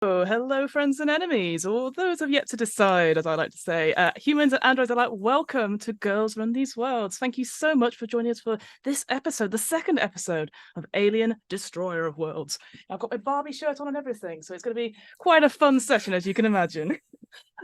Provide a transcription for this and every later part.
Oh, hello, friends and enemies, or those have yet to decide, as I like to say. Humans and androids alike, welcome to Girls Run These Worlds. Thank you so much for joining us for this episode, the second episode of Alien Destroyer of Worlds. I've got my Barbie shirt on and everything, so it's going to be quite a fun session, as you can imagine.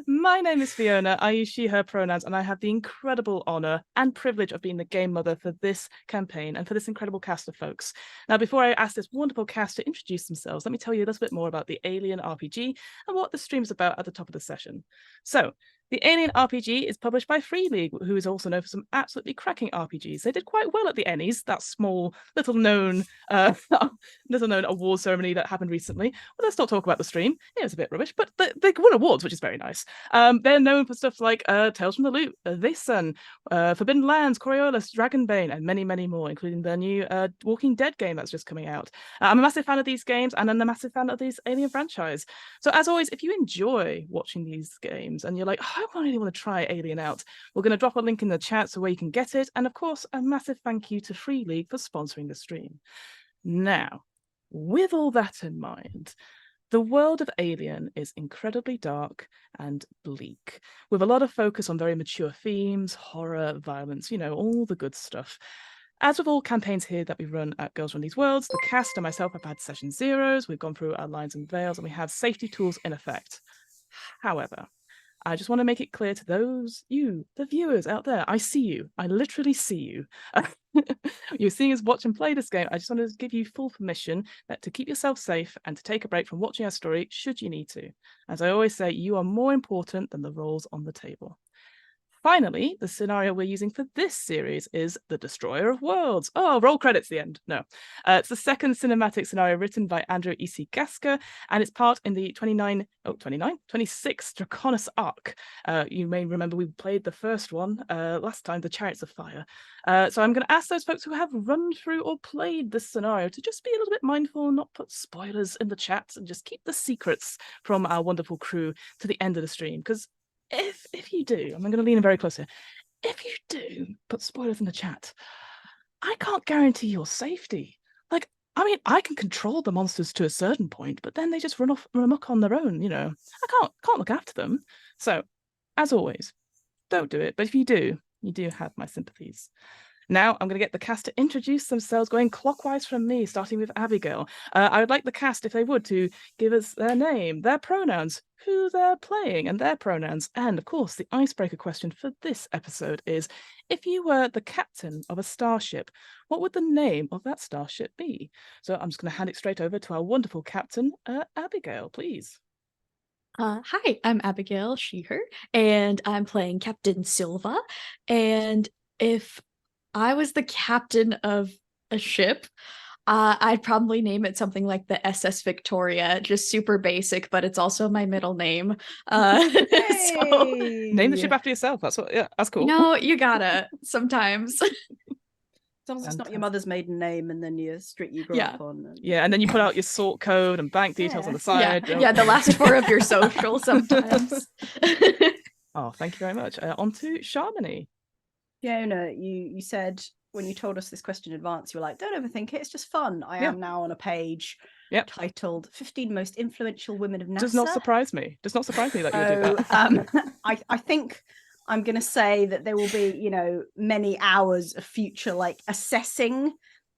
My name is Fiona. I use she, her pronouns, and I have the incredible honor and privilege of being the game mother for this campaign and for this incredible cast of folks. Now, before I ask this wonderful cast to introduce themselves, let me tell you a little bit more about the Alien RPG and what the stream is about at the top of the session. So, the Alien RPG is published by Free League, who is also known for some absolutely cracking RPGs. They did quite well at the Ennies, that small, little-known award ceremony that happened recently. Well, let's not talk about the stream. It was a bit rubbish, but they won awards, which is very nice. They're known for stuff like Tales from the Loop, This Sun, Forbidden Lands, Coriolis, Dragonbane, and many, many more, including their new Walking Dead game that's just coming out. I'm a massive fan of these games, and I'm a massive fan of these Alien franchise. So as always, if you enjoy watching these games and you're like, oh, I really want to try Alien out, we're going to drop a link in the chat so where you can get it. And of course, a massive thank you to Free League for sponsoring the stream. Now, with all that in mind, the world of Alien is incredibly dark and bleak, with a lot of focus on very mature themes, horror, violence, all the good stuff. As with all campaigns here that we run at Girls Run These Worlds, the cast and myself have had session zeros, we've gone through our lines and veils, and we have safety tools in effect. However, I just want to make it clear to the viewers out there, I see you. I literally see you. You're seeing us watch and play this game. I just want to give you full permission to keep yourself safe and to take a break from watching our story should you need to. As I always say, you are more important than the roles on the table. Finally, the scenario we're using for this series is The Destroyer of Worlds. Oh, roll credits at the end. No. It's the second cinematic scenario written by Andrew E.C. Gasker, and it's part in the 26th Draconis arc. You may remember we played the first one last time, The Chariots of Fire. So I'm going to ask those folks who have run through or played this scenario to just be a little bit mindful and not put spoilers in the chat and just keep the secrets from our wonderful crew to the end of the stream, because if you do, I'm going to lean in very close here. If you do put spoilers in the chat, I can't guarantee your safety. I can control the monsters to a certain point, but then they just run amok on their own. I can't look after them. So, as always, don't do it. But if you do have my sympathies. Now I'm going to get the cast to introduce themselves, going clockwise from me, starting with Abigail. I would like the cast, if they would, to give us their name, their pronouns, who they're playing, and their pronouns. And of course, the icebreaker question for this episode is, if you were the captain of a starship, what would the name of that starship be? So I'm just going to hand it straight over to our wonderful captain, Abigail, please. Hi, I'm Abigail, she, her, and I'm playing Captain Silva. And if I was the captain of a ship, I'd probably name it something like the SS Victoria, just super basic, but it's also my middle name. So Name the ship after yourself. That's cool. you gotta sometimes. As long as it's not your mother's maiden name and then your street you grew up on. And then you put out your sort code and bank details on the side. Yeah, the last four of your social sometimes. Oh, thank you very much. On to Sharmini. Yeah, you said when you told us this question in advance, you were like, don't overthink it, it's just fun. I am now on a page titled 15 Most Influential Women of NASA. Does not surprise me that you would do that. I think I'm going to say that there will be, many hours of future, assessing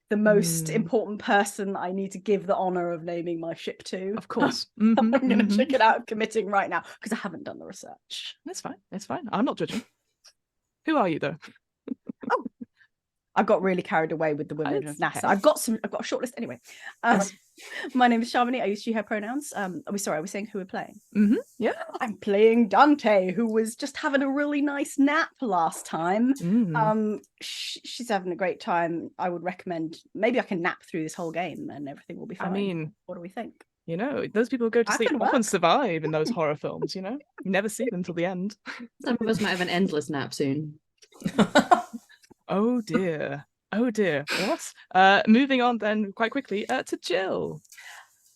the most important person I need to give the honor of naming my ship to. Of course. I'm going to check it out of committing right now because I haven't done the research. That's fine. It's fine. I'm not judging. Who are you, though? I got really carried away with the women of NASA. Okay. I've got a short list anyway. My name is Sharmini. I use she, her pronouns. Are we saying who we're playing? Yeah. I'm playing Dante, who was just having a really nice nap last time. She's having a great time. I would recommend, maybe I can nap through this whole game and everything will be fine. I mean, what do we think? Those people who go to sleep often survive in those horror films, You never see them till the end. Some of us might have an endless nap soon. Oh dear. What? Moving on then quite quickly to Jill.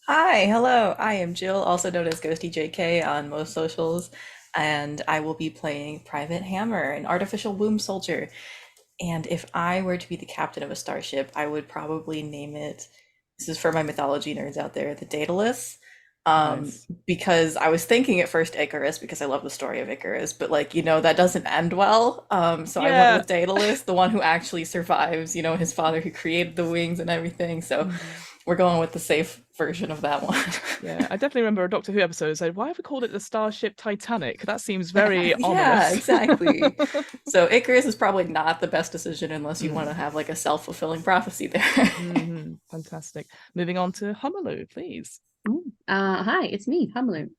Hi, hello. I am Jill, also known as Ghosty JK on most socials, and I will be playing Private Hammer, an artificial womb soldier. And if I were to be the captain of a starship, I would probably name it, this is for my mythology nerds out there, the Daedalus, Nice. Because I was thinking at first Icarus because I love the story of Icarus, but like, that doesn't end well. So I went Yeah. with Daedalus, the one who actually survives, his father who created the wings and everything. So we're going with the safe version of that one. Yeah, I definitely remember a Doctor Who episode that said, why have we called it the Starship Titanic? That seems very Yeah, ominous. exactly. So Icarus is probably not the best decision unless you want to have like a self-fulfilling prophecy there. Fantastic. Moving on to Humalu, please. Hi, it's me, Hamalu.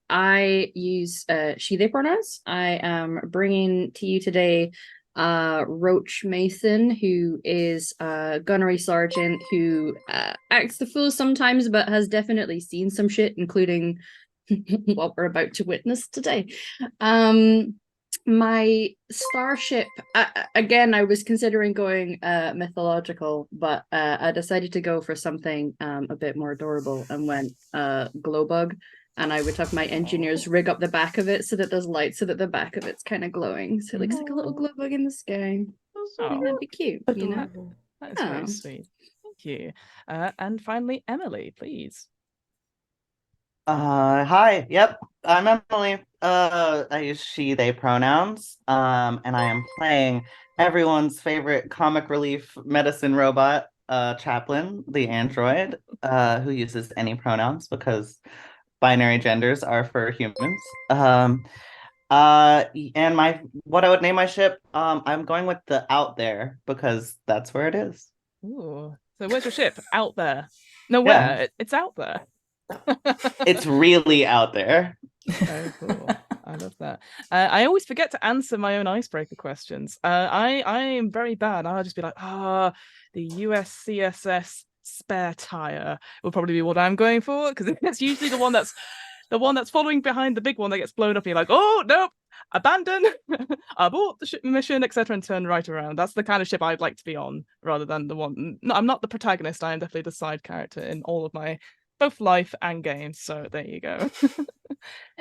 I use she, they pronouns. I am bringing to you today Roach Mason, who is a gunnery sergeant who acts the fool sometimes, but has definitely seen some shit, including what we're about to witness today. My starship, again, I was considering going mythological, but I decided to go for something a bit more adorable and went glowbug. And I would have my engineers rig up the back of it so that there's light, so that the back of it's kind of glowing. So it looks like a little glowbug in the sky. Oh, That'd be cute, you know? that is very sweet. Thank you. And finally, Emily, please. Hi. Yep, I'm Emily. I use she, they pronouns. And I am playing everyone's favorite comic relief medicine robot, Chaplin, the android, who uses any pronouns because binary genders are for humans. And what I would name my ship, I'm going with the out there because that's where it is. Ooh. So where's your ship? Out there. No, Yeah. where? It's out there. It's really out there. Oh, cool. I love that. I always forget to answer my own icebreaker questions. I am very bad. I'll just be like, the USCSS spare tire will probably be what I'm going for, because it's usually the one that's following behind the big one that gets blown up. And you're like, oh nope, abandon, abort the ship mission, etc., and turn right around. That's the kind of ship I'd like to be on, rather than the one. No, I'm not the protagonist. I am definitely the side character in all of my both life and games. So there you go.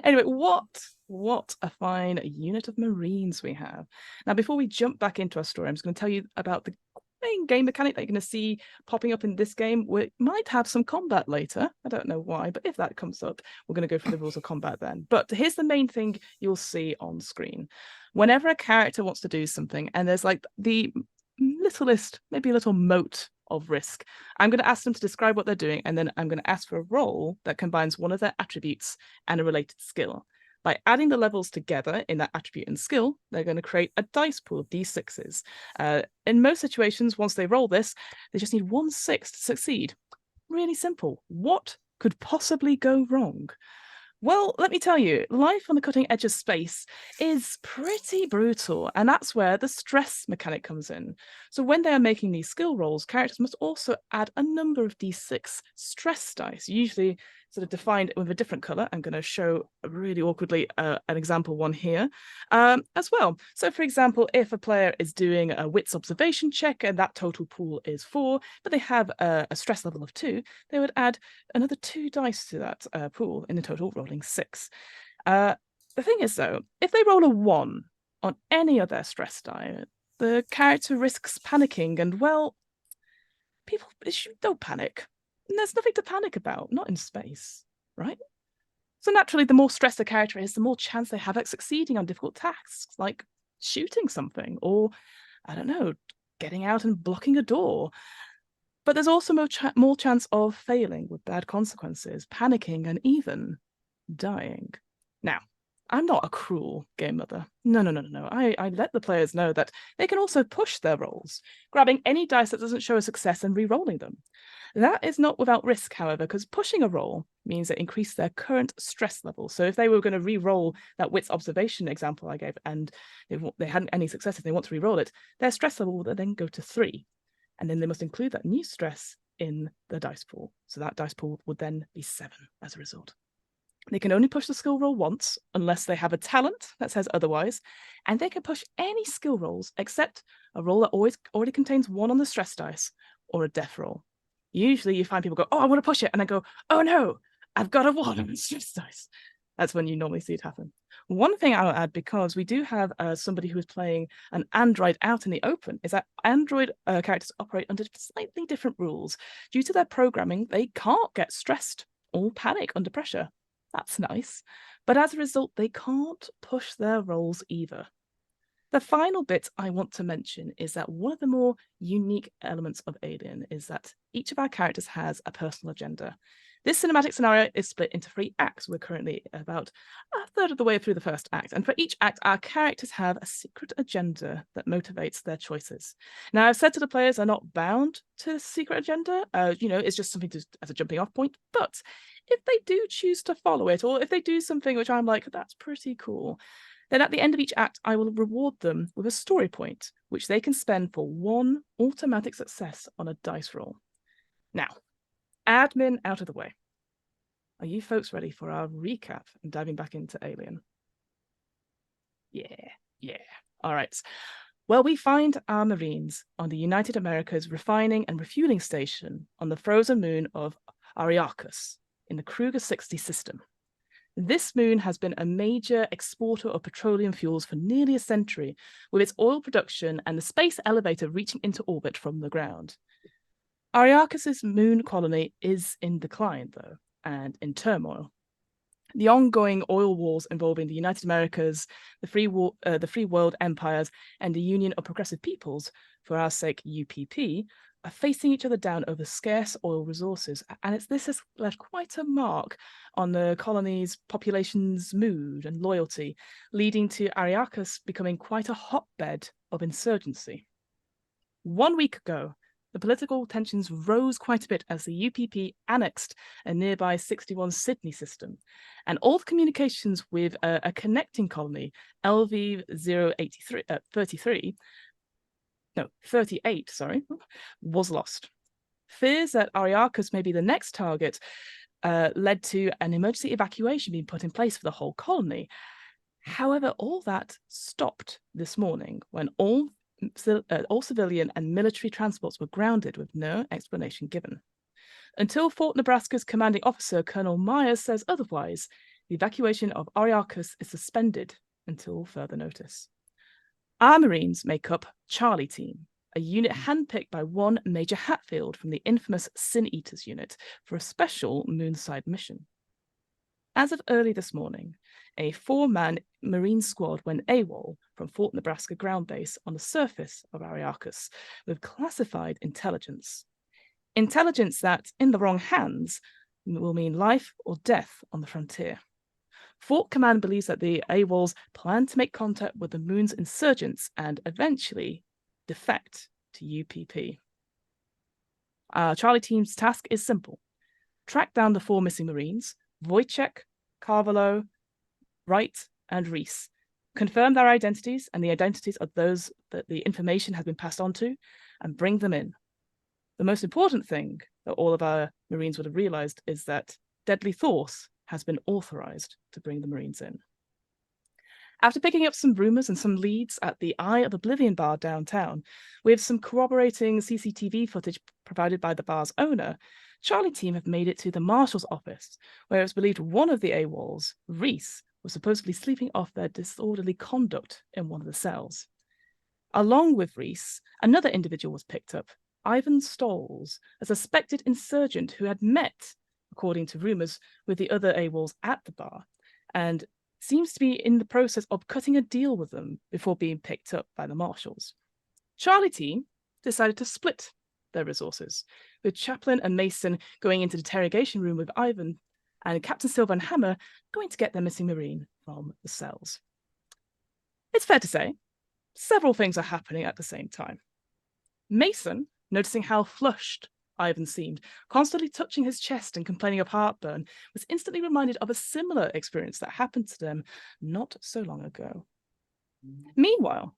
Anyway, what a fine unit of Marines we have. Now, before we jump back into our story, I'm just going to tell you about the main game mechanic that you're going to see popping up in this game. We might have some combat later. I don't know why, but if that comes up, we're going to go through the rules of combat then. But here's the main thing you'll see on screen. Whenever a character wants to do something, and there's like the littlest, maybe a little mote of risk, I'm going to ask them to describe what they're doing, and then I'm going to ask for a roll that combines one of their attributes and a related skill. By adding the levels together in that attribute and skill, they're going to create a dice pool of d6s. In most situations, once they roll this, they just need 1 6 to succeed. Really simple. What could possibly go wrong? Well, let me tell you, life on the cutting edge of space is pretty brutal, and that's where the stress mechanic comes in. So when they are making these skill rolls, characters must also add a number of d6 stress dice, usually sort of defined with a different color. I'm going to show really awkwardly an example one here as well. So for example, if a player is doing a wits observation check and that total pool is 4, but they have a stress level of 2, they would add another 2 dice to that pool, in the total rolling 6. The thing is though, if they roll a 1 on any of their stress die, the character risks panicking, and well, people don't panic. And there's nothing to panic about, not in space, right? So naturally, the more stressed a character is, the more chance they have at succeeding on difficult tasks, like shooting something, or, I don't know, getting out and blocking a door. But there's also more chance of failing with bad consequences, panicking, and even dying. Now, I'm not a cruel game mother. No. I let the players know that they can also push their rolls, grabbing any dice that doesn't show a success and re-rolling them. That is not without risk, however, because pushing a roll means it increases their current stress level. So if they were going to re-roll that wits observation example I gave, and they hadn't any successes, they want to re-roll it, their stress level will then go to 3. And then they must include that new stress in the dice pool. So that dice pool would then be 7 as a result. They can only push the skill roll once, unless they have a talent that says otherwise, and they can push any skill rolls except a roll that already contains 1 on the stress dice, or a death roll. Usually you find people go, oh, I want to push it, and I go, oh no, I've got a 1 on the stress dice. That's when you normally see it happen. One thing I'll add, because we do have somebody who is playing an android out in the open, is that android characters operate under slightly different rules. Due to their programming, they can't get stressed all panic under pressure. That's nice. But as a result, they can't push their roles either. The final bit I want to mention is that one of the more unique elements of Alien is that each of our characters has a personal agenda. This cinematic scenario is split into 3 acts. We're currently about a third of the way through the first act. And for each act, our characters have a secret agenda that motivates their choices. Now, I've said to the players are not bound to the secret agenda. It's just something as a jumping off point. But if they do choose to follow it, or if they do something which I'm like, that's pretty cool, then at the end of each act, I will reward them with a story point, which they can spend for 1 automatic success on a dice roll. Now, admin out of the way. Are you folks ready for our recap and diving back into Alien? Yeah. All right. Well, we find our Marines on the United America's refining and refueling station on the frozen moon of Ariarchus in the Kruger 60 system. This moon has been a major exporter of petroleum fuels for nearly a century, with its oil production and the space elevator reaching into orbit from the ground. Ariarchus's moon colony is in decline, though, and in turmoil. The ongoing oil wars involving the United Americas, the Free World Empires, and the Union of Progressive Peoples, for our sake UPP, are facing each other down over scarce oil resources, and this has left quite a mark on the colony's population's mood and loyalty, leading to Ariarchus becoming quite a hotbed of insurgency. 1 week ago, the political tensions rose quite a bit as the UPP annexed a nearby 61 Sydney system, and all the communications with a connecting colony, LV-38, was lost. Fears that Ariarchus may be the next target led to an emergency evacuation being put in place for the whole colony. However, all that stopped this morning when all civilian and military transports were grounded with no explanation given. Until Fort Nebraska's commanding officer, Colonel Myers, says otherwise, the evacuation of Ariarchus is suspended until further notice. Our Marines make up Charlie Team, a unit handpicked by one Major Hatfield from the infamous Sin Eaters unit for a special moonside mission. As of early this morning, a 4-man Marine squad went AWOL from Fort Nebraska ground base on the surface of Ariarchus with classified intelligence. Intelligence that, in the wrong hands, will mean life or death on the frontier. Fort Command believes that the AWOLs plan to make contact with the moon's insurgents and eventually defect to UPP. Our Charlie Team's task is simple. Track down the 4 missing Marines, Wojciech, Carvalho, Wright, and Reese. Confirm their identities and the identities of those that the information has been passed on to, and bring them in. The most important thing that all of our Marines would have realized is that Deadly Force has been authorized to bring the Marines in. After picking up some rumors and some leads at the Eye of Oblivion bar downtown, with some corroborating CCTV footage provided by the bar's owner, Charlie Team have made it to the marshal's office, where it's believed one of the AWOLs, Reese, was supposedly sleeping off their disorderly conduct in one of the cells. Along with Reese, another individual was picked up, Ivan Stolz, a suspected insurgent who had met, according to rumors, with the other AWOLs at the bar, and seems to be in the process of cutting a deal with them before being picked up by the marshals. Charlie Team decided to split their resources, with Chaplin and Mason going into the interrogation room with Ivan, and Captain Silver and Hammer going to get their missing Marine from the cells. It's fair to say, several things are happening at the same time. Mason, noticing how flushed Ivan seemed, constantly touching his chest and complaining of heartburn, was instantly reminded of a similar experience that happened to them not so long ago. Meanwhile,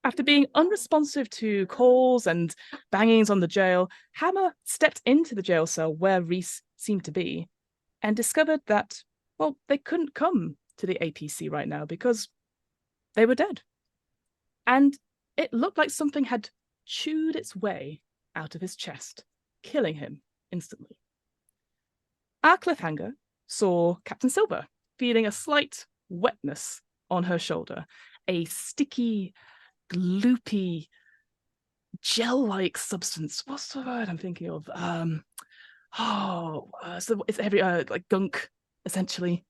after being unresponsive to calls and bangings on the jail, Hammer stepped into the jail cell where Reese seemed to be and discovered that, well, they couldn't come to the APC right now because they were dead. And it looked like something had chewed its way out of his chest, killing him instantly. Our cliffhanger saw Captain Silver feeling a slight wetness on her shoulder, a sticky, gloopy, gel-like substance. What's the word I'm thinking of? So it's every like gunk essentially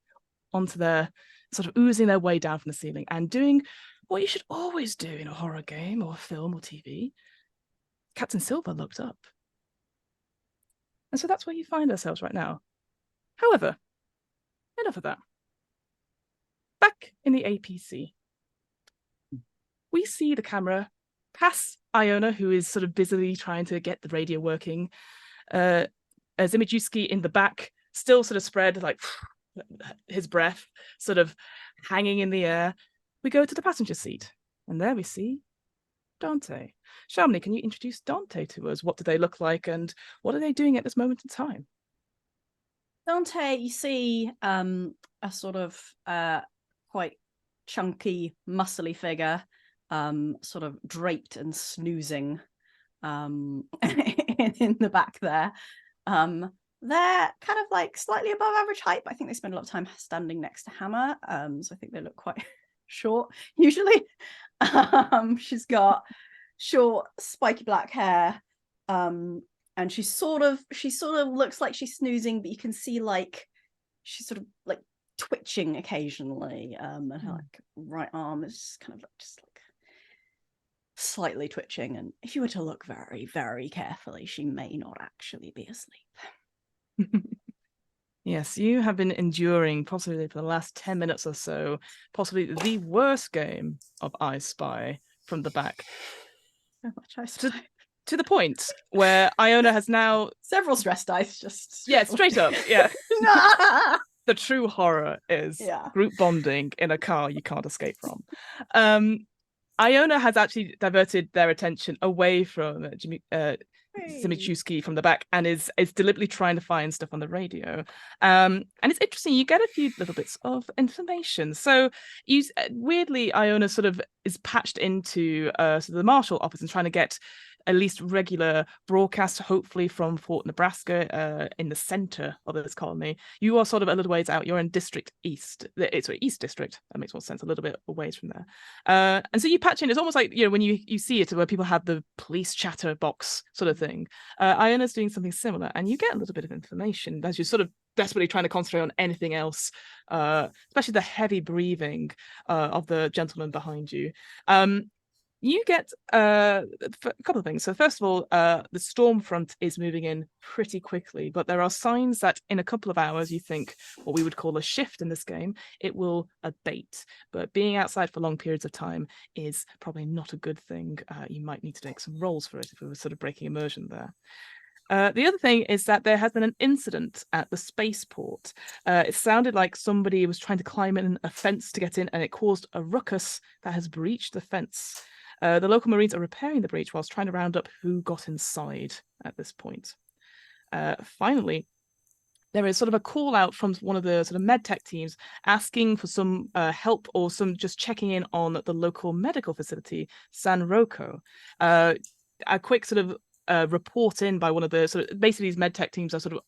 onto their sort of oozing their way down from the ceiling and doing what you should always do in a horror game or film or TV. Captain Silver looked up. And so that's where you find ourselves right now. However, enough of that. Back in the APC, we see the camera pass Iona, who is sort of busily trying to get the radio working. Zimijuski in the back, still sort of spread, like his breath sort of hanging in the air. We go to the passenger seat, and there we see Dante. Shamini, can you introduce Dante to us? What do they look like, and what are they doing at this moment in time? Dante, you see a sort of quite chunky, muscly figure, sort of draped and snoozing in the back there. They're kind of like slightly above average height, but I think they spend a lot of time standing next to Hammer. So I think they look quite short usually. She's got short, spiky black hair. And she sort of looks like she's snoozing, but you can see like she's sort of like twitching occasionally. And her like right arm is kind of like just like slightly twitching. And if you were to look very, very carefully, she may not actually be asleep. Yes, you have been enduring, possibly for the last 10 minutes or so, possibly the worst game of I Spy from the back. So much I Spy. To the point where Iona has now... Several stress dice, just... Yeah, straight up, yeah. The true horror is group bonding in a car you can't escape from. Iona has actually diverted their attention away from Zimijuski from the back and is deliberately trying to find stuff on the radio. And it's interesting, you get a few little bits of information. So you weirdly, Iona sort of is patched into sort of the Marshal office and trying to get at least regular broadcasts, hopefully from Fort Nebraska in the center of this colony. You are sort of a little ways out. You're in District East. It's East District. That makes more sense. A little bit away from there. And so you patch in. It's almost like, you know, when you see it where people have the police chatter box sort of thing. Iona's doing something similar, and you get a little bit of information as you're sort of desperately trying to concentrate on anything else, especially the heavy breathing of the gentleman behind you. You get a couple of things. So first of all, the storm front is moving in pretty quickly, but there are signs that in a couple of hours, you think what we would call a shift in this game, it will abate. But being outside for long periods of time is probably not a good thing. You might need to take some rolls for it if we were sort of breaking immersion there. The other thing is that there has been an incident at the spaceport. It sounded like somebody was trying to climb in a fence to get in, and it caused a ruckus that has breached the fence. The local Marines are repairing the breach whilst trying to round up who got inside at this point. Finally, there is sort of a call out from one of the sort of medtech teams asking for some help or some just checking in on the local medical facility, San Rocco. A quick sort of report in by one of the sort of basically these medtech teams are sort of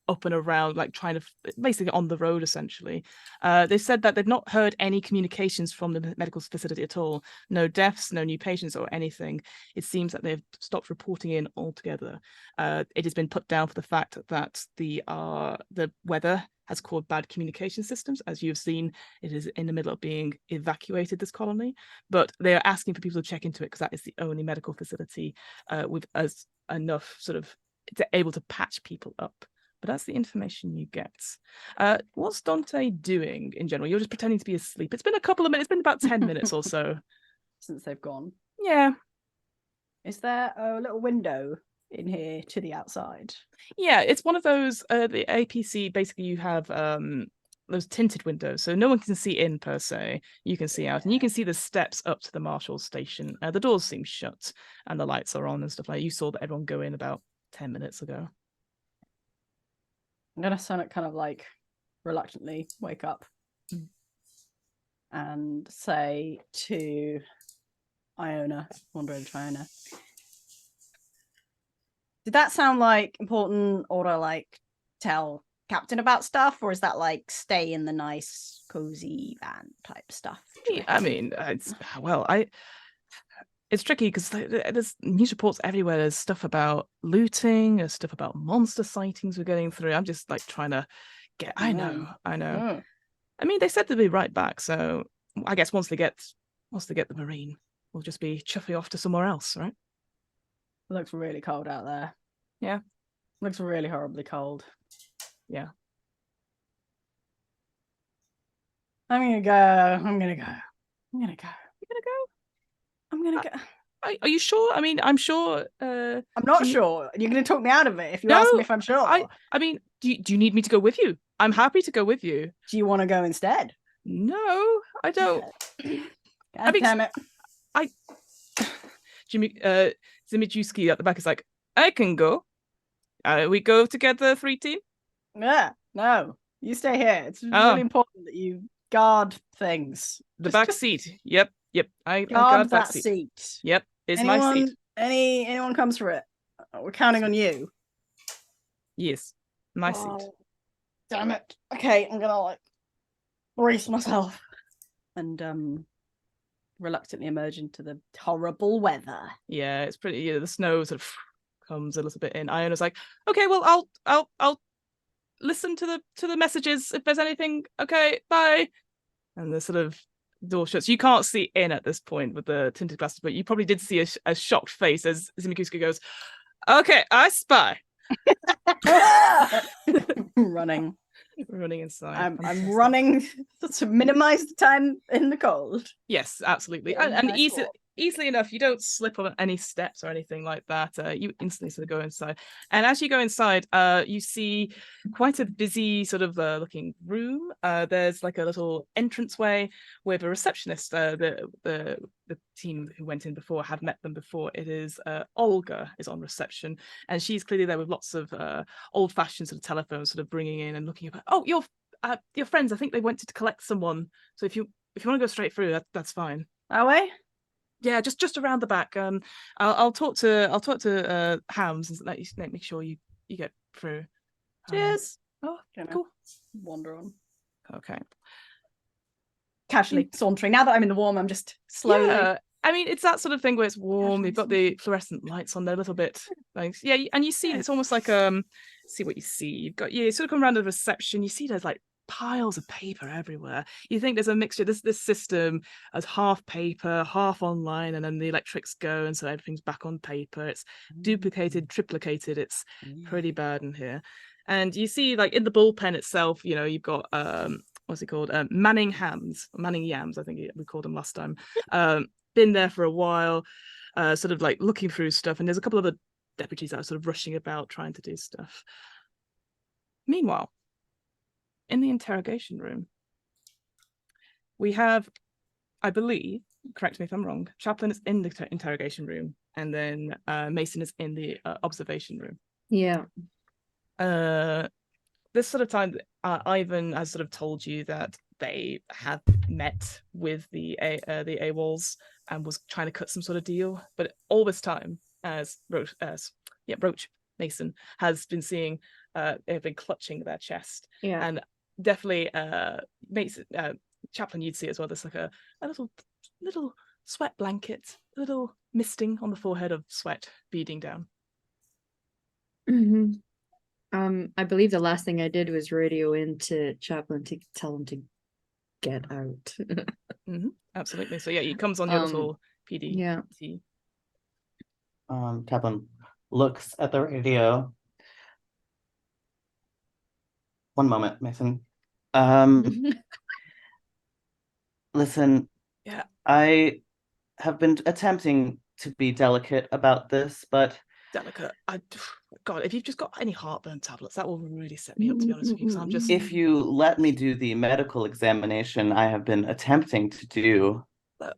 up and around, like trying to basically on the road essentially. They said that they've not heard any communications from the medical facility at all. No deaths, no new patients or anything. It seems that they've stopped reporting in altogether. It has been put down for the fact that the weather has caused bad communication systems. As you've seen, it is in the middle of being evacuated, this colony, but they are asking for people to check into it because that is the only medical facility with enough sort of able to patch people up. But that's the information you get. What's Dante doing in general? You're just pretending to be asleep. It's been a couple of minutes. It's been about 10 minutes or so. Since they've gone. Yeah. Is there a little window in here to the outside? Yeah, it's one of those, the APC, basically you have those tinted windows, so no one can see in per se. You can see out, and you can see the steps up to the Marshal station. The doors seem shut, and the lights are on and stuff like that. You saw that everyone go in about 10 minutes ago. I'm gonna kind of like reluctantly wake up and say to Iona, wander over to Iona, did that sound like important or to like tell Captain about stuff, or is that like stay in the nice cozy van type stuff? I mean, it's it's tricky because there's news reports everywhere. There's stuff about looting, there's stuff about monster sightings we're getting through. I'm just like trying to get. I know. Mm. I mean, they said they'd be right back, so I guess once they get the marine, we'll just be chuffing off to somewhere else, right? It looks really cold out there. Yeah. Looks really horribly cold. Yeah. I'm gonna go. I'm gonna go. You're gonna go. I'm gonna go. Are you sure? I mean, I'm sure. I'm not sure. You're gonna talk me out of it if you No, ask me if I'm sure. I mean, do you need me to go with you? I'm happy to go with you. Do you want to go instead? No, I don't. God damn it. Jimmy Zimijuski at the back is like, I can go. We go together, 3-team. Yeah, no. You stay here. It's really important that you guard things. The back seat. Yep. I Guard back that seat. seat. Yep, it's my seat. Anyone comes for it. We're counting on you. Yes, my seat. Damn it. Okay, I'm gonna like brace myself and reluctantly emerge into the horrible weather. Yeah, it's pretty. Yeah, the snow sort of comes a little bit in. Iona's like, okay, well, I'll listen to the messages if there's anything. Okay, bye. And the sort of door shuts. You can't see in at this point with the tinted glasses, but you probably did see a shocked face as Zimikuska goes, okay, I spy. Running inside. I'm running to minimize the time in the cold. Yes, absolutely. Yeah, and nice easily enough, you don't slip on any steps or anything like that. You instantly sort of go inside. And as you go inside, you see quite a busy sort of looking room. There's like a little entranceway with a receptionist. The team who went in before have met them before. It is Olga is on reception, and she's clearly there with lots of old-fashioned sort of telephones, sort of bringing in and looking about. Oh, your friends. I think they went to collect someone. So if you want to go straight through, that's fine. That way? Yeah, just around the back. I'll talk to Hams and make sure you get through. Cheers. Cool. Wander on. Okay. Casually sauntering. Now that I'm in the warm, I'm just slowly. Yeah. I mean, it's that sort of thing where it's warm. You've got the fluorescent lights on there a little bit. Like, yeah, and you see it's almost like see what you see. You've got you sort of come around to the reception. You see there's like piles of paper everywhere. You think there's a mixture. This system as half paper, half online, and then the electrics go, and so everything's back on paper. It's duplicated, triplicated. It's pretty bad in here. And you see, like in the bullpen itself, you've got what's it called? Manning Yams, I think we called them last time. Been there for a while, sort of like looking through stuff, and there's a couple of other deputies that are sort of rushing about trying to do stuff. Meanwhile, in the interrogation room, we have, I believe, correct me if I'm wrong, Chaplin is in the interrogation room, and then Mason is in the observation room. Yeah. This sort of time, Ivan has sort of told you that they have met with the AWOLs and was trying to cut some sort of deal. But all this time, as Roach Mason has been seeing, they've been clutching their chest. Yeah. And definitely, Mason, Chaplin, you'd see as well. There's like a little sweat blanket, a little misting on the forehead of sweat beading down. Mm-hmm. I believe the last thing I did was radio into Chaplin to tell him to get out. Absolutely. So yeah, he comes on your little PD. Yeah. Chaplin looks at the radio. One moment, Mason. Listen. Yeah. I have been attempting to be delicate about this, but delicate. God, if you've just got any heartburn tablets, that will really set me up, to be honest with you. Because I'm just. If you let me do the medical examination I have been attempting to do,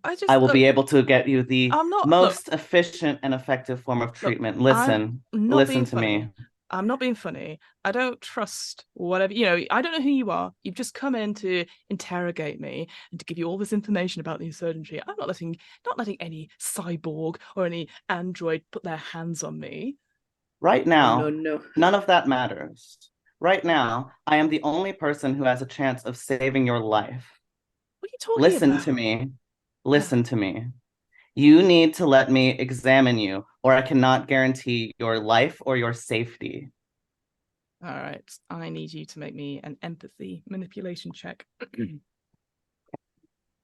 I will be able to get you the most efficient and effective form of treatment. Listen to me. I'm not being funny. I don't trust whatever, I don't know who you are. You've just come in to interrogate me and to give you all this information about the insurgency. I'm not letting any cyborg or any android put their hands on me. Right now, no. None of that matters. Right now, I am the only person who has a chance of saving your life. What are you talking about? Listen to me. You need to let me examine you, or I cannot guarantee your life or your safety. All right. I need you to make me an empathy manipulation check. And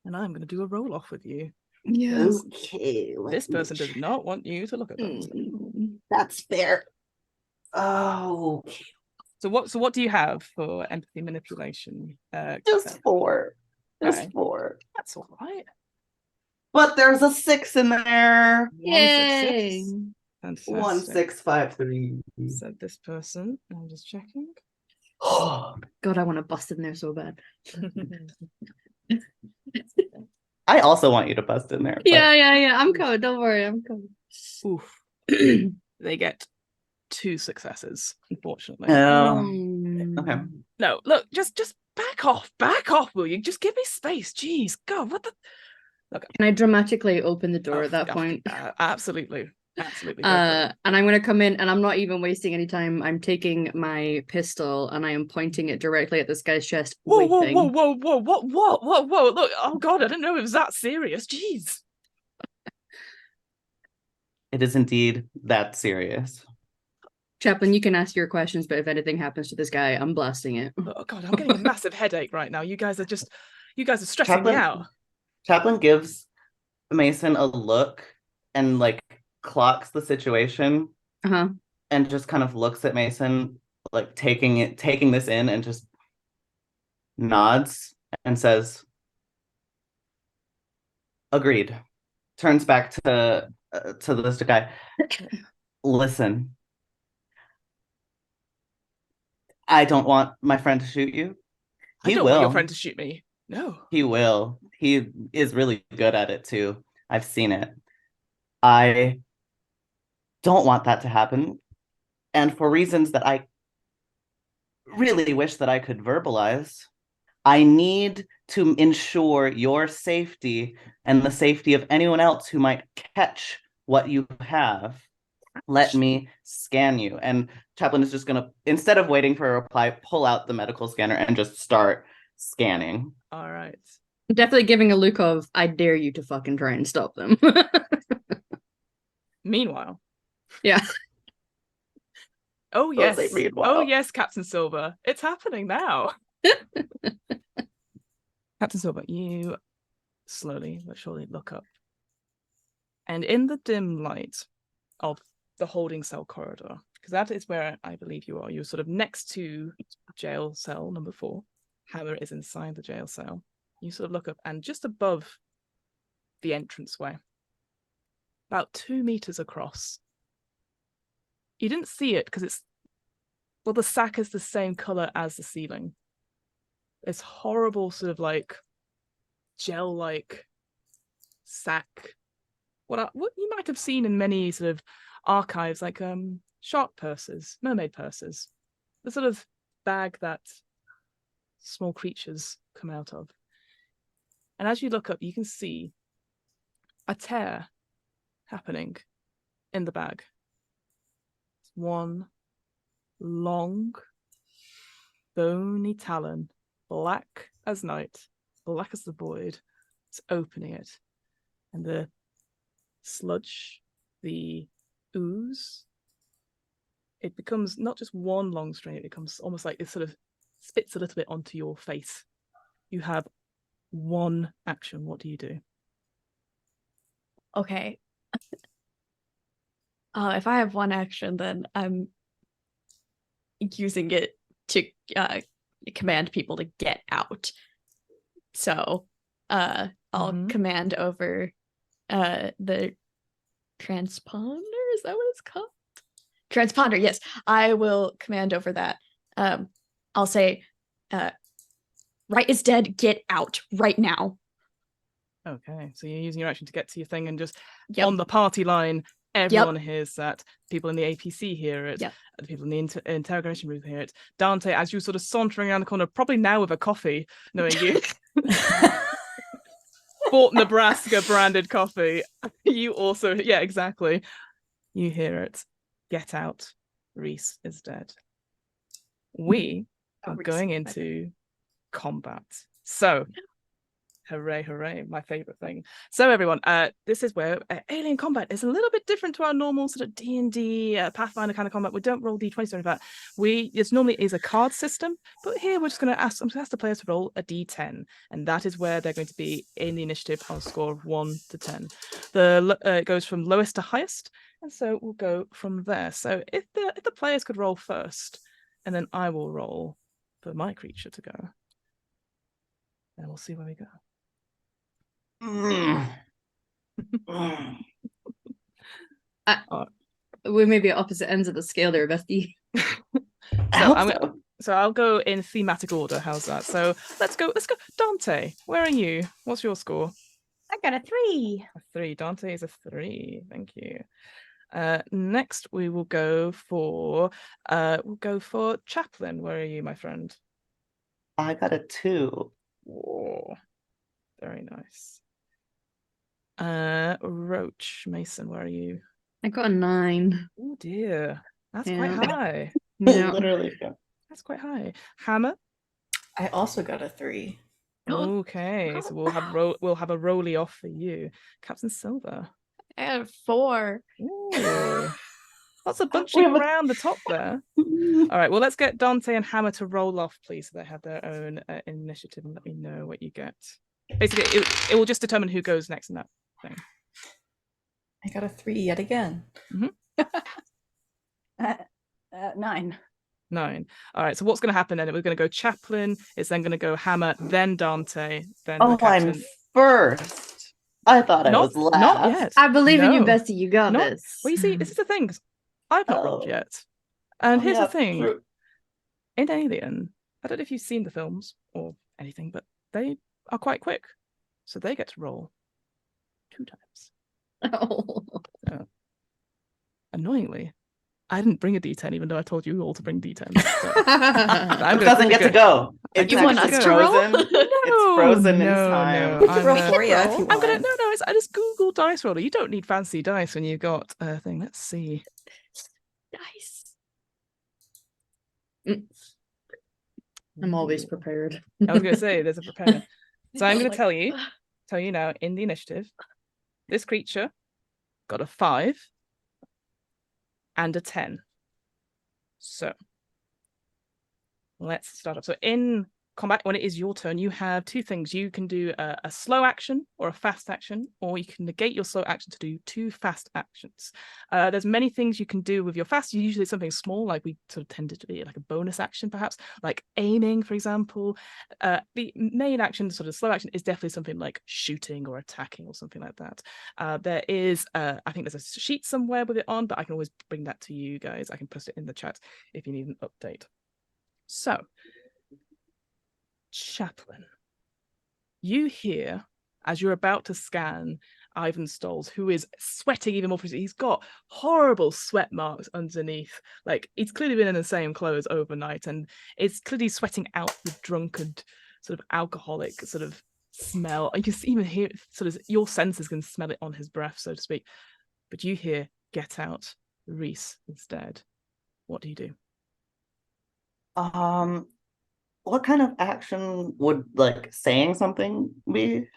I'm going to do a roll off with you. Yes. Okay. This person does not want you to look at them. That's fair. Oh, okay. So what do you have for empathy manipulation? Just 4. Just Okay. 4. That's all right. But there's a 6 in there. Yay! 166. Fantastic. 1653. Said this person. I'm just checking. Oh, God, I want to bust in there so bad. I also want you to bust in there. Yeah. I'm coming. Don't worry, I'm coming. Oof. They get 2 successes, unfortunately. Oh, okay. No, look, just back off, will you? Just give me space. Jeez, God, what the? Look, Can I dramatically open the door at that point? Absolutely. Go for And it. I'm gonna come in, and I'm not even wasting any time. I'm taking my pistol and I am pointing it directly at this guy's chest. Whoa! Waiting. Whoa! Look, oh God, I didn't know it was that serious. Jeez. It is indeed that serious. Chaplain, you can ask your questions, but if anything happens to this guy, I'm blasting it. Oh God, I'm getting a massive headache right now. You guys are stressing me out. Chaplain gives Mason a look and like clocks the situation Uh-huh. and just kind of looks at Mason, like taking this in, and just nods and says, agreed. Turns back to this guy. Listen, I don't want my friend to shoot you. I don't want your friend to shoot me. No. He will. He is really good at it too. I've seen it. I don't want that to happen. And for reasons that I really wish that I could verbalize, I need to ensure your safety and the safety of anyone else who might catch what you have. Let me scan you. And Chaplain is just going to, instead of waiting for a reply, pull out the medical scanner and just start scanning. All right. I'm definitely giving a look of, I dare you to fucking try and stop them. Meanwhile. Yeah. Oh yes. Meanwhile. Oh yes, Captain Silver. It's happening now. Captain Silver, you slowly but surely look up. And in the dim light of the holding cell corridor, because that is where I believe you are, you're sort of next to jail cell number 4. Hammer is inside the jail cell. You sort of look up, and just above the entranceway, about 2 meters across, you didn't see it because the sack is the same color as the ceiling. This horrible sort of like gel-like sack. What you might have seen in many sort of archives, like shark purses, mermaid purses, the sort of bag that small creatures come out of. And as you look up, you can see a tear happening in the bag. It's one long, bony talon, black as night, black as the void. It's opening it. And the sludge, the ooze, it becomes not just one long string, it becomes almost like it sort of spits a little bit onto your face. You have one action. What do you do? Okay. If I have one action, then I'm using it to command people to get out. So I'll command over the transponder. Is that what it's called? Transponder, yes. I will command over that. I'll say, Right is dead, get out right now. Okay, so you're using your action to get to your thing, and just Yep. on the party line, everyone hears that. People in the APC hear it. Yep. The people in the interrogation room hear it. Dante, as you're sort of sauntering around the corner, probably now with a coffee, knowing you bought Nebraska branded coffee, you also, yeah, exactly. You hear it. Get out. Reese is dead. We are Reese going is dead. into combat. So, Hooray, hooray, my favorite thing. So everyone, this is where alien combat is a little bit different to our normal sort of D&D Pathfinder kind of combat. We don't roll D20 or anything. It normally is a card system, but here we're just going to ask the players to roll a D10, and that is where they're going to be in the initiative on a score of 1 to 10. It goes from lowest to highest, and so we'll go from there. So if the players could roll first, and then I will roll for my creature to go, and we'll see where we go. We may be at opposite ends of the scale there, Bestie. So I'll go in thematic order. How's that? So let's go. Dante, where are you? What's your score? I got a 3. A 3. Dante is a 3. Thank you. Next we will go for Chaplain. Where are you, my friend? I got a 2. Whoa. Very nice. Roach Mason, where are you? I got a 9. Oh dear, that's Yeah. quite high. Yeah. Literally. That's quite high. Hammer. I also got a 3. Okay, so we'll have a rolly off for you, Captain Silver. I had a 4. Ooh. Lots of bunching around the top there. All right, well, let's get Dante and Hammer to roll off, please, so they have their own initiative, and let me know what you get. Basically, it will just determine who goes next in that thing. I got a 3 yet again. 9. 9. All right, so what's going to happen then? We're going to go Chaplain, it's then going to go Hammer, then Dante, then the Captain. I'm first. I thought I was last. Not yet. I believe in you, No. Bestie. You got this. Well, you see, this is the thing. 'Cause I've not rolled yet. And here's the thing. True. In Alien, I don't know if you've seen the films or anything, but they are quite quick. So they get to roll 2 times. Annoyingly, I didn't bring a D10, even though I told you all to bring D10. So It doesn't get to go. It's You want actually us to roll? frozen. It's frozen in time. We can roll for you if you I'm gonna want. I just Google dice roller. You don't need fancy dice when you've got a thing. Let's see. Nice. I'm always prepared. I was gonna say there's a prepare. So I'm gonna tell you now in the initiative, this creature got a 5 and a 10. So let's start off. So in combat, when it is your turn, you have 2 things. You can do a slow action or a fast action, or you can negate your slow action to do 2 fast actions. There's many things you can do with your fast. Usually something small, like we sort of tended to be like a bonus action, perhaps, like aiming, for example. The main action, sort of slow action, is definitely something like shooting or attacking or something like that. There is, I think there's a sheet somewhere with it on, but I can always bring that to you guys. I can post it in the chat if you need an update. So, Chaplain, you hear, as you're about to scan Ivan Stoles, who is sweating even more. He's got horrible sweat marks underneath. Like, he's clearly been in the same clothes overnight, and it's clearly sweating out the drunken, sort of alcoholic sort of smell. You can even hear sort of your senses can smell it on his breath, so to speak. But you hear, "Get out, Reese," instead. What do you do? What kind of action would like saying something be?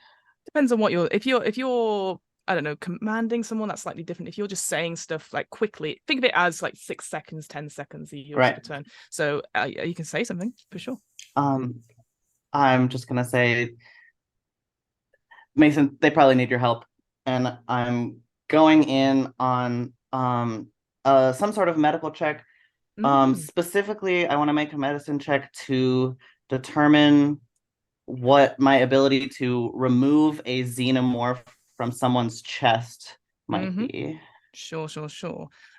Depends on what if you're I don't know, commanding someone, that's slightly different. If you're just saying stuff like quickly, think of it as like 6 seconds, 10 seconds your Right. turn. So you can say something for sure. I'm just gonna say, Mason, they probably need your help, and I'm going in on some sort of medical check. Specifically, I want to make a medicine check to determine what my ability to remove a xenomorph from someone's chest might be. Sure.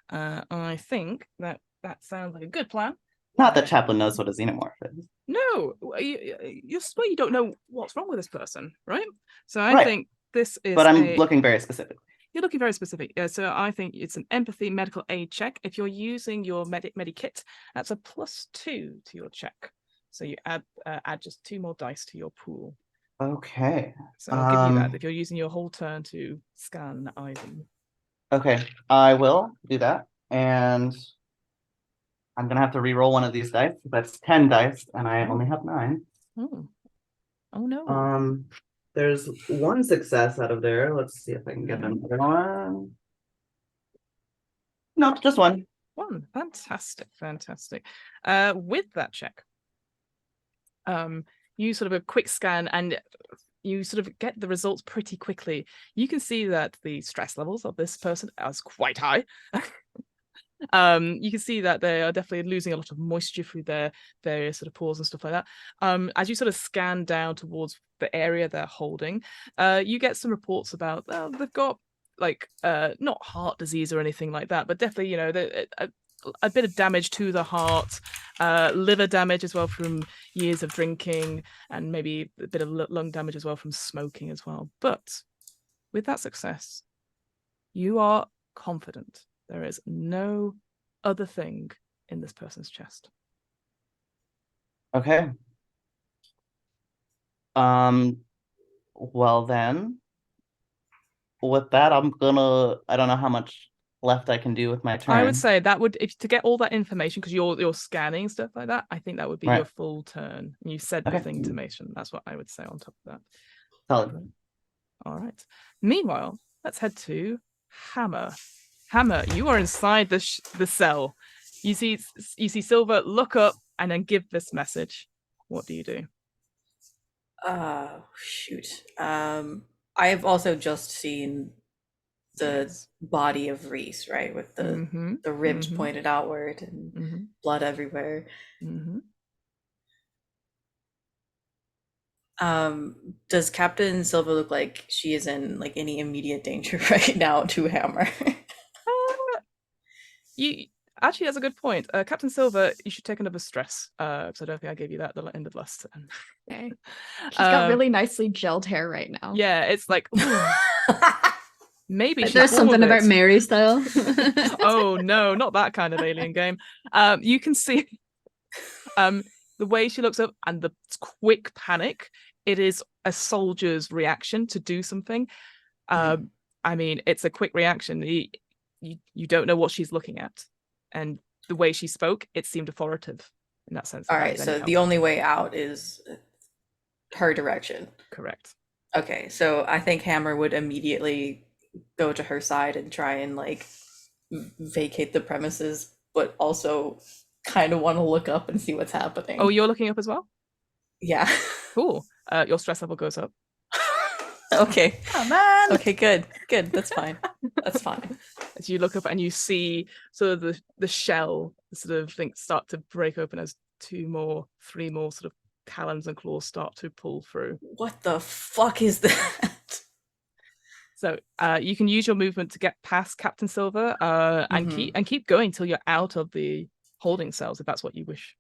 I think that sounds like a good plan. Not that Chaplain knows what a xenomorph is. No, you don't know what's wrong with this person, right? So I think this is. But I'm looking very specific. You're looking very specific. So I think it's an empathy medical aid check. If you're using your medikit, that's a +2 to your check. So you add just 2 more dice to your pool. Okay. So I'll give you that if you're using your whole turn to scan Ivan. Okay, I will do that. And I'm gonna have to re-roll one of these dice. That's 10 dice, and I only have 9. Oh no. There's one success out of there. Let's see if I can get another one. No, just one. One. Fantastic. With that check, you sort of a quick scan and you sort of get the results pretty quickly. You can see that the stress levels of this person is quite high. You can see that they are definitely losing a lot of moisture through their various sort of pores and stuff like that. As you sort of scan down towards the area they're holding, you get some reports about they've got like not heart disease or anything like that, but definitely a bit of damage to the heart, liver damage as well from years of drinking, and maybe a bit of lung damage as well from smoking as well. But with that success, you are confident there is no other thing in this person's chest. Okay. Well then, with that, I don't know how much left I can do with my turn. I would say that would, if to get all that information, because you're scanning stuff like that, I think that would be your full turn. You said the thing to Mason. That's what I would say on top of that. Solid. All right. Meanwhile, let's head to Hammer. Hammer, you are inside the cell. You see Silver look up and then give this message. What do you do? Shoot. I have also just seen the body of Reese, right, with the ribs pointed outward and blood everywhere. Does Captain Silva look like she is in like any immediate danger right now to Hammer? Actually, that's a good point. Captain Silver, you should take another stress, because I don't think I gave you that at the end of last turn. Okay. She's got really nicely gelled hair right now. Yeah, it's like maybe there's something about Mary style. Oh no, not that kind of alien game. You can see the way she looks up and the quick panic. It is a soldier's reaction to do something. I mean, it's a quick reaction. You don't know what she's looking at, and the way she spoke, it seemed authoritative in that sense. All right, so the only way out is her direction. Correct. Okay, so I think Hammer would immediately go to her side and try and like vacate the premises, but also kind of want to look up and see what's happening. Oh, you're looking up as well? Yeah. Cool. Your stress level goes up. Okay. Oh man. Okay, good. That's fine. That's fine. As you look up and you see sort of the shell sort of things start to break open as 3 more sort of talons and claws start to pull through. What the fuck is that? So you can use your movement to get past Captain Silver and keep going till you're out of the holding cells if that's what you wish.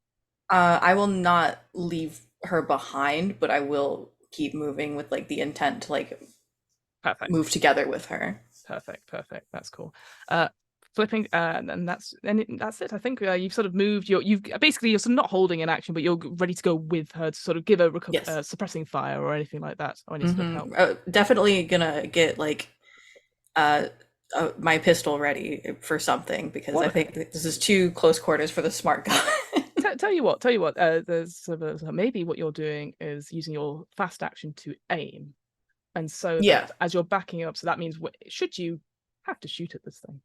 I will not leave her behind, but I will keep moving with like the intent to like move together with her. Perfect. That's cool. Flipping, and that's it. I think you've sort of moved. You're sort of not holding an action, but you're ready to go with her to sort of give her suppressing fire or anything like that, or any sort of help. Definitely gonna get like my pistol ready for something, because I think this is too close quarters for the smart guy. Tell you what. There's sort of maybe what you're doing is using your fast action to aim, and so that as you're backing up, so that means should you have to shoot at this thing,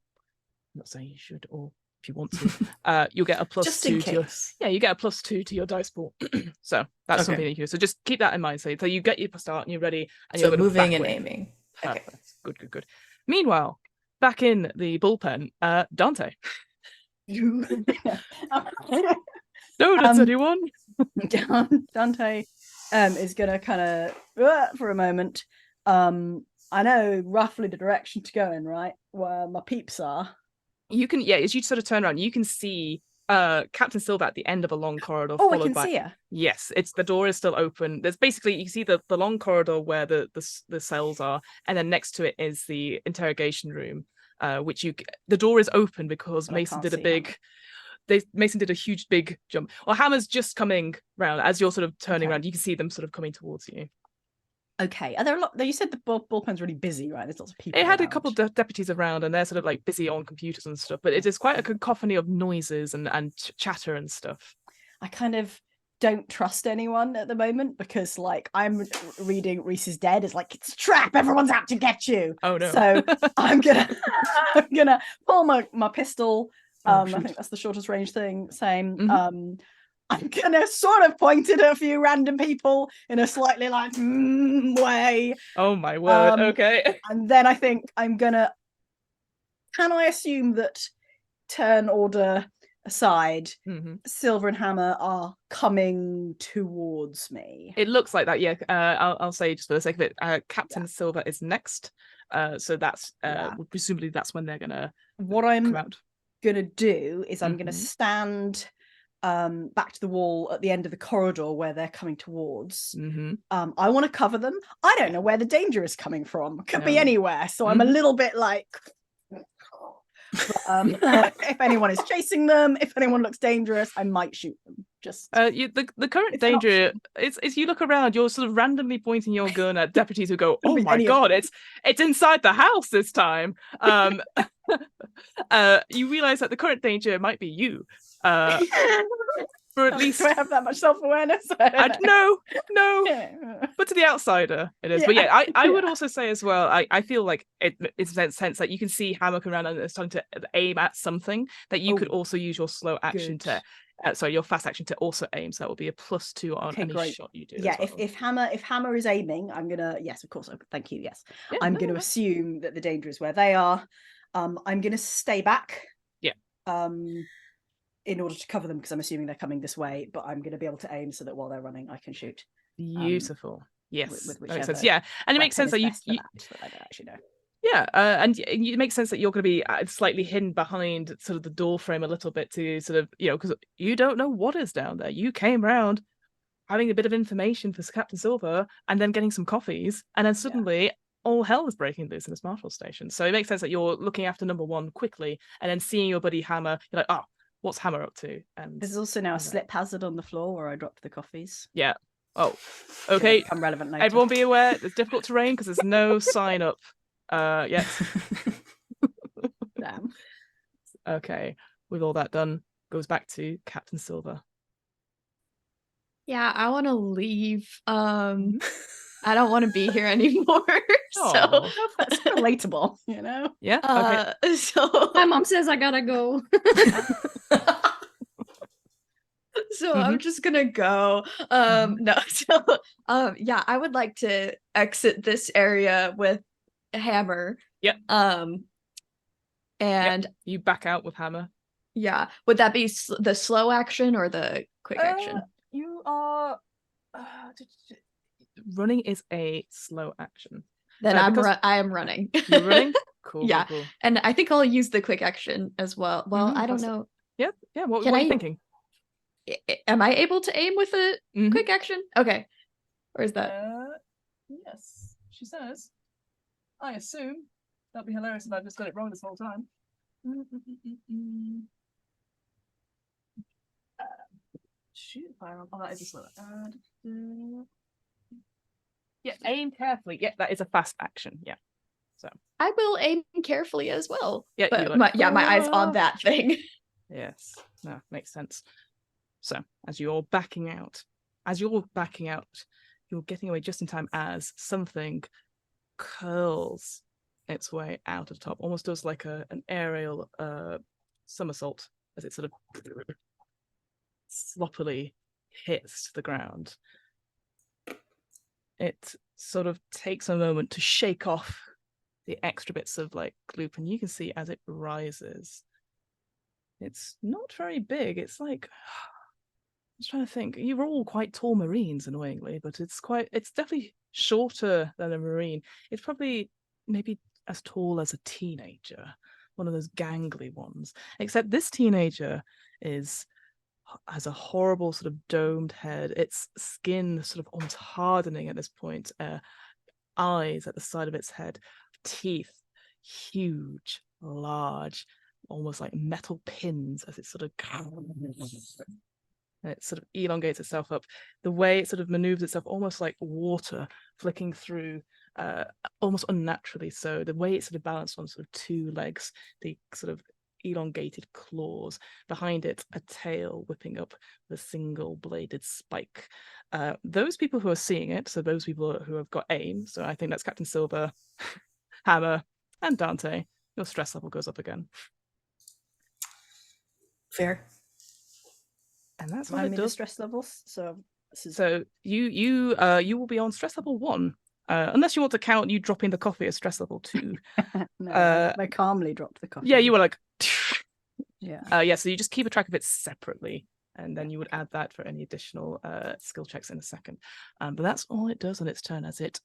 I'm not saying you should, or if you want to, you'll get a plus just 2 in to your, case. you get a plus 2 to your dice pool. So that's something that you do. So just keep that in mind. So you get your start and you're ready, and so you're moving and aiming. Perfect. Okay. Good. Meanwhile, back in the bullpen, Dante. No, does anyone? Dante is gonna kind of for a moment. I know roughly the direction to go in, right? Where my peeps are. You can, as you sort of turn around, you can see Captain Silver at the end of a long corridor. Oh, I can see her. Yes, the door is still open. There's basically, you can see the long corridor where the cells are, and then next to it is the interrogation room, which the door is open because Mason did a big. Mason did a huge big jump. Well, Hammer's just coming round as you're sort of turning around. You can see them sort of coming towards you. Okay. Are there a lot? You said the bullpen's really busy, right? There's lots of people. It had around. a couple of deputies around, and they're sort of like busy on computers and stuff. But it is quite a cacophony of noises and chatter and stuff. I kind of don't trust anyone at the moment because like I'm reading Reese is Dead is like, it's a trap, everyone's out to get you. Oh no. So I'm gonna pull my pistol. I shoot. think that's the shortest range thing. Same. Mhm. I'm gonna sort of point it at a few random people in a slightly like way. Oh my word. Um, Okay. And then I think I'm gonna. Can I assume that turn order aside, Mhm. Silver and Hammer are coming towards me? It looks like that, yeah. I'll say just for the sake of it, Captain Silver is next. So that's presumably that's when they're gonna What come I'm out. gonna do is I'm gonna Mhm. stand back to the wall at the end of the corridor where they're coming towards. Mhm. I want to cover them. I don't know where the danger is coming from. Could be No. anywhere. So I'm a little bit like, but, if anyone is chasing them, if anyone looks dangerous, I might shoot them. Just the current It's an danger option. is you look around, you're sort of randomly pointing your gun at deputies who go, "Oh be my any of god, them." it's inside the house this time." You realize that the current danger might be you. For at least Do I have that much self-awareness? no, Yeah. but to the outsider it is. But yeah, I would also say as well, I feel like it's in a sense that you can see Hammer come around and it's starting to aim at something that you could also use your slow action good. to your fast action to also aim, so that will be a +2 on any great. shot you do. Yeah, as well. if Hammer is aiming, I'm gonna, yes, of course, thank you, yes. Yeah, I'm no, gonna no. assume that the danger is where they are. I'm gonna stay back. Yeah. In order to cover them, because I'm assuming they're coming this way, but I'm gonna be able to aim so that while they're running, I can shoot. Beautiful. Yes, with that makes sense. whichever Yeah, and it makes sense that you but I don't actually know. yeah, and it makes sense that you're going to be slightly hidden behind sort of the door frame a little bit to sort of, because you don't know what is down there. You came round having a bit of information for Captain Silver and then getting some coffees, and then suddenly all hell is breaking loose in this Marshall station. So it makes sense that you're looking after number one quickly and then seeing your buddy Hammer, you're like, oh, what's Hammer up to? And there's also now a slip hazard on the floor where I dropped the coffees. Yeah. Oh, okay. Become relevant later. Everyone be aware, it's difficult terrain because there's no sign up yet. Damn. Okay, with all that done, goes back to Captain Silver. Yeah, I want to leave. I don't want to be here anymore. So that's relatable, Yeah. Okay. So my mom says I gotta go. So I'm just gonna go. No, so yeah, I would like to exit this area with a Hammer. Yep. And you back out with Hammer. Yeah, would that be the slow action or the quick action? You are running is a slow action. Then I am running. You're running? Cool. Yeah, cool. And I think I'll use the quick action as well. Well, I don't know. Yeah. What are you thinking? Am I able to aim with a quick action? Okay. Or is that? Yes, she says. I assume. That'd be hilarious if I just got it wrong this whole time. Shoot fire on. Oh, that is a slow. Yeah, aim carefully. Yeah, that is a fast action. Yeah. So I will aim carefully as well. Yeah, but my eyes on that thing. Yes. No, makes sense. So as you're backing out, you're getting away just in time as something curls its way out of the top, almost does like an aerial somersault as it sort of sloppily hits the ground. It sort of takes a moment to shake off the extra bits of like gloop, and you can see as it rises, it's not very big. It's like, I was trying to think, you're all quite tall Marines, annoyingly, but it's definitely shorter than a Marine. It's probably maybe as tall as a teenager, one of those gangly ones, except this teenager has a horrible sort of domed head. Its skin sort of almost hardening at this point, eyes at the side of its head, teeth huge, large, almost like metal pins as it sort of elongates itself up. The way it sort of maneuvers itself, almost like water flicking through, almost unnaturally so. The way it's sort of balanced on sort of two legs, the sort of elongated claws. Behind it, a tail whipping up with a single bladed spike. Those people who are seeing it, so those people who have got aim, so I think that's Captain Silver, Hammer, and Dante, your stress level goes up again. Fair. And that's what Remind it me the does. stress levels. So this is So you will be on stress level 1. Unless you want to count you dropping the coffee as stress level 2. no, uh, I calmly dropped the coffee. Yeah, you were like, Yeah. yeah, so you just keep a track of it separately, and then you would add that for any additional skill checks in a second. But that's all it does on its turn as it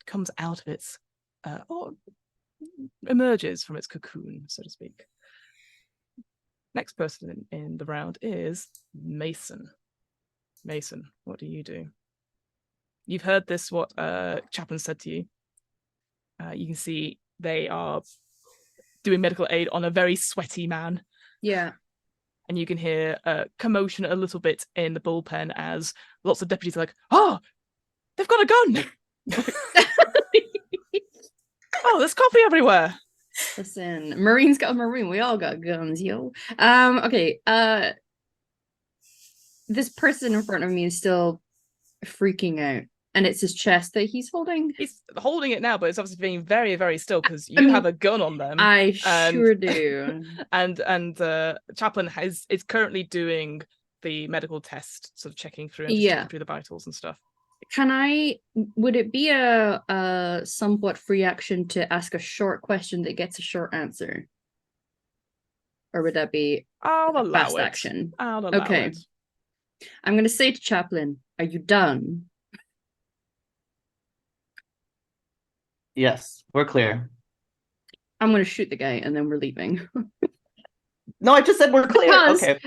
comes out of its, or emerges from its cocoon, so to speak. Next person in the round is Mason. Mason, what do you do? You've heard this, what Chaplain said to you. You can see they are doing medical aid on a very sweaty man. Yeah. And you can hear commotion a little bit in the bullpen as lots of deputies are like, oh, they've got a gun. Oh, there's coffee everywhere. Listen, Marines got a Marine. We all got guns, yo. Okay. This person in front of me is still freaking out. And it's his chest that he's holding. He's holding it now, but it's obviously being very, very still because you I mean, have a gun on them. I sure do. And Chaplain is currently doing the medical test, sort of checking through and just checking through the vitals and stuff. Would it be a somewhat free action to ask a short question that gets a short answer? Or would that be I'll allow fast it. action? I'll allow Okay. it. I'm going to say to Chaplain, are you done? Yes, we're clear. I'm going to shoot the guy and then we're leaving. No, I just said we're clear. Okay.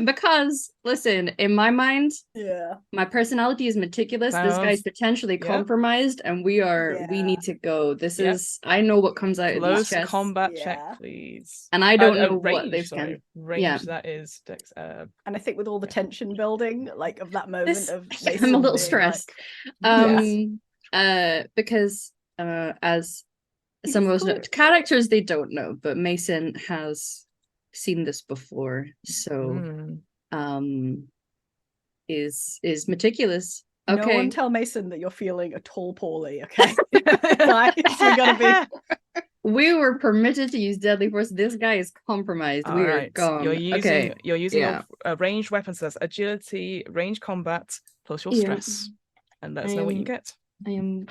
Because, listen, in my mind, Yeah. my personality is meticulous. This guy's potentially compromised, and we need to go. This is, I know what comes out of these Close chests. combat check, please. And I don't know range, what they've sorry. scanned. Range, that is Dex. And I think with all the tension building, like of that moment This, of I'm a Mason little being stressed. Like, Because as some of us know, characters they don't know, but Mason has seen this before, so is meticulous. Okay. No one tell Mason that you're feeling at all poorly, okay? Guys, we gotta be. We were permitted to use deadly force. This guy is compromised. We are gone. You're using your ranged weapons. So that's agility, range combat, plus your stress. And let us know what you get. I am,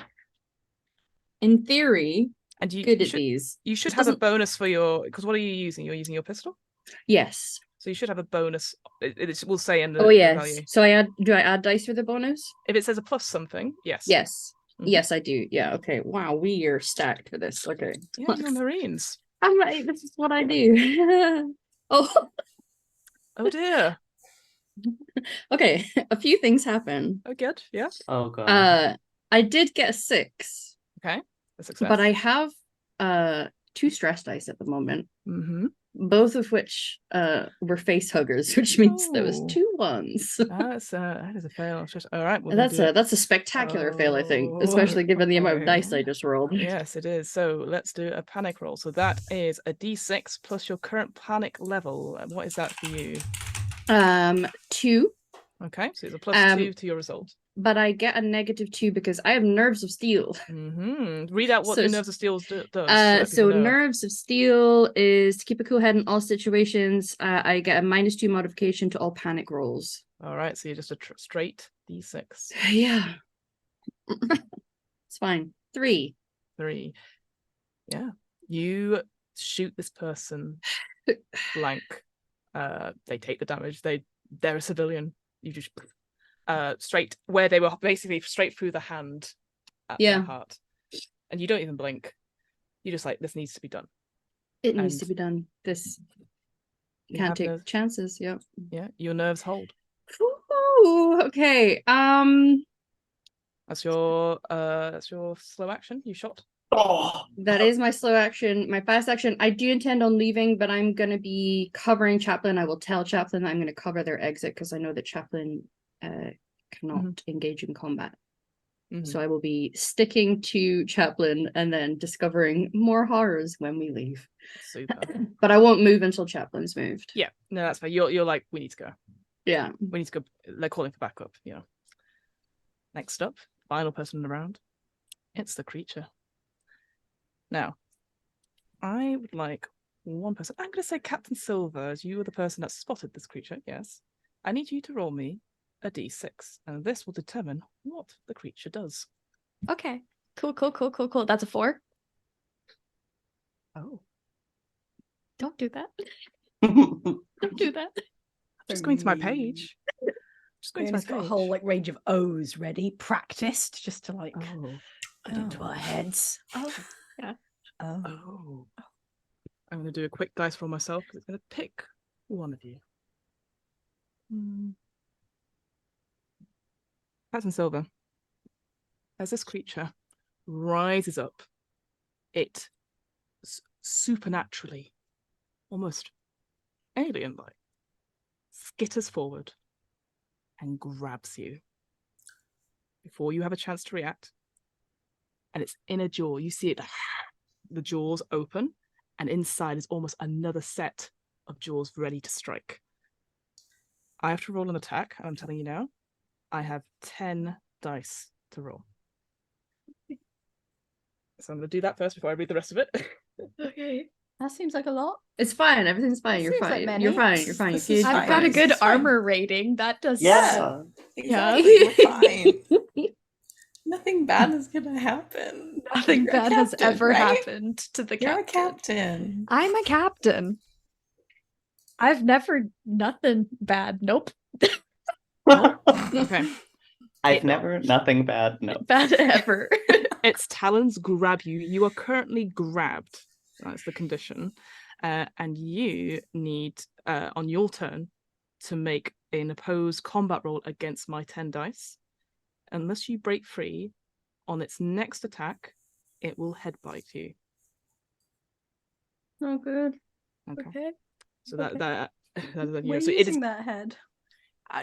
in theory, and good at these. You should have a bonus for your, because what are you using? You're using your pistol? Yes. So you should have a bonus. It will say in the value. So do I add dice for the bonus? If it says a plus something, yes. Yes. Yes, I do. Yeah, okay. Wow, we are stacked for this. Okay. Yeah, you're Marines. I'm right. This is what I do. Oh dear. Okay, a few things happen. Oh, good. Yeah. Oh god. I did get a 6. Okay. A success. But I have 2 stress dice at the moment. Both of which were face huggers, which means there was 2 ones. That is a fail. All right. That's a spectacular fail, I think, especially given the amount of dice I just rolled. Yes, it is. So let's do a panic roll. So that is a D6 plus your current panic level. What is that for you? 2. Okay, so it's a plus 2 to your result. But I get a -2 because I have nerves of steel. Read out what the nerves of steel does. So nerves of steel is to keep a cool head in all situations. I get a -2 modification to all panic rolls. All right, so you're just a straight D6. Yeah. It's fine. 3. Yeah. You shoot this person blank. They take the damage. They're a civilian. You just straight where they were, basically straight through the hand at their heart, and you don't even blink. You're just like, this needs to be done. It needs to be done. This can't take chances. Yeah. Your nerves hold. Ooh, okay. That's your slow action. You shot. That is my slow action. My fast action, I do intend on leaving, but I'm going to be covering Chaplain. I will tell Chaplain that I'm going to cover their exit because I know that Chaplain cannot engage in combat. So I will be sticking to Chaplin and then discovering more horrors when we leave. Super. But I won't move until Chaplin's moved. Yeah, no, that's fine. You're like, we need to go. Yeah. We need to go. They're calling for backup. Yeah. Next up, final person around. It's the creature. Now, I would like one person. I'm going to say Captain Silver, as you are the person that spotted this creature. Yes. I need you to roll me a d6, and this will determine what the creature does. Okay. Cool. That's a 4. Oh. Don't do that. Don't do that. Just going to my page. Just going to my It's got a page. whole like range of O's ready, practiced, just to like Oh. put into our heads. Oh, yeah. Oh. I'm going to do a quick dice roll myself because it's going to pick one of you. Captain Silver, as this creature rises up, it supernaturally, almost alien-like, skitters forward and grabs you before you have a chance to react. And its inner jaw, you see it, the jaws open, and inside is almost another set of jaws ready to strike. I have to roll an attack, I'm telling you now. I have 10 dice to roll. So I'm going to do that first before I read the rest of it. Okay. That seems like a lot. It's fine. Everything's fine. You're Seems like fine. many. You're fine. You're fine. This You're is good. I've got a fine. good It's fine. armor rating. That does Yeah. Exactly. We're fine. Nothing bad is gonna happen. Nothing You're a bad has captain, ever right? happened to the You're a captain. captain. I'm a captain. I've never nothing bad. Nope. Okay. I've never, nothing bad, no. Bad ever. Its talons grab you. You are currently grabbed. That's the condition. And you need, on your turn, to make an opposed combat roll against my 10 dice. Unless you break free, on its next attack, it will headbite you. Oh, good. Okay. Okay. So Okay. that We're so it is using that head.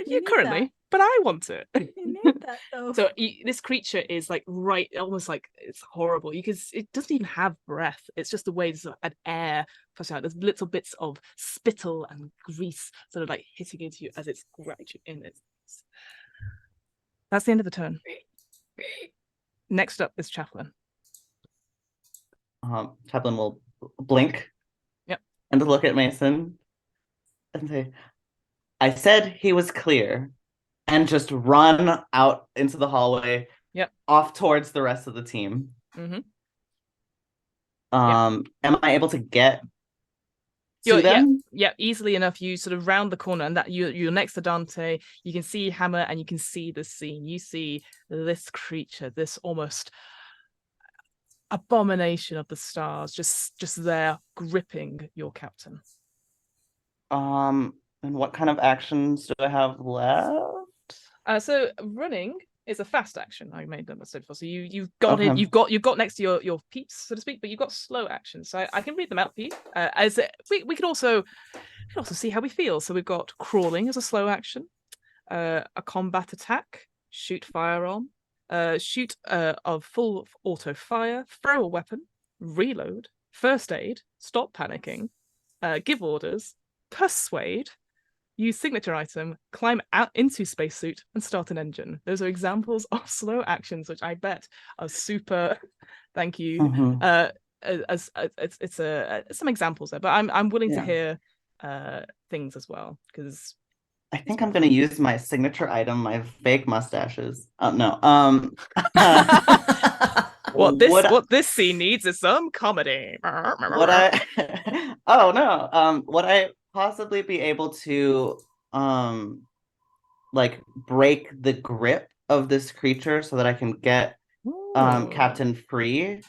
you need currently, that. but I want it. You need that though. So this creature is like right, almost like it's horrible. It doesn't even have breath. It's just the way an air pushes out. There's little bits of spittle and grease sort of like hitting into you as it's grabbed you in it. That's the end of the turn. Next up is Chaplin. Chaplin will blink. Yep. And look at Mason and say, I said he was clear, and just run out into the hallway. Yep. Off towards the rest of the team. Mm-hmm. Am I able to get to Yeah, them? easily enough. You sort of round the corner, and that you're next to Dante. You can see Hammer, and you can see the scene. You see this creature, this almost abomination of the stars, just there gripping your captain. And what kind of actions do I have left? So running is a fast action. I made that mistake before. So you've got Okay. it. You've got next to your peeps, so to speak, but you've got slow actions. So I can read them out for you. We could also see how we feel. So we've got crawling as a slow action, a combat attack, shoot firearm, shoot of full auto fire, throw a weapon, reload, first aid, stop panicking, give orders, persuade, use signature item, climb out into spacesuit, and start an engine. Those are examples of slow actions, which I bet are super. Thank you. Mhm. It's some examples there, but I'm willing to Yeah. hear things as well because I think I'm gonna use my signature item, my fake mustaches. Oh no. what this scene needs is some comedy. Would I oh no. Would I possibly be able to like break the grip of this creature so that I can get Ooh. Captain free?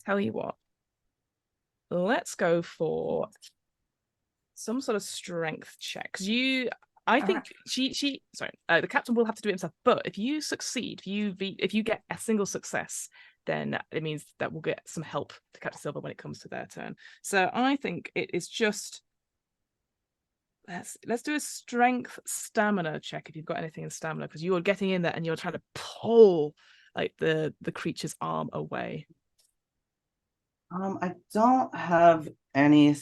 Tell you what, let's go for some sort of strength check. Because I think the captain will have to do it himself. But if you succeed, if you get a single success, then it means that we'll get some help to Captain Silver when it comes to their turn. So I think it is just let's do a strength stamina check if you've got anything in stamina, because you're getting in there and you're trying to pull like the creature's arm away. I don't have any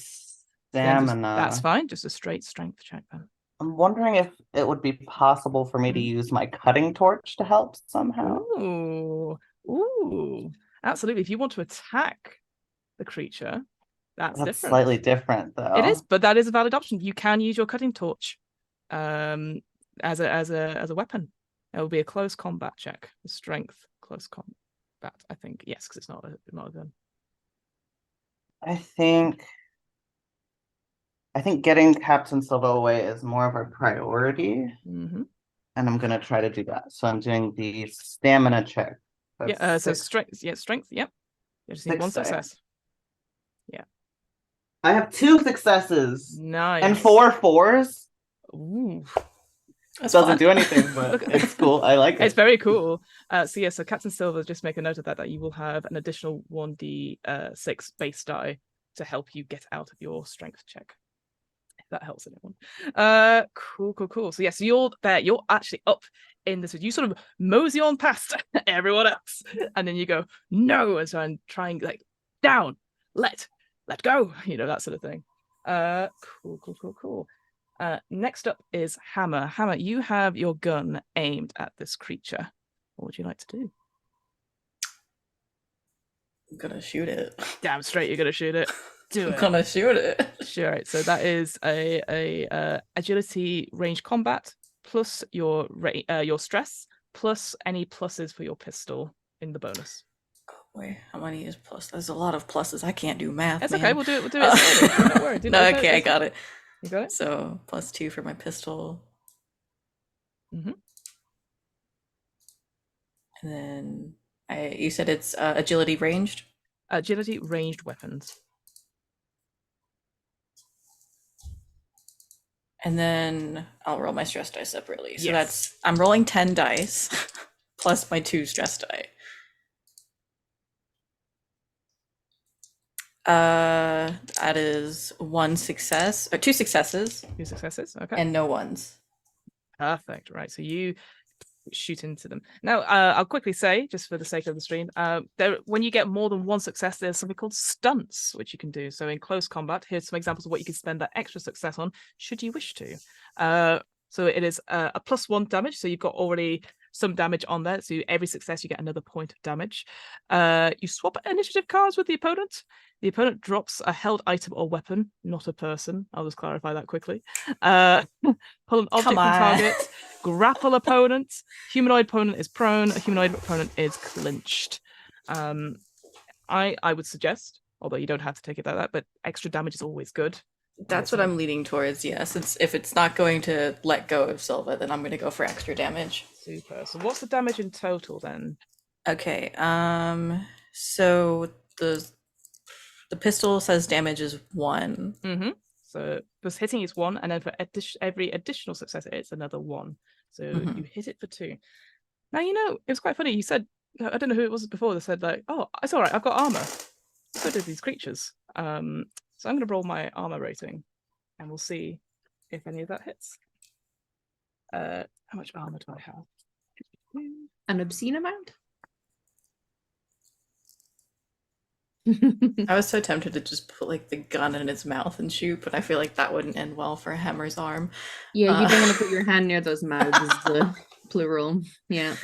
Then stamina. that's fine. Just a straight strength check then. I'm wondering if it would be possible for me to use my cutting torch to help somehow. Ooh, absolutely. If you want to attack the creature, that's different. Slightly different though. It is, but that is a valid option. You can use your cutting torch as a weapon. It will be a close combat check. Strength close combat, I think. Yes, because it's not a gun. I think getting Captain Silva away is more of a priority. Mm-hmm. And I'm gonna try to do that. So I'm doing the stamina check. That's so strength. Yeah, strength. Yep. You just need one success. Yeah. I have 2 successes. Nice. And 4 4s. Ooh. It doesn't do anything, but it's cool. I like it. It's very cool. So Captain Silver, just make a note of that you will have an additional 1d6 base die to help you get out of your strength check. If that helps anyone. Cool. So yes, you're there. You're actually up in this. You sort of mosey on past everyone else, and then you go no, and so I'm trying like down, let go, that sort of thing. Cool. Next up is Hammer. Hammer, you have your gun aimed at this creature. What would you like to do? I'm gonna shoot it. Damn straight, you're gonna shoot it. Do it. I'm gonna shoot it. Sure. So that is a agility range combat plus your stress plus any pluses for your pistol in the bonus. Oh boy, how many is plus? There's a lot of pluses. I can't do math. That's man. okay. We'll do it. Don't worry. No, okay, I got it. You got it. So +2 for my pistol. Mm-hmm. And then you said it's agility ranged? Agility ranged weapons. And then I'll roll my stress die separately. So that's, I'm rolling 10 dice plus my 2 stress die. That is 1 success, or 2 successes. 2 successes, okay. And no ones. Perfect, right. So you shoot into them. Now, I'll quickly say, just for the sake of the stream, when you get more than 1 success, there's something called stunts, which you can do. So in close combat, here's some examples of what you can spend that extra success on, should you wish to. So it is a +1 damage, so you've got already some damage on there. So every success, you get another point of damage. You swap initiative cards with the opponent. The opponent drops a held item or weapon, not a person. I'll just clarify that quickly. Pull an object from target. Grapple opponent. Humanoid opponent is prone. A humanoid opponent is clinched. I would suggest, although you don't have to take it like that, but extra damage is always good. That's what I'm leaning towards, yes. If it's not going to let go of Silva, then I'm going to go for extra damage. Super. So what's the damage in total then? Okay, so the pistol says damage is 1. Mm-hmm. So because hitting is 1, and then for every additional success, it's another 1. So you hit it for 2. Now, it was quite funny. You said, I don't know who it was before, that said like, oh, it's all right, I've got armor. So did these creatures. So I'm going to roll my armor rating, and we'll see if any of that hits. How much armor do I have? An obscene amount? I was so tempted to just put like the gun in its mouth and shoot, but I feel like that wouldn't end well for Hammer's arm. Yeah, you don't want to put your hand near those mouths, is the plural. Yeah.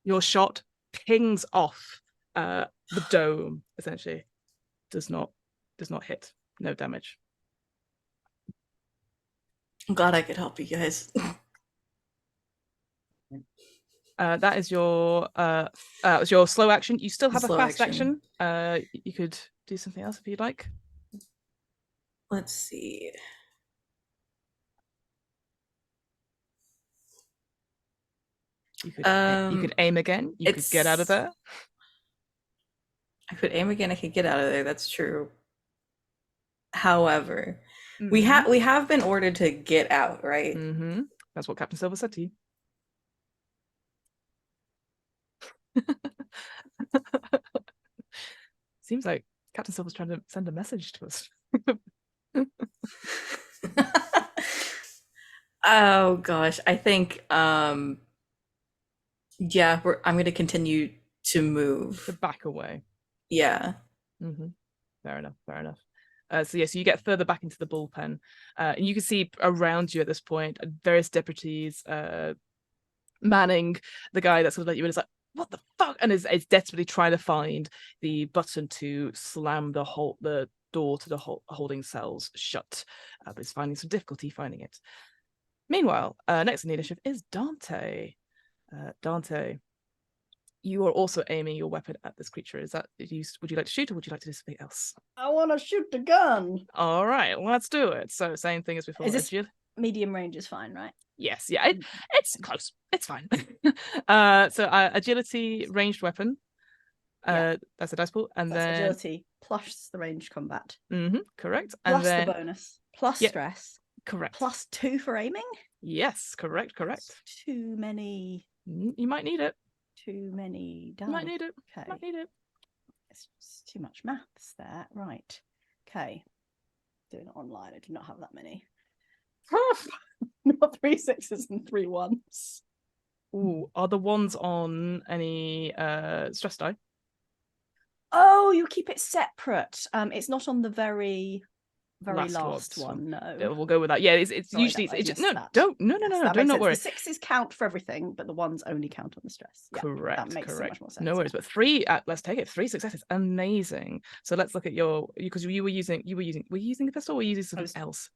Your shot pings off the dome, essentially. Does not hit. No damage. I'm glad I could help you guys. That is your slow action. You still have a fast action. You could do something else if you'd like. Let's see. You could aim again. You could get out of there. I could aim again. I could get out of there. That's true. However, we have been ordered to get out, right? Mm-hmm. That's what Captain Silver said to you. Seems like Captain Silver's trying to send a message to us. Oh gosh, I think yeah, I'm gonna continue to To move. back away. Yeah. Fair enough. So you get further back into the bullpen, and you can see around you at this point various deputies manning the guy that's sort of let you in. It's like, what the fuck, and is desperately trying to find the button to slam the door to the holding cells shut, but he's finding some difficulty finding it. Meanwhile, next in the initiative is Dante. Dante, you are also aiming your weapon at this creature. Would you like to shoot, or would you like to do something else? I want to shoot the gun. All right, let's do it. So same thing as before. Is this medium range is fine, right? Yes, yeah, it's close. It's fine. So agility, ranged weapon. That's a dice pool, and That's then agility plus the ranged combat. Correct. Plus and then the bonus. Plus stress. Correct. Plus 2 for aiming. Yes, correct. That's too many. You might need it. Too many die. You might need it. Okay. Might need it. It's too much maths there. Right. Okay. Doing it online. I do not have that many. Not 3 6s and 3 1s. Ooh, are the ones on any stress die? Oh, you keep it separate. It's not on the very last one. No, We'll go with that. Yeah, it's Sorry, usually I it's just missed no, that. don't Yes, that do makes not sense. worry. The 6s count for everything, but the 1s only count on the stress. Yeah, Correct. That makes so much more sense. No worries. But 3, let's take it. 3 successes, amazing. So let's look at because were you using the pistol, or were you using something else?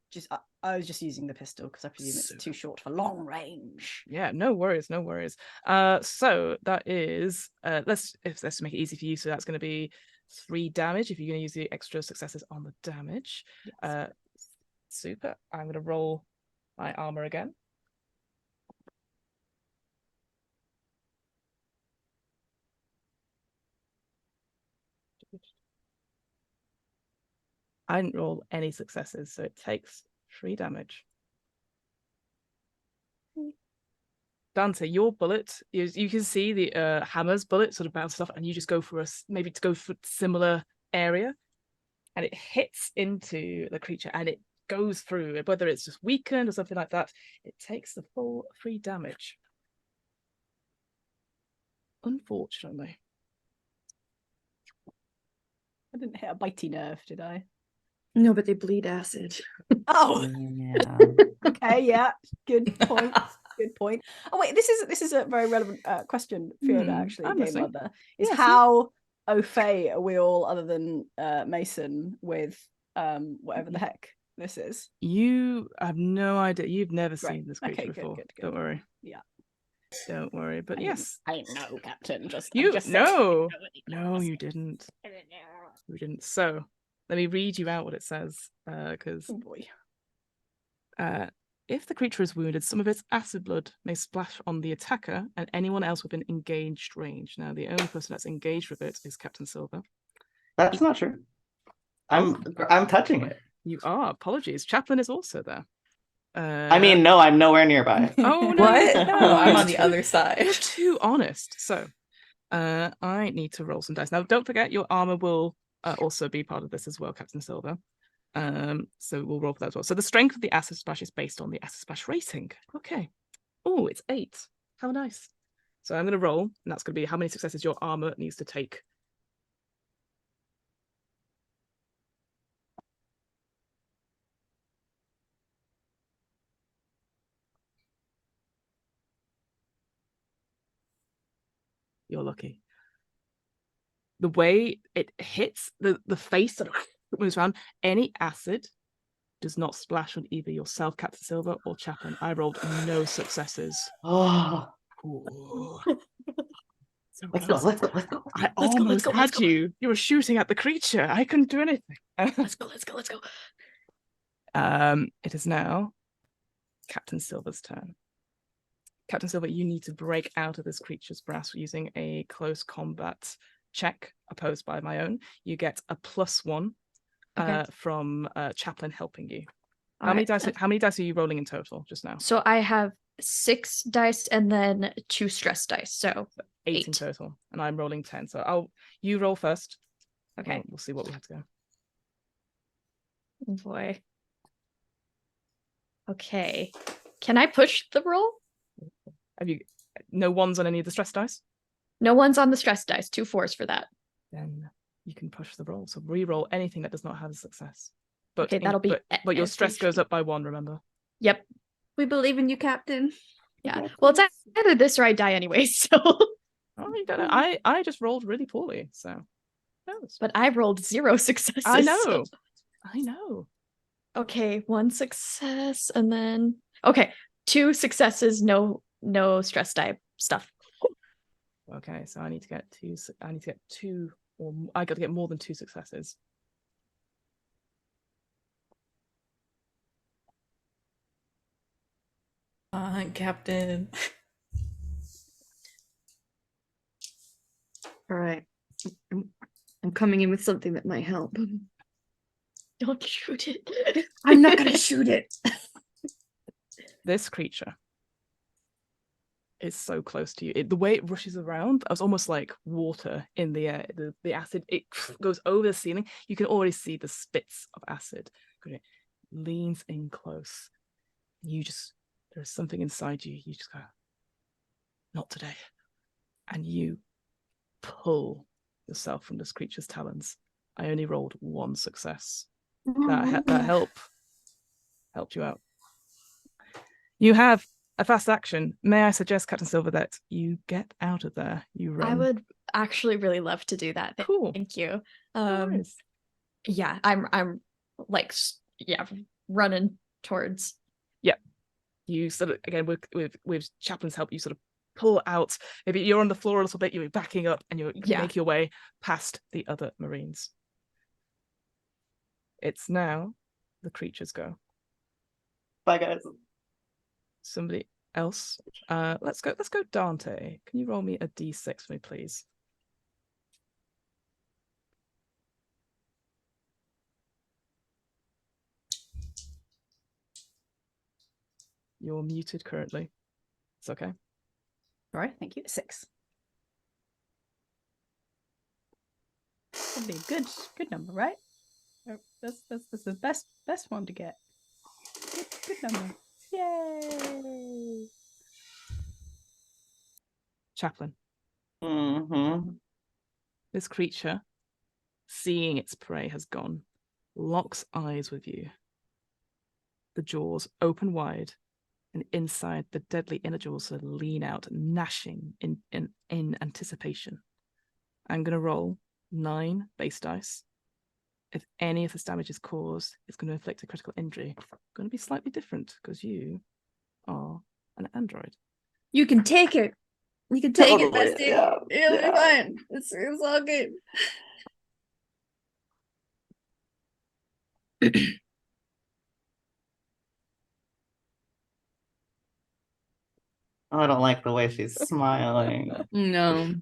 I was just using the pistol because I presume it's too short for long range. Yeah, no worries. So that is let's make it easy for you. So that's going to be 3 damage if you're going to use the extra successes on the damage. Yes. Super. I'm going to roll my armor again. I didn't roll any successes, so it takes 3 damage. Dante, your bullet, you can see the hammer's bullet sort of bounce off, and you just go for maybe to go for similar area, and it hits into the creature, and it goes through, whether it's just weakened or something like that. It takes the full 3 damage. Unfortunately. I didn't hit a bitey nerve, did I? No, but they bleed acid. Oh, Yeah. okay, yeah, good point. Good point. Oh wait, this is a very relevant question, Fiona. Actually, I'm Game listening. Mother is Yes. how au fait are we all, other than Mason, with whatever the heck this is? You have no idea. You've never Great. seen this creature Okay, good, before. good. Don't worry. Yeah. Don't worry. But yes, I didn't know, Captain. you I'm just no, saying. no, you didn't. You didn't. So let me read you out what it says, because Oh boy. if the creature is wounded, some of its acid blood may splash on the attacker and anyone else within engaged range. Now, the only person that's engaged with it is Captain Silver. That's not true. I'm touching it. You are. Apologies. Chaplain is also there. I mean, no, I'm nowhere nearby. Oh no! What? No, No, I'm you're on the other side. You're too honest. So, I need to roll some dice. Now, don't forget your armor will also be part of this as well, Captain Silver. So we'll roll for that as well. So the strength of the acid splash is based on the acid splash rating. Okay. Oh, it's 8. How nice. So I'm going to roll, and that's going to be how many successes your armor needs to take. You're lucky. The way it hits the face sort of moves around, any acid does not splash on either yourself, Captain Silver, or Chaplain. I rolled no successes. Oh, Ooh. So let's go. close. I Let's go, almost let's had go. you. You were shooting at the creature. I couldn't do anything. Let's go. It is now Captain Silver's turn. Captain Silver, you need to break out of this creature's grasp using a close combat check opposed by my own. You get a +1 from Chaplain helping you. How many dice are you rolling in total just now? So I have 6 dice and then 2 stress dice. So 8 in total, and I'm rolling 10. So you roll first. Okay. We'll see what we have to go. Oh boy. Okay. Can I push the roll? Have you no ones on any of the stress dice? No one's on the stress dice. 2 4s for that. Then you can push the roll. So re-roll anything that does not have a success. But Okay, that'll be but your stress goes everything. up by 1, remember? Yep. We believe in you, Captain. Yeah. Well, it's either this or I die anyway, so. Oh, you don't know. I just rolled really poorly, so. But I rolled 0 successes. I know. So. I know. Okay, 1 success and then okay, 2 successes, no stress die stuff. Okay, so I need to get 2. I need to get 2, or I got to get more than 2 successes. Captain. All right. I'm coming in with something that might help. Don't shoot it. I'm not gonna shoot it. This creature is so close to you. The way it rushes around, it's almost like water in the air. The acid, it goes over the ceiling. You can already see the spits of acid. It leans in close. There's something inside you. You just go, not today. And you pull yourself from this creature's talons. I only rolled 1 success. That helped you out. You have a fast action. May I suggest, Captain Silver, that you get out of there? You run. I would actually really love to do that. Cool. Thank you. No worries. Yeah, I'm like running towards. Yep. You sort of, again, with Chaplain's help, you sort of pull out. Maybe you're on the floor a little bit. You're backing up, and you make your way past the other Marines. It's now the creatures go. Bye, guys. Somebody else. Let's go Dante. Can you roll me a d6 for me, please? You're muted currently. It's okay. All right, thank you. 6. That'd be a good number, right? Oh, that's the best one to get. Good number. Yay! Chaplain. Mm-hmm. This creature, seeing its prey has gone, locks eyes with you. The jaws open wide, and inside the deadly inner jaws lean out, gnashing in anticipation. I'm going to roll 9 base dice. If any of this damage is caused, it's going to inflict a critical injury. It's going to be slightly different because you are an android. You can take it. You can take it, Totally, bestie. yeah, It'll yeah. be fine. It's all good. Oh, I don't like the way she's smiling. No.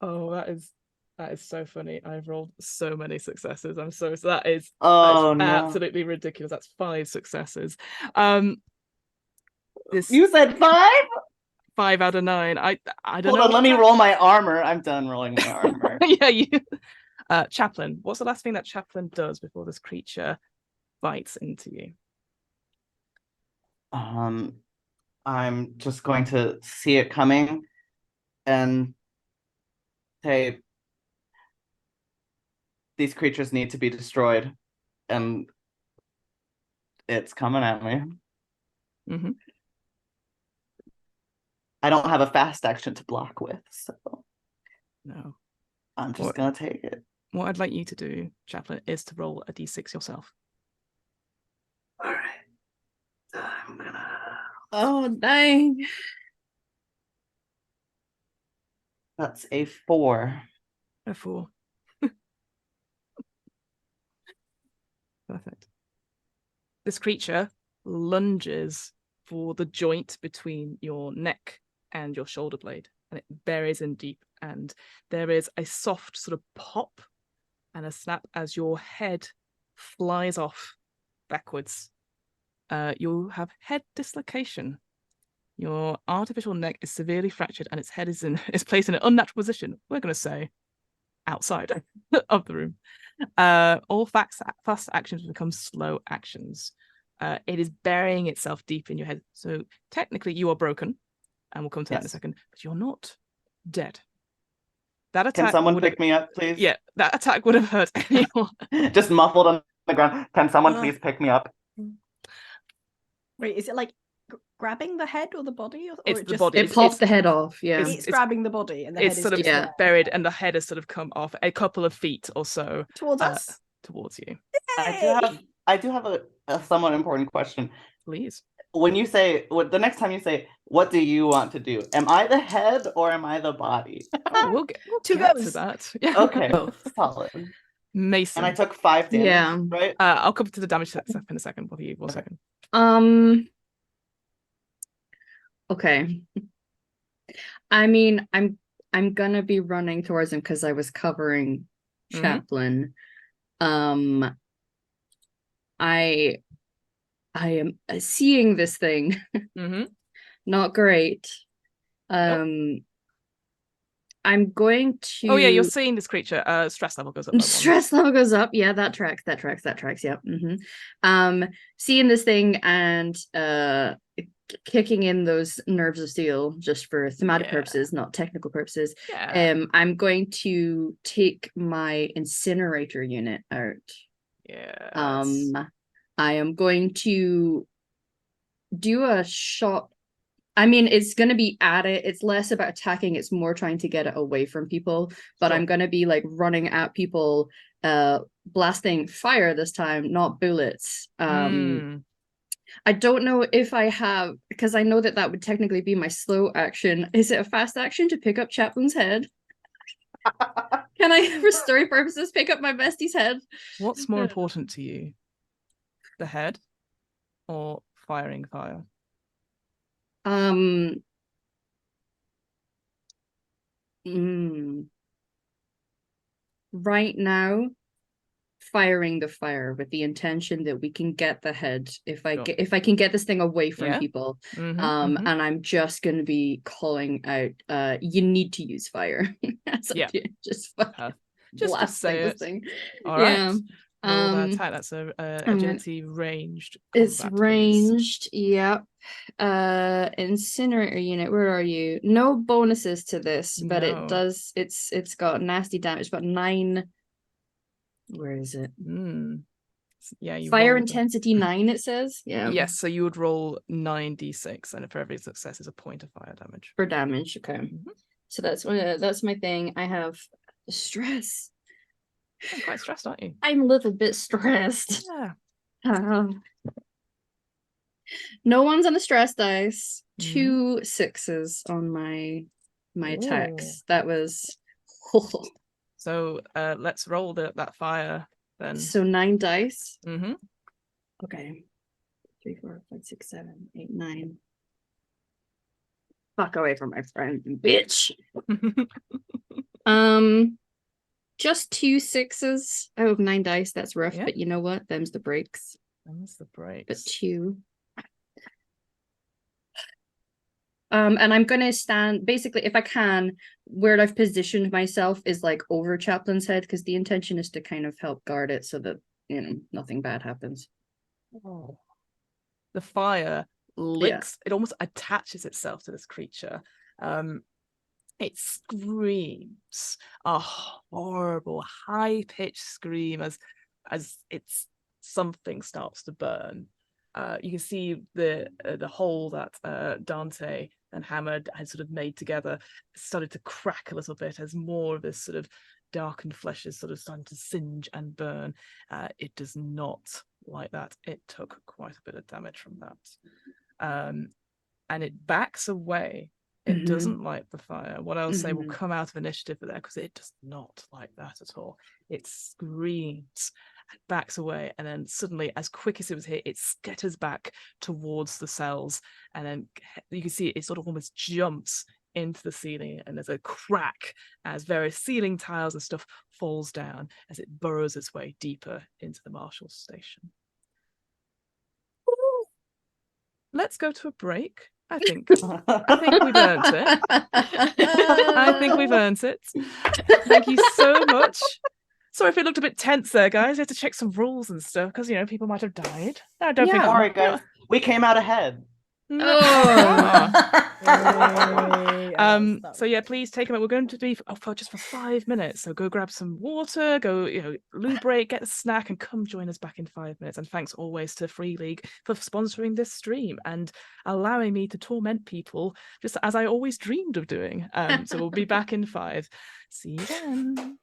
Oh, that is so funny. I've rolled so many successes. I'm so that is Oh, no. absolutely ridiculous. That's 5 successes. This You said 5? 5 out of 9. I don't Hold know. on, let me roll my armor. I'm done rolling my armor. Yeah, you. Chaplain. What's the last thing that Chaplain does before this creature bites into you? I'm just going to see it coming and say, these creatures need to be destroyed, and it's coming at me. Mm-hmm. I don't have a fast action to block with, so No. I'm just gonna take it. What I'd like you to do, Chaplain, is to roll a d6 yourself. All right. I'm gonna. Oh, dang. That's a 4. A 4. Perfect. This creature lunges for the joint between your neck and your shoulder blade, and it buries in deep, and there is a soft sort of pop and a snap as your head flies off backwards. You have head dislocation. Your artificial neck is severely fractured and its head is placed in an unnatural position. We're going to say outside of the room. All fast actions become slow actions. It is burying itself deep in your head. So technically you are broken, and we'll come to that in a second, but you're not dead. That attack Can someone pick me up, please? Yeah, that attack would have hurt anyone. Just muffled on the ground. Can someone please pick me up? Wait, is it like grabbing the head or the body? Or It's it the just, body. It pops the head off. Yeah. It's grabbing the body and the it's head sort is of just there. buried, and the head has sort of come off a couple of feet or so Towards us? towards you. I do have a somewhat important question. Please. When you say, the next time you say, what do you want to do? Am I the head or am I the body? We'll get Two to goes. that. Okay, Both. solid. Mason. And I took 5 damage, Yeah. right? I'll come to the damage stuff in a second. What you? 1 second. Okay. I mean, I'm gonna be running towards him because I was covering Chaplin. I am seeing this thing. Not great. I'm going to. Oh yeah, you're seeing this creature. Stress level goes up. Stress level goes up. Yeah, that tracks. Yep. Seeing this thing and kicking in those nerves of steel just for thematic purposes, not technical purposes. Yeah. I'm going to take my incinerator unit out. Yeah. I am going to do a shot. I mean, it's going to be at it. It's less about attacking. It's more trying to get it away from people. But I'm going to be like running at people, blasting fire this time, not bullets. I don't know if I have, because I know that would technically be my slow action. Is it a fast action to pick up Chaplin's head? Can I, for story purposes, pick up my bestie's head? What's more important to you? The head or firing fire? Right now, firing the fire with the intention that we can get the head if I can get this thing away from people. And I'm just going to be calling out, you need to use fire. Just blasting this thing. All right. Roll that attack. That's agility ranged combat, it's ranged. Please. Yep. Incinerator unit, where are you? No bonuses to this, but it does. It's got nasty damage. It's got 9. Where is it? Yeah, fire intensity 9. It says. Yeah. Yes. So you would roll 9d6, and for every success is a point of fire damage. For damage. Okay. So that's my thing. I have stress. You're quite stressed, aren't you? I'm a little bit stressed. Yeah. No one's on the stress dice. 2 6s on my attacks. That was. So let's roll that fire then. So 9 dice. Okay. 3, 4, 5, 6, 7, 8, 9. Fuck away from my friend, bitch. Just 2 6s out of 9 dice. That's rough, but you know what? Them's the breaks. But 2. And I'm gonna stand basically, if I can, where I've positioned myself is like over Chaplin's head, because the intention is to kind of help guard it so that nothing bad happens. The fire licks. It almost attaches itself to this creature. It screams a horrible, high-pitched scream as it's something starts to burn. You can see the hole that Dante and Hammer had sort of made together started to crack a little bit as more of this sort of darkened flesh is sort of starting to singe and burn. It does not like that. It took quite a bit of damage from that. And it backs away. It doesn't like the fire. What I'll say will come out of initiative there, because it does not like that at all. It screams and backs away, and then suddenly, as quick as it was hit, it scatters back towards the cells, and then you can see it sort of almost jumps into the ceiling, and there's a crack as various ceiling tiles and stuff falls down as it burrows its way deeper into the Marshal's station. Let's go to a break. I think we've earned it. I think we've earned it. Thank you so much. Sorry if it looked a bit tense there, guys. I had to check some rules and stuff because people might have died. I don't think. Sorry, guys. We came out ahead. So yeah, please take them. We're going to be for just 5 minutes. So go grab some water, go loo break, get a snack, and come join us back in 5 minutes. And thanks always to Free League for sponsoring this stream and allowing me to torment people just as I always dreamed of doing. So we'll be back in 5. See you then.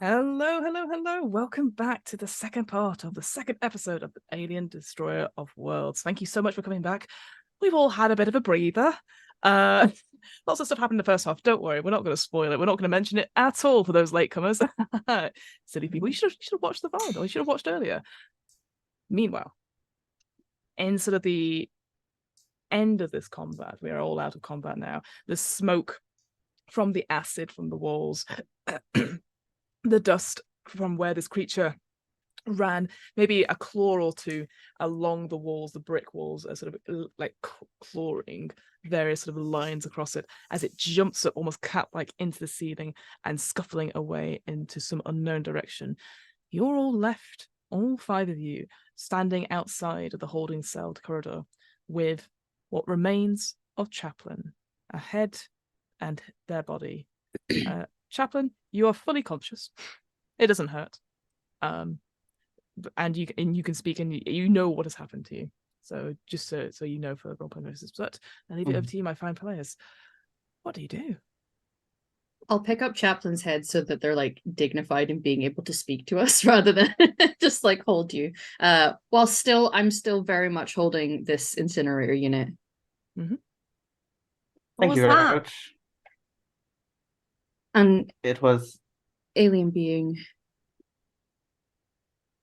Hello, hello, hello. Welcome back to the second part of the second episode of the Alien Destroyer of Worlds. Thank you so much for coming back. We've all had a bit of a breather. Lots of stuff happened in the first half. Don't worry, we're not going to spoil it. We're not going to mention it at all for those latecomers. Silly people. You should have watched the VOD, or you should have watched earlier. Meanwhile, in sort of the end of this combat, we are all out of combat now. The smoke from the acid from the walls, the dust from where this creature ran maybe a claw or two along the walls, the brick walls, are sort of like clawing various sort of lines across it as it jumps up almost cat-like into the ceiling and scuffling away into some unknown direction. You're all left, all 5 of you, standing outside of the holding cell corridor with what remains of Chaplain, a head and their body. Chaplain, you are fully conscious. It doesn't hurt. And you can speak and you know what has happened to you. So just so you know for roleplay purposes. But I'll leave it over to you, my fine players. What do you do? I'll pick up Chaplain's head so that they're like dignified in being able to speak to us rather than just like hold you. While I'm still very much holding this incinerator unit. Mm-hmm. Thank you very much. And it was alien being.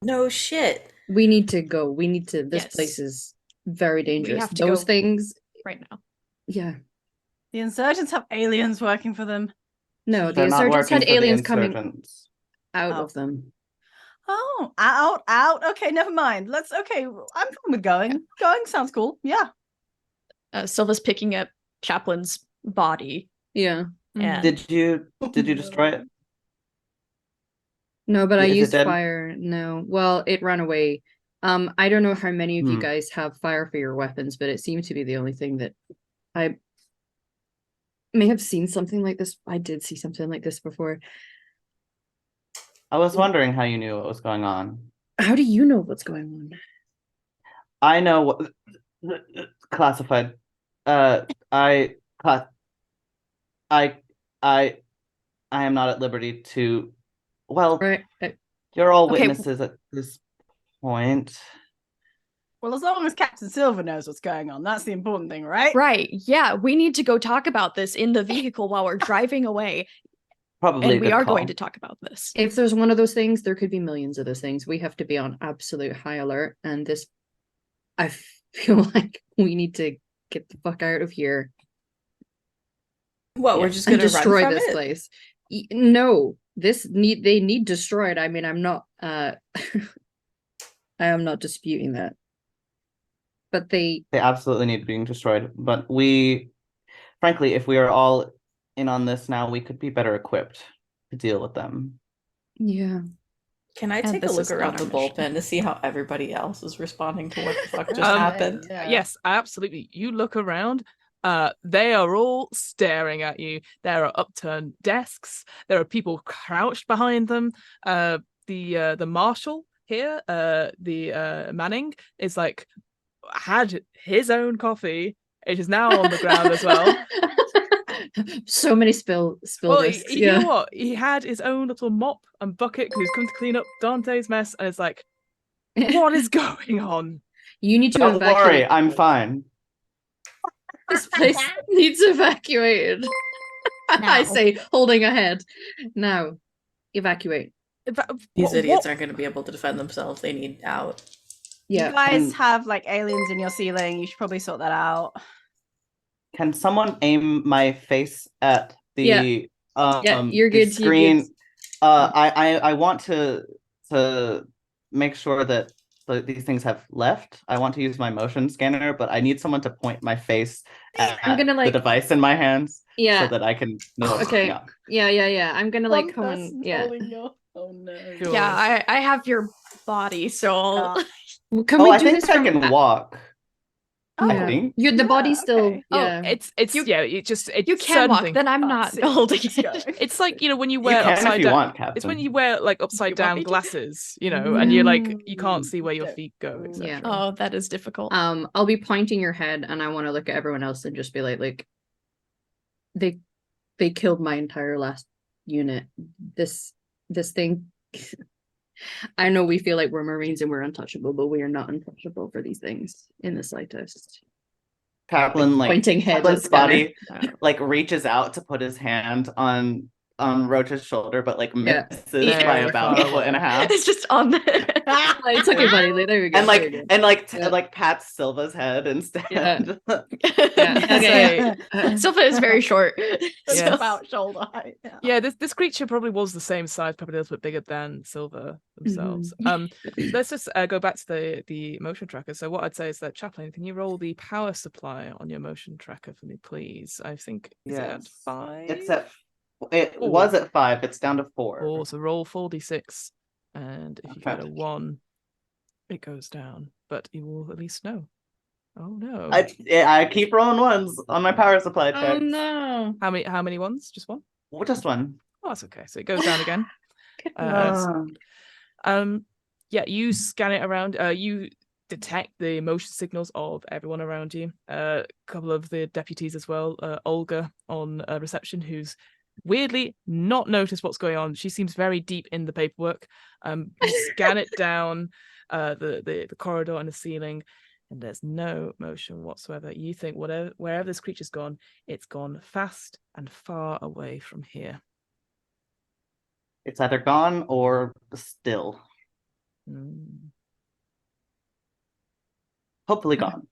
No shit. We need to go. We need to. This Yes. place is very dangerous. We have to Those go things. right now. Yeah. The insurgents have aliens working for them. No, the They're not insurgents working had for the aliens coming insurgents. out Oh. of them. Oh, out. Okay, never mind. I'm fine with going. Going sounds cool. Yeah. Silva's picking up Chaplain's body. Yeah. And Did you destroy it? No, but I Is it used dead? fire. No. Well, it ran away. I don't know how many of you Hmm. guys have fire for your weapons, but it seemed to be the only thing that I may have seen something like this. I did see something like this before. I was wondering how you knew what was going on. How do you know what's going on? I know what classified. I am not at liberty to. Well, Right. you're all Okay. witnesses at this point. Well, as long as Captain Silver knows what's going on, that's the important thing, right? right, yeah, we need to go talk about this in the vehicle while we're driving away. Probably a And we good are call. going to talk about this. If there's one of those things, there could be millions of those things. We have to be on absolute high alert. And this, I feel like we need to get the fuck out of here. What, we're Yeah, just and gonna run destroy from this it? place. No, they need destroyed. I mean, I'm not I am not disputing that. But They absolutely need being destroyed. But frankly, if we are all in on this now, we could be better equipped to deal with them. yeah. Can I And take a this look is not around the our mission. bullpen to see how everybody else is responding to what the fuck just Um, happened? Yes, absolutely. You look around. They are all staring at you. There are upturned desks. There are people crouched behind them. The marshal here, the Manning, is like had his own coffee. It is now on the ground as well. So many spill Well, discs. you know what? He had his own little mop and bucket because he was coming to clean up Dante's mess, and it's like, what is going on? You need to Don't evacuate. worry, I'm fine. This place needs evacuated. I Now. say, holding a head. Now, evacuate. These idiots aren't going to be able to defend themselves. They need out. Yeah. You guys And- have like aliens in your ceiling. You should probably sort that out. Can someone aim my face at the Yeah, you're the good, you're screen? good. I want to make sure that these things have left. I want to use my motion scanner, but I need someone to point my face at I'm gonna, like- the device in my hands Yeah. so that I can know what's Okay. going on. Yeah. I'm gonna like come and Oh no. Sure. Yeah, I have your body, so I'll... Can Oh, we I do think this I from can walk. I Yeah. think. The body's still okay. yeah. Oh, it's yeah. It just it's You can certain walk, things. then I'm Can't not see holding what's it. going. It's like when you You wear can if upside you down. want, Captain. It's when you wear like upside You want down me to? glasses, and you're like you can't see where your Don't. feet go, etc. Yeah. Oh, that is difficult. I'll be pointing your head and I want to look at everyone else and just be like they killed my entire last unit. This thing I know we feel like we're Marines and we're untouchable, but we are not untouchable for these things in the slightest. Kaplan Pointing head Kaplan's at Scanner. body like reaches out to put his hand on on Roach's shoulder, but like Yeah. misses Yeah. by Very about far a foot and a half. It's just on the. It's okay, buddy. There we go. And there we like go. Yeah. like pats Silva's head instead. Yeah. Yeah. Okay. Silva is very short. It's Yes. about shoulder height. Yeah, this creature probably was the same size, probably a little bit bigger than Silver themselves. Let's just go back to the motion tracker. So what I'd say is that, Chaplain, can you roll the power supply on your motion tracker for me, please? I think is it at Yes. 5? It was at 5. It's down to 4. Oh, so roll 4d6, and if you get a Okay. 1, it goes down. But you will at least know. Oh no! I keep rolling ones on my power supply check. Oh no. How many ones? Just one? Just one. Oh, that's okay. So it goes down again. Yeah, you scan it around. You detect the motion signals of everyone around you. A couple of the deputies as well. Olga on reception, who's weirdly not noticed what's going on. She seems very deep in the paperwork. You scan it down the corridor and the ceiling, and there's no motion whatsoever. You think wherever this creature's gone, it's gone fast and far away from here. It's either gone or still. Hopefully gone.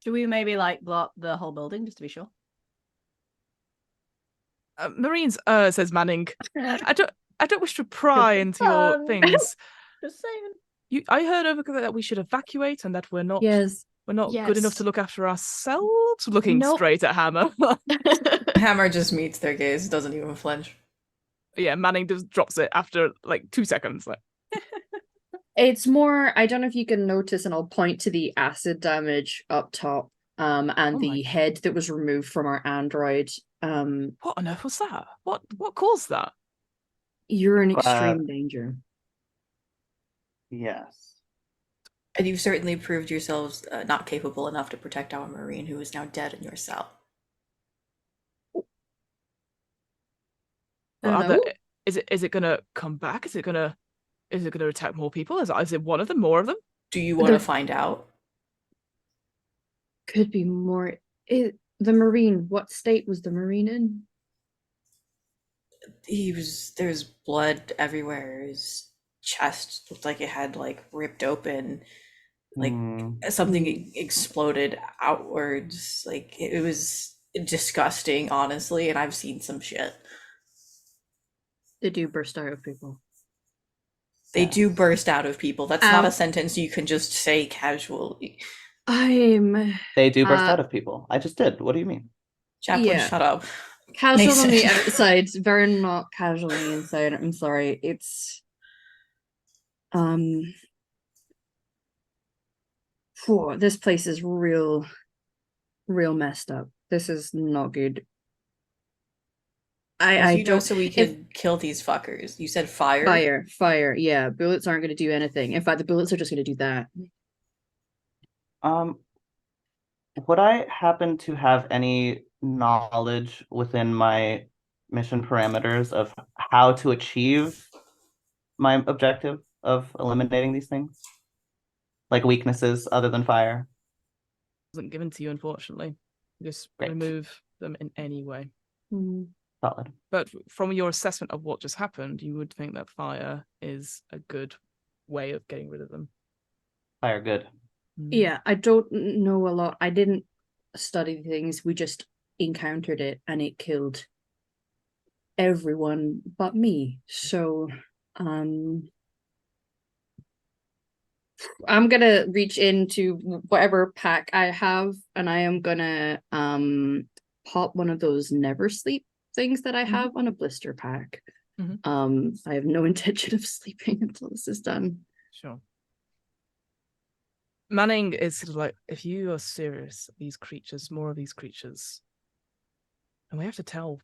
Should we maybe like blow up the whole building just to be sure? Marines, says Manning. I don't wish to pry into your things. Just saying. I heard over that we should evacuate and that we're not Yes. good enough to look after ourselves. Looking straight at Hammer. Hammer just meets their gaze, doesn't even flinch. Yeah, Manning just drops it after like 2 seconds. Like, It's more, I don't know if you can notice, and I'll point to the acid damage up top, and the head that was removed from our android. what on earth was that? What caused that? You're in extreme danger. Yes. And you've certainly proved yourselves not capable enough to protect our Marine, who is now dead in your cell. Is it gonna come back? Is it gonna attack more people? Is it one of them? More of them? Do you want to find out? Could be more. The Marine, what state was the Marine in? There's blood everywhere. His chest looked like it had like ripped open, like something exploded outwards. Like it was disgusting, honestly, and I've seen some shit. They do burst out of people. They do burst out of people. That's not a sentence you can just say casually. They do burst out of people. I just did. What do you mean? Chaplain, shut up. Casual on the outside, very not casually inside. I'm sorry. It's this place is real messed up. This is not good. I don't. So we could kill these fuckers. You said fire. Fire. Yeah, bullets aren't going to do anything. In fact, the bullets are just going to do that. Would I happen to have any knowledge within my mission parameters of how to achieve my objective of eliminating these things? Like weaknesses other than fire? Wasn't given to you, unfortunately. Just Great. remove them in any way. Solid. But from your assessment of what just happened, you would think that fire is a good way of getting rid of them. Fire, good. Yeah, I don't know a lot. I didn't study things. We just encountered it and it killed everyone but me. So I'm gonna reach into whatever pack I have and I am gonna pop one of those never sleep things that I have on a blister pack. I have no intention of sleeping until this is done. Sure. Manning is sort of like, if you are serious, these creatures, more of these creatures, and we have to tell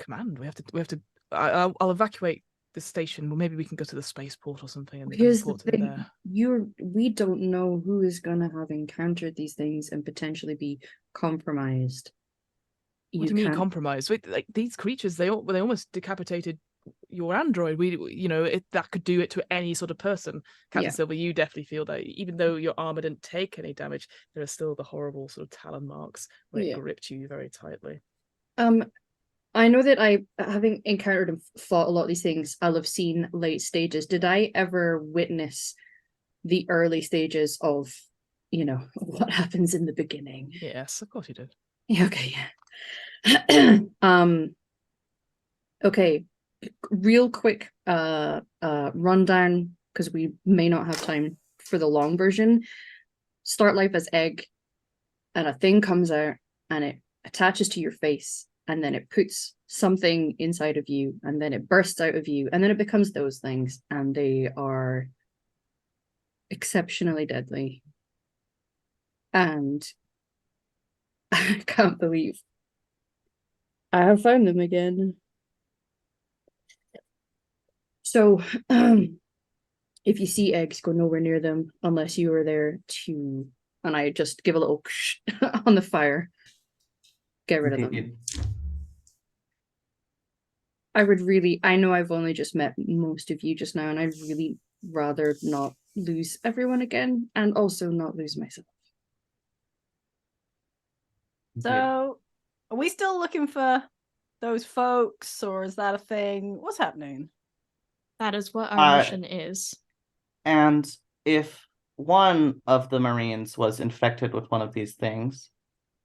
command. We have to. I'll evacuate the station. Well, maybe we can go to the spaceport or something and Here's the report to them thing: there. we don't know who is gonna have encountered these things and potentially be compromised. What do you mean compromised? Wait, like these creatures, they almost decapitated your android. That could do it to any sort of person. Captain Silver, you definitely feel that even though your armor didn't take any damage, there are still the horrible sort of talon marks where it gripped you very tightly. I know that I, having encountered and fought a lot of these things, I'll have seen late stages. Did I ever witness the early stages of, what happens in the beginning? Yes, of course you did. Yeah, okay, yeah. Okay, real quick rundown, because we may not have time for the long version. Start life as egg, and a thing comes out and it attaches to your face, and then it puts something inside of you, and then it bursts out of you, and then it becomes those things, and they are exceptionally deadly. And I can't believe I have found them again. So, if you see eggs, go nowhere near them unless you are there to, and I just give a little on the fire. Get rid of them. Indeed. I know I've only just met most of you just now, and I'd really rather not lose everyone again, and also not lose myself. So, are we still looking for those folks, or is that a thing? What's happening? That is what our mission is. And if one of the Marines was infected with one of these things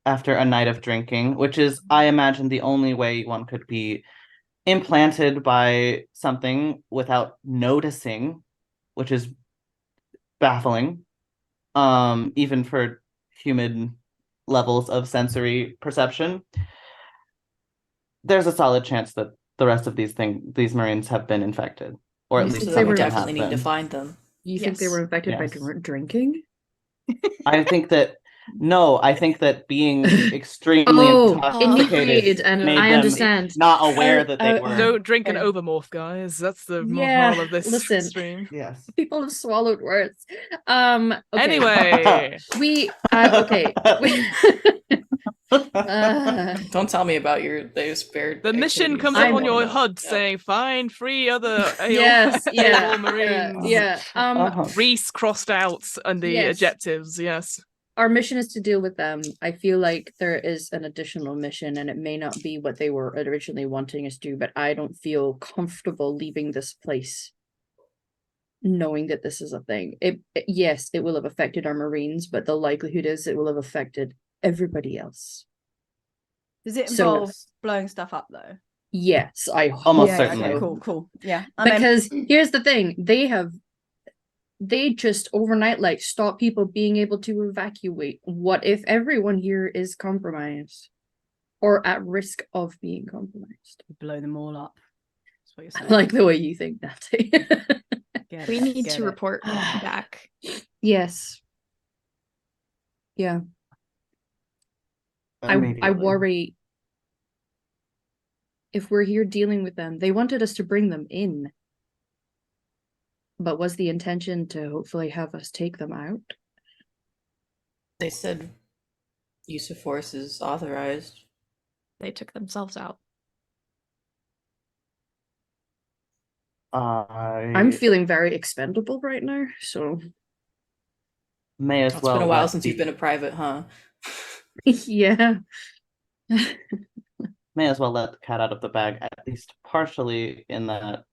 after a night of drinking, which is, I imagine, the only way one could be implanted by something without noticing, which is baffling, even for human levels of sensory perception, there's a solid chance that the rest of these Marines have been infected, or at You least think So they we were some of them definitely have need to been. find them. You think they Yes. were infected by Yes. drinking? I think that being extremely intoxicated inebriated, and made I them understand. not aware that they were. Don't drink and okay. overmorph, guys. That's the Yeah, moral of this listen. stream. Yes. People have swallowed words. Okay. Anyway, Okay. Don't tell me about those spared. the mission activities. comes I up on know. your HUD saying find 3 other Yes, yeah, AWOL Marines. yeah. Reese crossed out on the Yes. objectives, yes. Our mission is to deal with them. I feel like there is an additional mission, and it may not be what they were originally wanting us to do, but I don't feel comfortable leaving this place knowing that this is a thing. Yes, it will have affected our Marines, but the likelihood is it will have affected everybody else. Does it So- involve blowing stuff up though? Yes, I Almost hope certainly. so. Cool. Yeah. I'm in. Because here's the thing, they just overnight stop people being able to evacuate. What if everyone here is compromised or at risk of being compromised? blow them all up. That's what you're I saying. like the way you think, Natty. Get We it, need get to it. report back. Yes. Yeah. I Immediately. worry if we're here dealing with them. They wanted us to bring them in. But was the intention to hopefully have us take them out? They said use of force is authorized. They took themselves out. I'm feeling very expendable right now, so may as It's well been a while let since the- you've been a private, huh? yeah. may as well let the cat out of the bag, at least partially, in that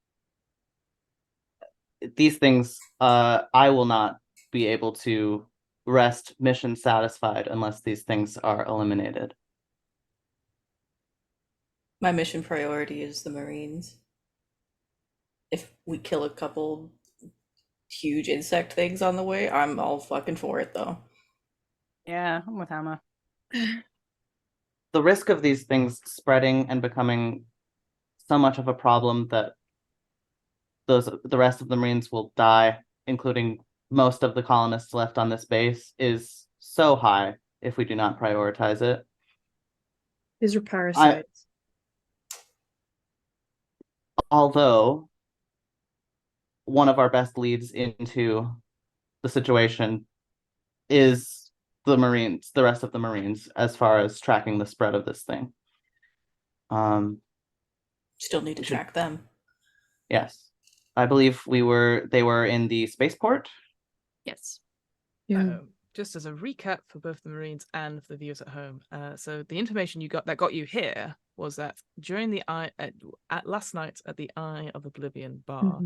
these things, I will not be able to rest mission satisfied unless these things are eliminated. My mission priority is the Marines. If we kill a couple huge insect things on the way, I'm all fucking for it though. Yeah, I'm with Hammer. The risk of these things spreading and becoming so much of a problem that the rest of the Marines will die, including most of the colonists left on this base, is so high if we do not prioritize it. These are parasites. Although one of our best leads into the situation is the Marines, the rest of the Marines, as far as tracking the spread of this thing. Still need to track them. Yes. I believe they were in the spaceport. Yes. Yeah. just as a recap for both the Marines and for the viewers at home. So the information you got that got you here was that during the at last night at the Eye of Oblivion bar,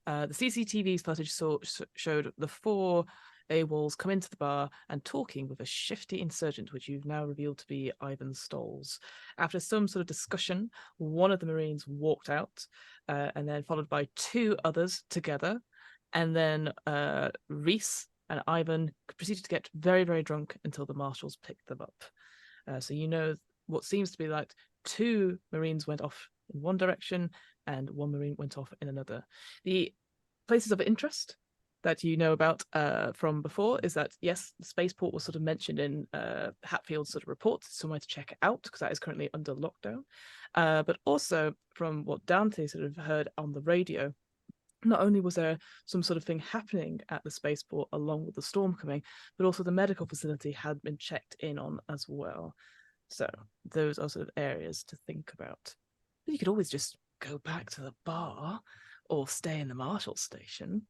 the CCTV footage showed the 4 AWOLs come into the bar and talking with a shifty insurgent, which you've now revealed to be Ivan Stolz. After some sort of discussion, one of the Marines walked out, and then followed by 2 others together, and then Reese and Ivan proceeded to get very, very drunk until the marshals picked them up. So you know what seems to be like 2 Marines went off in one direction and 1 Marine went off in another. The places of interest that you know about from before is that, yes, the spaceport was sort of mentioned in Hatfield's sort of report, somewhere to check out, because that is currently under lockdown. But also from what Dante sort of heard on the radio, not only was there some sort of thing happening at the spaceport along with the storm coming, but also the medical facility had been checked in on as well. So those are sort of areas to think about. But you could always just go back to the bar or stay in the Marshall station,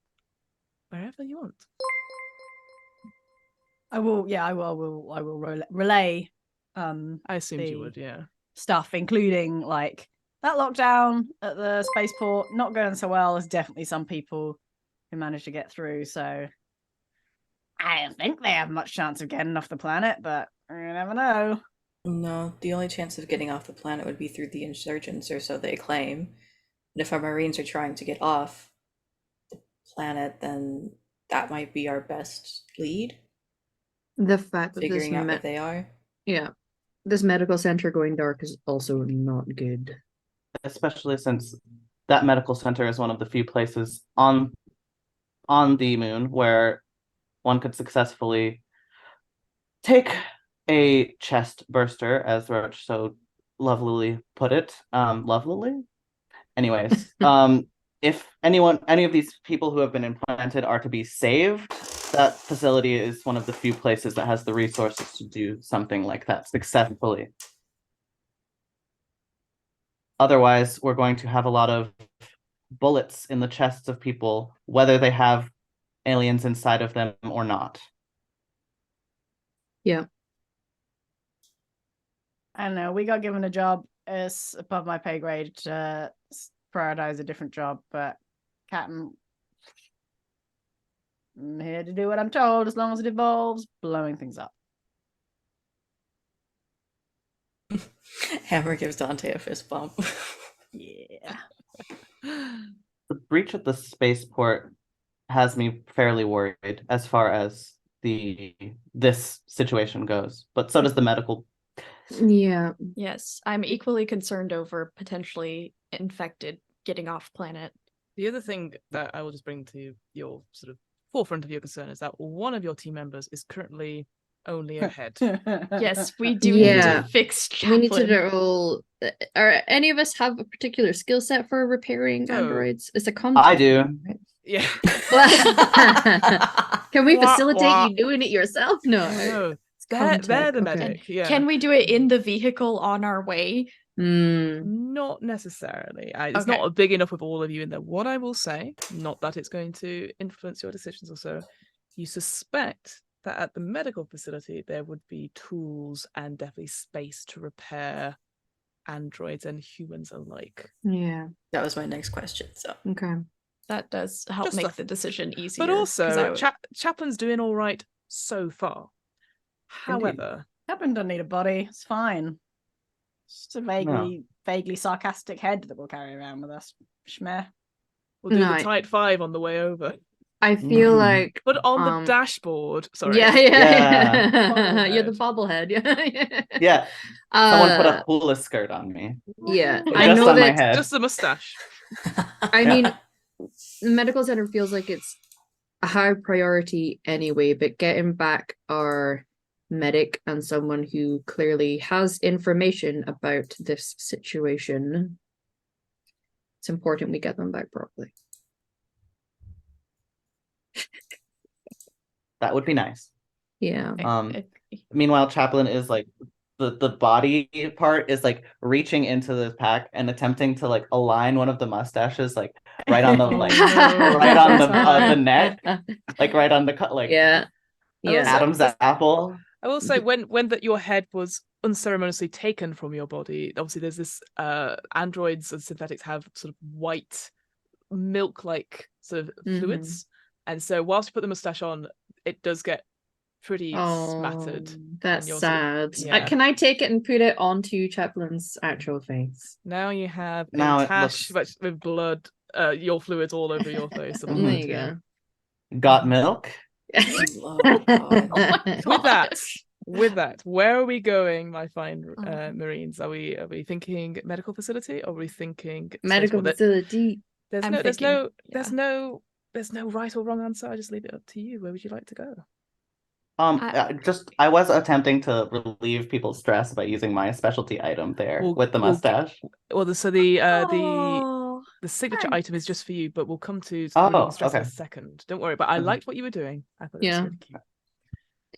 wherever you want. I will relay I assumed you would, yeah. stuff, including like that lockdown at the spaceport not going so well. There's definitely some people who managed to get through, so I don't think they have much chance of getting off the planet, but you never know. No, the only chance of getting off the planet would be through the insurgents, or so they claim. And if our Marines are trying to get off the planet, then that might be our best lead. The fact that Figuring out what they are. Yeah. This medical center going dark is also not good. Especially since that medical center is one of the few places on the moon where one could successfully take a chest burster, as Roach so lovelily put it. Lovelily? Anyways, if any of these people who have been implanted are to be saved, that facility is one of the few places that has the resources to do something like that successfully. Otherwise, we're going to have a lot of bullets in the chests of people, whether they have aliens inside of them or not. Yeah. I don't know, we got given a job. It's above my pay grade to prioritize a different job, but Captain, I'm here to do what I'm told, as long as it involves blowing things up. Hammer gives Dante a fist bump. Yeah. The breach at the spaceport has me fairly worried as far as this situation goes, but so does the medical. Yeah. Yes, I'm equally concerned over potentially infected getting off planet. The other thing that I will just bring to your sort of forefront of your concern is that one of your team members is currently only a head. Yes, we do need Yeah. to fix We need to Chaplin. roll. Are any of us have a particular skill set for repairing So, androids? It's a contact. I do. thing, right? Yeah. Can we Wah, facilitate wah. you doing it yourself? No. No, they're Contact, the okay. medic. Yeah. Can we do it in the vehicle on our way? Not necessarily. It's Okay. not big enough with all of you in there. What I will say, not that it's going to influence your decisions or so, you suspect that at the medical facility there would be tools and definitely space to repair androids and humans alike. Yeah. That was my next question. So Okay. That does help Just make a- the decision easier. But 'cause I also, would- Chaplin's doing all right so far. However, Captain doesn't need a body. It's fine. It's just a vaguely sarcastic head that we'll carry around with us. Schmeh. we'll do No, the tight 5 on the way over. I feel Mhm. like. But on the Um, dashboard, sorry. Yeah. Bobblehead. You're the bobblehead. Yeah. Yeah, someone put Uh, a hula skirt on me. yeah. Just I know on my that. head. Just the mustache. I mean, the medical center feels like it's a high priority anyway, but getting back our medic and someone who clearly has information about this situation, it's important we get them back properly. That would be nice. Yeah. Meanwhile, Chaplin is like the body part is like reaching into the pack and attempting to like align one of the mustaches like right on the like Oh, no. right on the neck, like right on the cut, like Yeah. Yeah. Adam's apple. I will say when that your head was unceremoniously taken from your body, obviously there's this androids and synthetics have sort of white milk-like sort of fluids, and so whilst you put the mustache on, it does get pretty smattered. That's and sad. Sort of, yeah. Can I take it and put it onto Chaplin's actual face? Now you have Now a it tash looks- with blood, your fluids all over your face. At the There moment, you yeah. go. Got milk? Oh, God. Oh my With that, where are we going, my fine Marines? Are we thinking medical facility, or are we thinking Medical spaceport? facility. There's I'm no thinking, there's no right or wrong answer. I just leave it up to you. Where would you like to go? I was attempting to relieve people's stress by using my specialty item there with the mustache. The signature thanks. item is just for you, but we'll come to Oh, relieving stress in a okay. second. Don't worry. But I liked what you were doing. I thought it was really cute.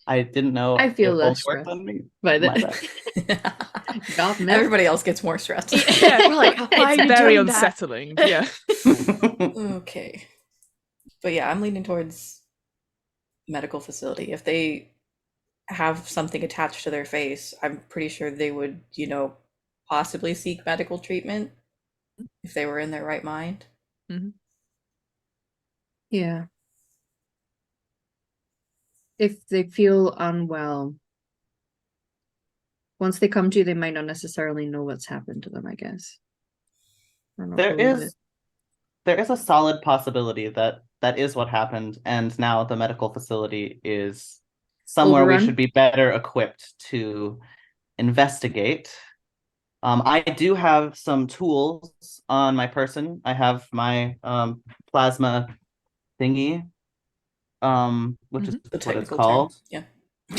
I didn't know I feel it less only worked stressed on me. by My that. bad. Got milk. Everybody else gets more stressed. Yeah, we're like, why are It's you very doing that? unsettling. Yeah. Okay. But yeah, I'm leaning towards medical facility. If they have something attached to their face, I'm pretty sure they would, possibly seek medical treatment if they were in their right mind. Yeah. If they feel unwell, once they come to, they might not necessarily know what's happened to them, I guess. There is a solid possibility that is what happened, and now the medical facility is somewhere we Overrun? should be better equipped to investigate. I do have some tools on my person. I have my plasma thingy, which is The what it's technical called. term.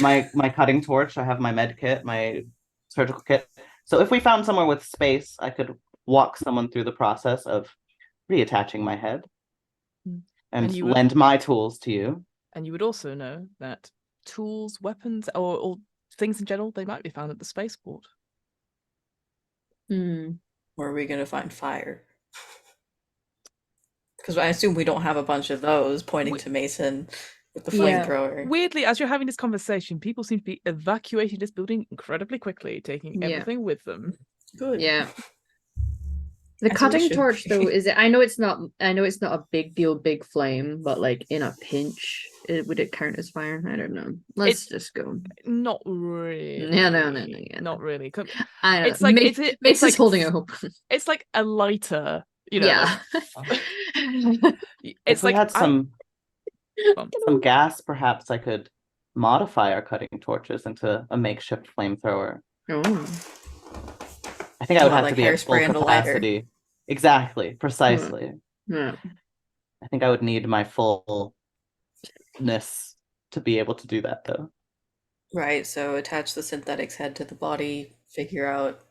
Yeah. My cutting torch. I have my med kit, my surgical kit. So if we found somewhere with space, I could walk someone through the process of reattaching my head and lend my tools to you. And you would also know that tools, weapons, or things in general, they might be found at the spaceport. Hmm. Where are we going to find fire? Because I assume we don't have a bunch of those pointing to Mason with the flamethrower. Weirdly, as you're having this conversation, people seem to be evacuating this building incredibly quickly, taking everything with them. Good. Yeah. The As cutting we should torch, be. though, is it? I know it's not a big deal, big flame, but like in a pinch, would it count as fire? I don't know. Let's just go. Not really. No, yeah. Not really. I know. It's like Mace is holding it open. It's like a lighter, you know. Yeah. It's if we like had some gas, perhaps I could modify our cutting torches into a makeshift flamethrower. Oh. I think I would have like to be at full hairspray and a lighter. capacity. Exactly, precisely. Yeah. I think I would need my fullness to be able to do that, though. Right, so attach the synthetic's head to the body, figure out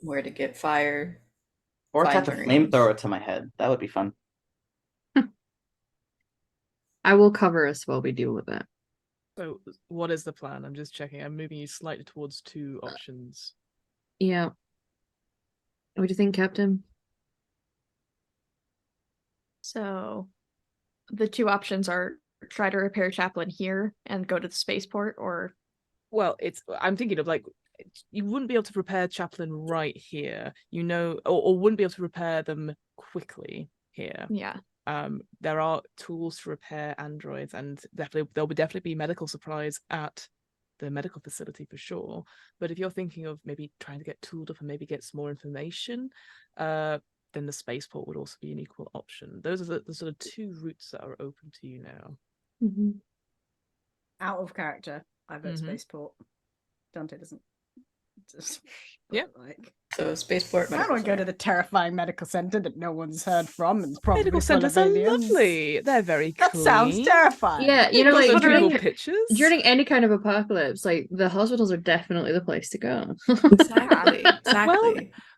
where to get fire. Or find attach a Marines. flamethrower to my head. That would be fun. I will cover us while we deal with that. So, what is the plan? I'm just checking. I'm moving you slightly towards two options. Yeah. What do you think, Captain? So, the two options are try to repair Chaplin here and go to the spaceport, or Well, I'm thinking of like you wouldn't be able to repair Chaplin right here, or wouldn't be able to repair them quickly here. yeah. There are tools to repair androids, and there'll definitely be medical supplies at the medical facility for sure. But if you're thinking of maybe trying to get tooled up and maybe get some more information, then the spaceport would also be an equal option. Those are the sort of two routes that are open to you now. Mm-hmm. Out of character, I vote spaceport. Dante doesn't. Just like. So spaceport. I don't want to go to the terrifying medical center that no one's heard from and probably Medical full of centers are aliens. lovely. They're very That clean. sounds terrifying. Yeah, you know, Those like are during, beautiful pictures. during any kind of apocalypse, like the hospitals are definitely the place to go. Exactly.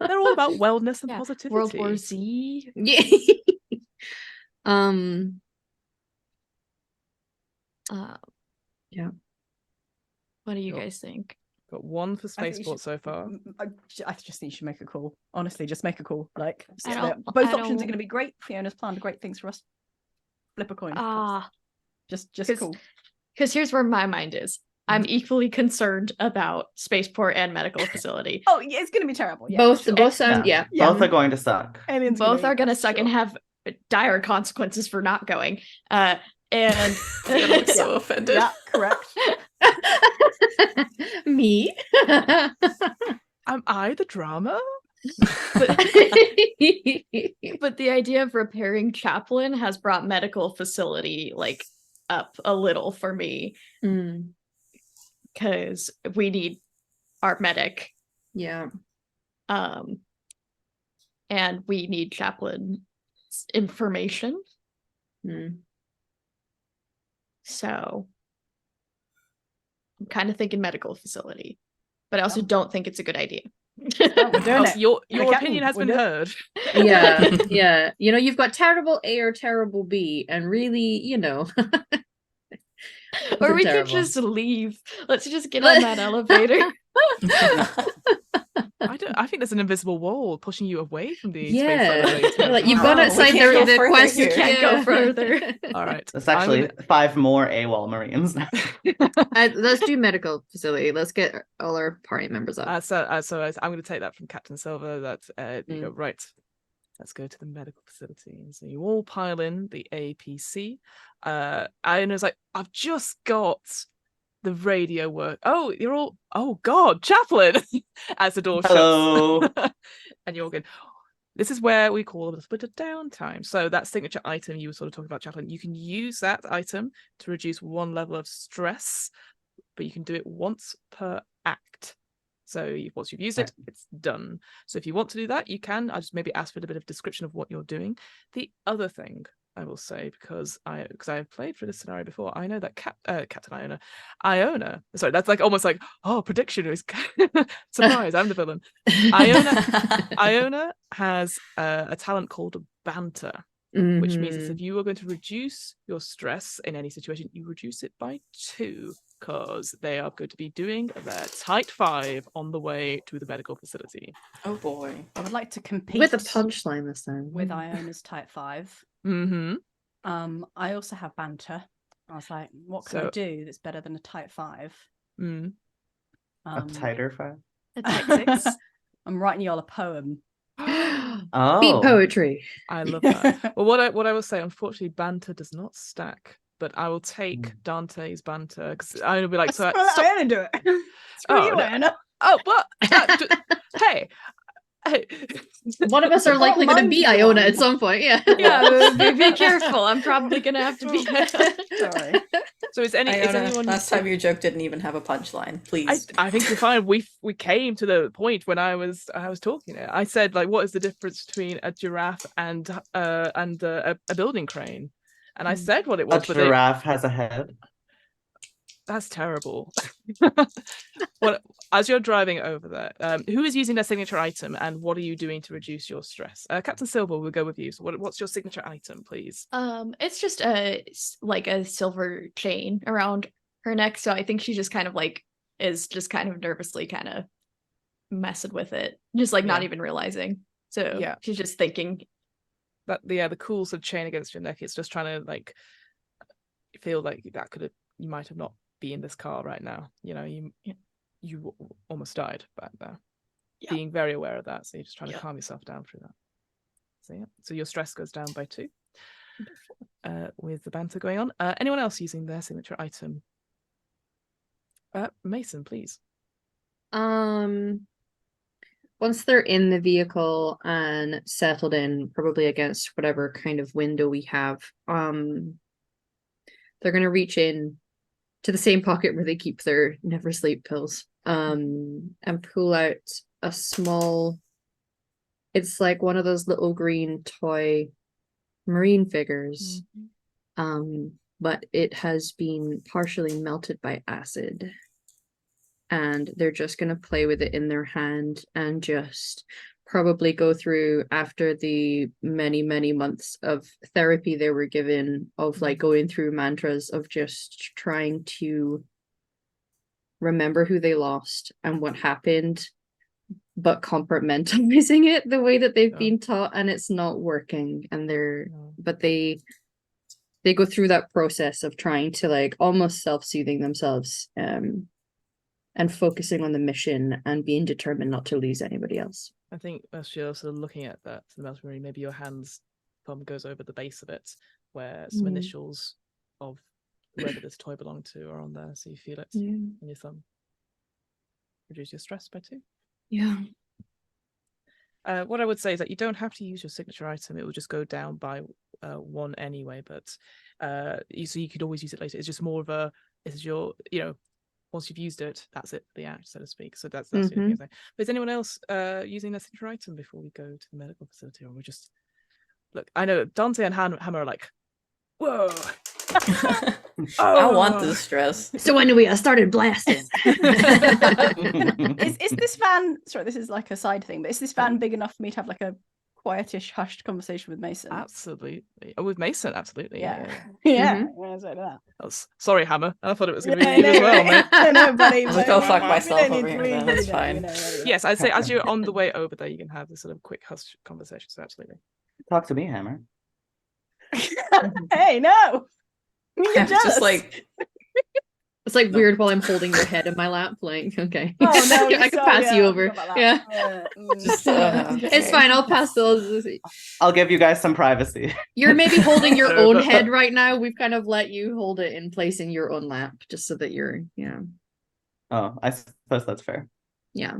Well, they're all about wellness and Yeah. positivity. World War Z. Yeah. Yeah. What do you guys think? Got one for I think you spaceport so far. I just think you should make a call. Honestly, just make a call. Like I don't- both I options are don't- going to be great. Fiona's planned great things for us. Flip a coin. Ah, just 'cause cool. because here's where my mind is. I'm equally concerned about spaceport and medical facility. Oh, yeah, it's going to be terrible. Yeah, both sure. both sound Yeah. yeah. Both are going to suck. Aliens Both are gonna suck sure. and have dire consequences for not going. And I look so offended. Yeah, correct. Me. Am I the drama? but the idea of repairing Chaplain has brought medical facility like up a little for me Mm, because we need our medic yeah. and we need Chaplain's information. Mm. So I'm kind of thinking medical facility, but I also don't think it's a good idea. Oh, we're doing it. Your Captain, opinion has we're been doing- heard. Yeah, yeah. You know, you've got terrible A or terrible B, and really, you know. Or we terrible. could just leave. Let's just get on that elevator. I think there's an invisible wall pushing you away from the space Yeah, elevator. like you've Oh, gone we outside can't go the further quest. here. Can't go further. All right. It's actually 5 more AWOL Marines. Let's do medical facility. Let's get all our party members up. So I'm going to take that from Captain Silver. That you go right. Let's go to the medical facility. And so you all pile in the APC. Iona's like, I've just got the radio work. Oh, you're all. Oh God, Chaplain! As the door Hello. shuts, and you're all going. This is where we call a little bit of downtime. So that signature item you were sort of talking about, Chaplain, you can use that item to reduce 1 level of stress, but you can do it once per act. So once you've used it, it's done. So if you want to do that, you can. I just maybe ask for a bit of description of what you're doing. The other thing I will say, because I've played for this scenario before, I know that Captain Iona. Sorry, that's like almost like prediction is surprise. I'm the villain. Iona has a talent called banter, which means that if you are going to reduce your stress in any situation, you reduce it by 2. Because they are going to be doing their tight 5 on the way to the medical facility. Oh boy. I would like to compete With a punchline this time. with Iona's type 5. Mm-hmm. I also have banter. I was like, what can I do that's better than a type 5? Mm. A tighter 5. A type 6. I'm writing y'all a poem. Oh. Beat poetry. I love that. Well, what I will say, unfortunately, banter does not stack. But I will take Dante's banter because I will be like, so Iona do it. Screw you, no. Iona. Oh, what? Hey. One of us are likely going to be Iona at some point. Yeah. Yeah, be careful. I'm probably gonna have to be. Sorry. So is anyone? Last time your joke didn't even have a punchline. Please. I think you're fine. We came to the point when I was talking it. I said like, what is the difference between a giraffe and a building crane? And I said what it was. A giraffe has a head. That's terrible. Well, as you're driving over there, who is using their signature item, and what are you doing to reduce your stress? Captain Silver, we'll go with you. So, what's your signature item, please? It's just a silver chain around her neck. So I think she just kind of is just kind of nervously kind of messing with it, just not even realizing. So Yeah. she's just thinking. That the cool sort of chain against your neck. It's just trying to feel like you might have not be in this car right now. You know, you almost died back there. Yeah. Being very aware of that, so you're just trying to calm yourself down through that. So yeah, so your stress goes down by 2. With the banter going on. Anyone else using their signature item? Mason, please. Once they're in the vehicle and settled in, probably against whatever kind of window we have, they're going to reach in to the same pocket where they keep their never sleep pills, and pull out a small, it's like one of those little green toy marine figures, but it has been partially melted by acid. And they're just going to play with it in their hand and just probably go through, after the many, many months of therapy they were given, of going through mantras of just trying to remember who they lost and what happened, but compartmentalizing it the way that they've been taught, and it's not working. And but they they go through that process of trying to like almost self-soothing themselves, and focusing on the mission and being determined not to lose anybody else. I think as you're sort of looking at that, the mouse marine, maybe your thumb goes over the base of it, where some initials of whoever this toy belonged to are on there, so you feel it on your thumb. Reduce your stress by 2. Yeah. What I would say is that you don't have to use your signature item; it will just go down by 1 anyway. But so you could always use it later. It's just more of a, this is your, once you've used it, that's it for the act, so to speak. So that's the only thing I say. But is anyone else using their signature item before we go to the medical facility, or we just look? I know Dante and Hammer are like, whoa. I want this stress. So when we started blasting. Is this van, sorry, this is like a side thing, but is this van big enough for me to have like a quietish, hushed conversation with Mason? Absolutely. Oh, with Mason, absolutely. Yeah. Sorry, Hammer. I thought it was going to be you as well, mate. No, buddy. I'll go fuck myself over here then. That's fine. Yes, I'd say as you're on the way over there, you can have this sort of quick hush conversation. So absolutely. Talk to me, Hammer. Hey, no. I'm just like, it's like weird while I'm holding your head in my lap, like, okay. Oh, no, I can pass you over. Yeah. It's fine, I'll pass those. I'll give you guys some privacy. You're maybe holding your own head right now. We've kind of let you hold it in place in your own lap, just so that you're, Oh, I suppose that's fair. Yeah.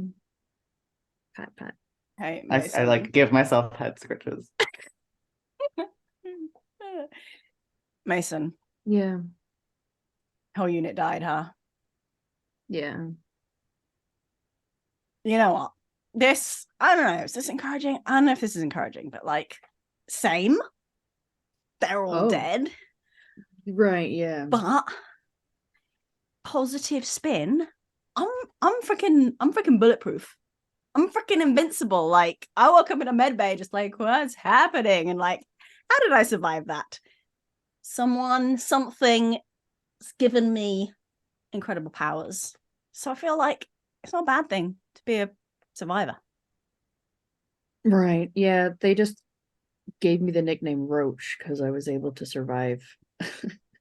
Pat. Hey, I like give myself head scratches. Mason. Yeah. Whole unit died, huh? Yeah. You know what? This, I don't know, is this encouraging? I don't know if this is encouraging, but like, same. They're all dead. Right, yeah. But positive spin. I'm freaking bulletproof. I'm freaking invincible. Like, I woke up in a med bay just like, what's happening? And like, how did I survive that? Something has given me incredible powers. So I feel like it's not a bad thing to be a survivor. Right. Yeah, they just gave me the nickname Roach because I was able to survive. Oh,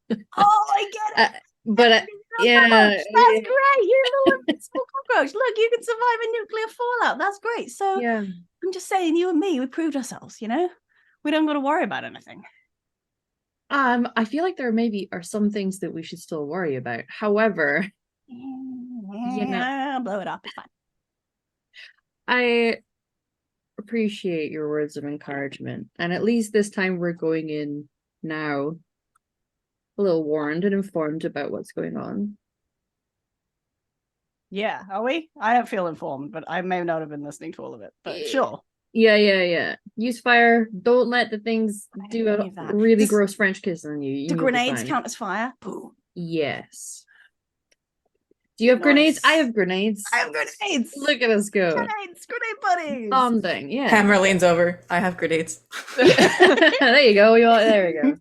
I get it. But yeah, that's great. You're a little invincible cockroach. Look, you can survive a nuclear fallout. That's great. So yeah. I'm just saying, you and me, we proved ourselves. We don't got to worry about anything. I feel like there maybe are some things that we should still worry about. However, I'll blow it up. It's fine. I appreciate your words of encouragement, and at least this time we're going in now a little warned and informed about what's going on. Yeah, are we? I don't feel informed, but I may not have been listening to all of it. But sure. Yeah. Use fire. Don't let the things do a really gross French kiss on you. Do grenades count as fire? Boom. Yes. Do you have grenades? I have grenades. I have grenades. Look at us go. Grenade buddies. Bonding, yeah. Hammer leans over. I have grenades. There you go. There we go.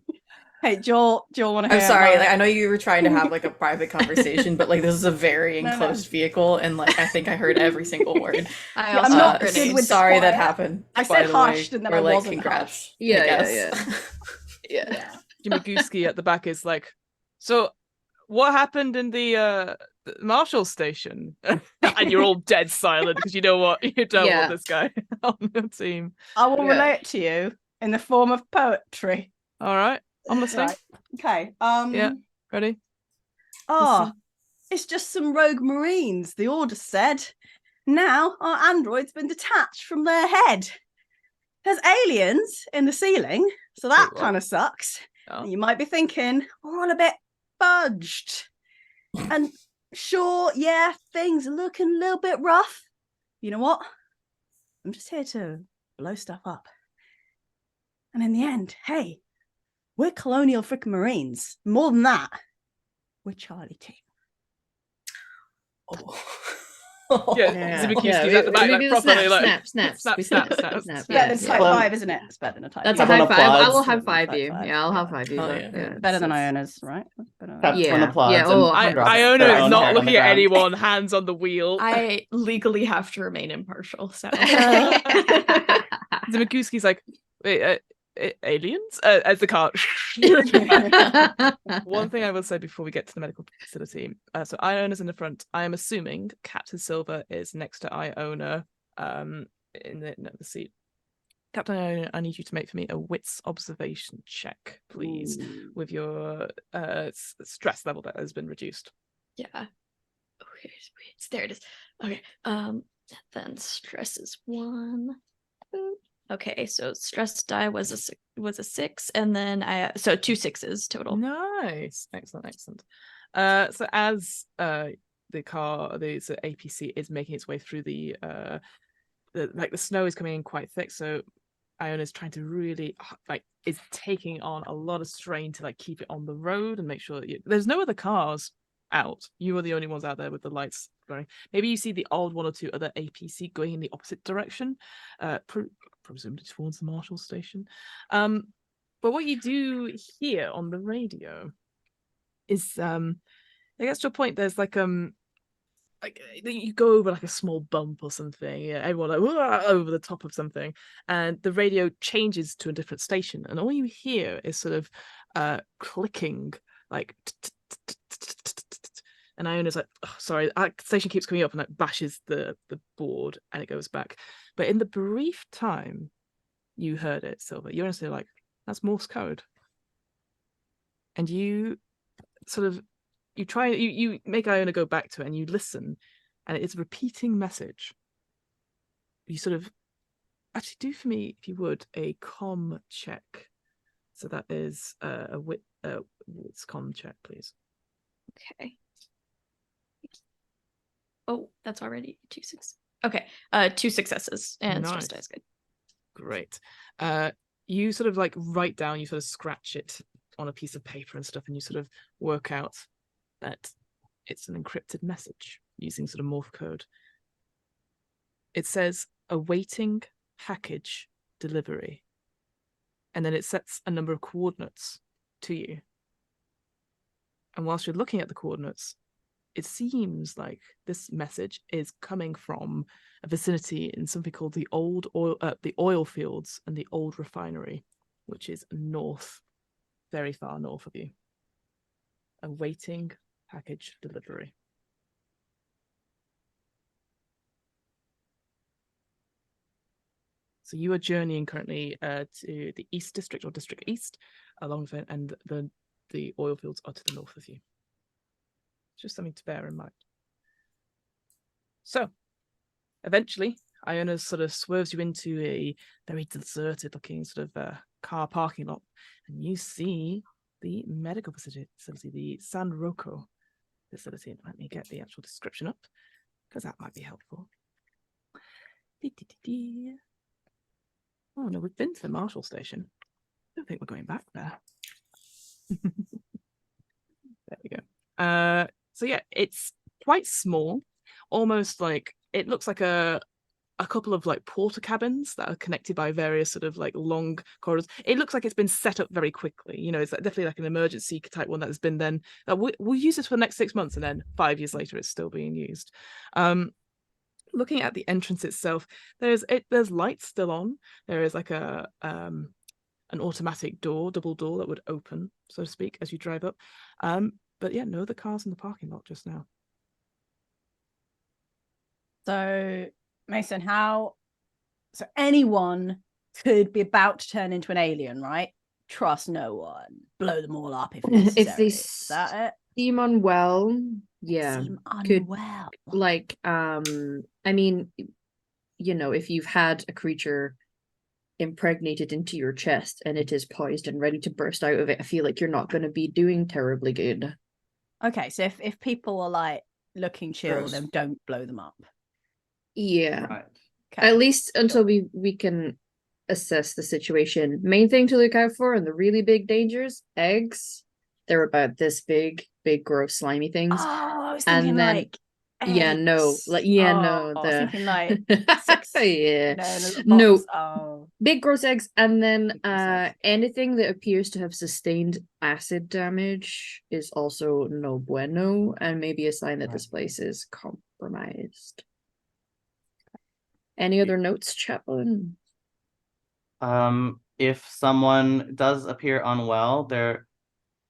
Hey, Joel want to hear? I'm sorry. Like, I know you were trying to have like a private conversation, but like this is a very enclosed vehicle, and like I think I heard every single word. I'm not good with sorry quiet. that happened. I said hushed, and then I wasn't congrats. hushed. Yeah. Jimmy Gooski at the back is like, so what happened in the Marshall station? And you're all dead silent because you know what? You don't want this guy on your team. I will relate to you in the form of poetry. All right. I'm listening. Right. Okay. Yeah. Ready? It's just some rogue Marines. The order said. Now our android's been detached from their head. There's aliens in the ceiling, so that kind of sucks. Oh. And you might be thinking, we're all a bit budged. And sure, yeah, things are looking a little bit rough. You know what? I'm just here to blow stuff up. And in the end, hey, we're colonial frickin' Marines. More than that, we're Charlie Team. Yeah. At the back, like, properly, like snap. Yeah, that's high five, isn't it? It's better than a type. That's a high five. I will high five you. Yeah, I'll high five you. Better than Iona's, right? Iona is not looking at anyone. Hands on the wheel. I legally have to remain impartial. So Zimagooski's like, wait, aliens as the car. One thing I will say before we get to the medical facility. So Iona's in the front. I am assuming Captain Silver is next to Iona in the seat. Captain Iona, I need you to make for me a wits observation check, please, with your stress level that has been reduced. Yeah. Okay, there it is. Okay. Then stress is 1. Okay, so stress die was a 6, and then so 2 6s total. Nice, excellent. So as the APC is making its way through the snow is coming in quite thick, so Iona's trying to really is taking on a lot of strain to keep it on the road and make sure that there's no other cars out. You are the only ones out there with the lights going. Maybe you see the odd 1 or 2 other APC going in the opposite direction, presumably towards the Marshall station. But what you do hear on the radio is it gets to a point. There's you go over a small bump or something. Yeah, everyone over the top of something, and the radio changes to a different station, and all you hear is sort of clicking, and Iona's sorry, our station keeps coming up, and bashes the board, and it goes back. But in the brief time you heard it, Silver, you're honestly that's Morse code, and you sort of you make Iona go back to it, and you listen, and it's a repeating message. You sort of actually do for me, if you would, a comm check. So that is a wits comm check, please. Okay. Oh, that's already 2 6. Okay, 2 successes, and stress die is good. Great. You sort of write down, you sort of scratch it on a piece of paper and stuff, and you sort of work out that it's an encrypted message using sort of morph code. It says awaiting package delivery, and then it sets a number of coordinates to you. And whilst you're looking at the coordinates, it seems like this message is coming from a vicinity in something called the oil fields and the old refinery, which is north, very far north of you. Awaiting package delivery. So you are journeying currently to the East District or District East, along with it, and the oil fields are to the north of you. Just something to bear in mind. So, eventually, Iona sort of swerves you into a very deserted-looking sort of car parking lot, and you see the medical facility, the San Rocco facility. Let me get the actual description up, because that might be helpful. Oh no, we've been to the Marshall station. I don't think we're going back there. There we go. So yeah, it's quite small, almost it looks like a couple of porta cabins that are connected by various sort of long corridors. It looks like it's been set up very quickly. It's definitely an emergency type one that has been then we'll use this for the next 6 months, and then 5 years later it's still being used. Looking at the entrance itself, there's lights still on. There is an automatic door, double door that would open, so to speak, as you drive up. But yeah, no other cars in the parking lot just now. So, Mason, so anyone could be about to turn into an alien, right? Trust no one. Blow them all up if necessary. If they Is that it? seem unwell, yeah. Seem unwell. I mean, if you've had a creature impregnated into your chest and it is poised and ready to burst out of it, I feel like you're not going to be doing terribly good. Okay, so if people are looking chill, Gross. then don't blow them up. Yeah. Right. Okay. At least until we can assess the situation. Main thing to look out for, and the really big dangers, eggs. They're about this big, gross, slimy things. Oh, I was thinking and then eggs. no. I was thinking 6. Yeah. No. Big gross eggs, and then Big gross eggs. anything that appears to have sustained acid damage is also no bueno, and maybe a sign that this place is compromised. Any other notes, Chaplain? if someone does appear unwell, there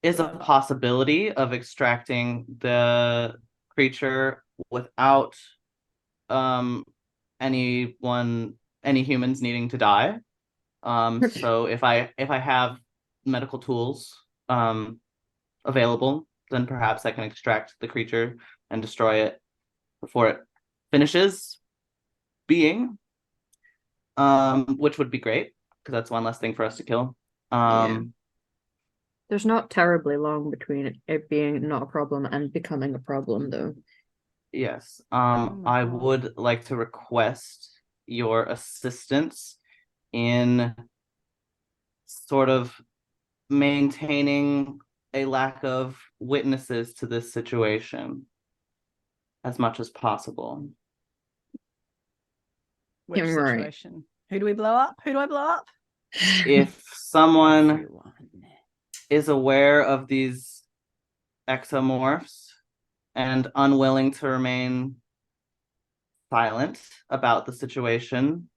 is a possibility of extracting the creature without any humans needing to die. So if I have medical tools available, then perhaps I can extract the creature and destroy it before it finishes being, which would be great because that's one less thing for us to kill. There's not terribly long between it being not a problem and becoming a problem, though. Yes. my I God. would like to request your assistance in sort of maintaining a lack of witnesses to this situation as much as possible. Which Right. situation? Who do we blow up? Who do I blow up? If someone Everyone. is aware of these exomorphs and unwilling to remain silent about the situation,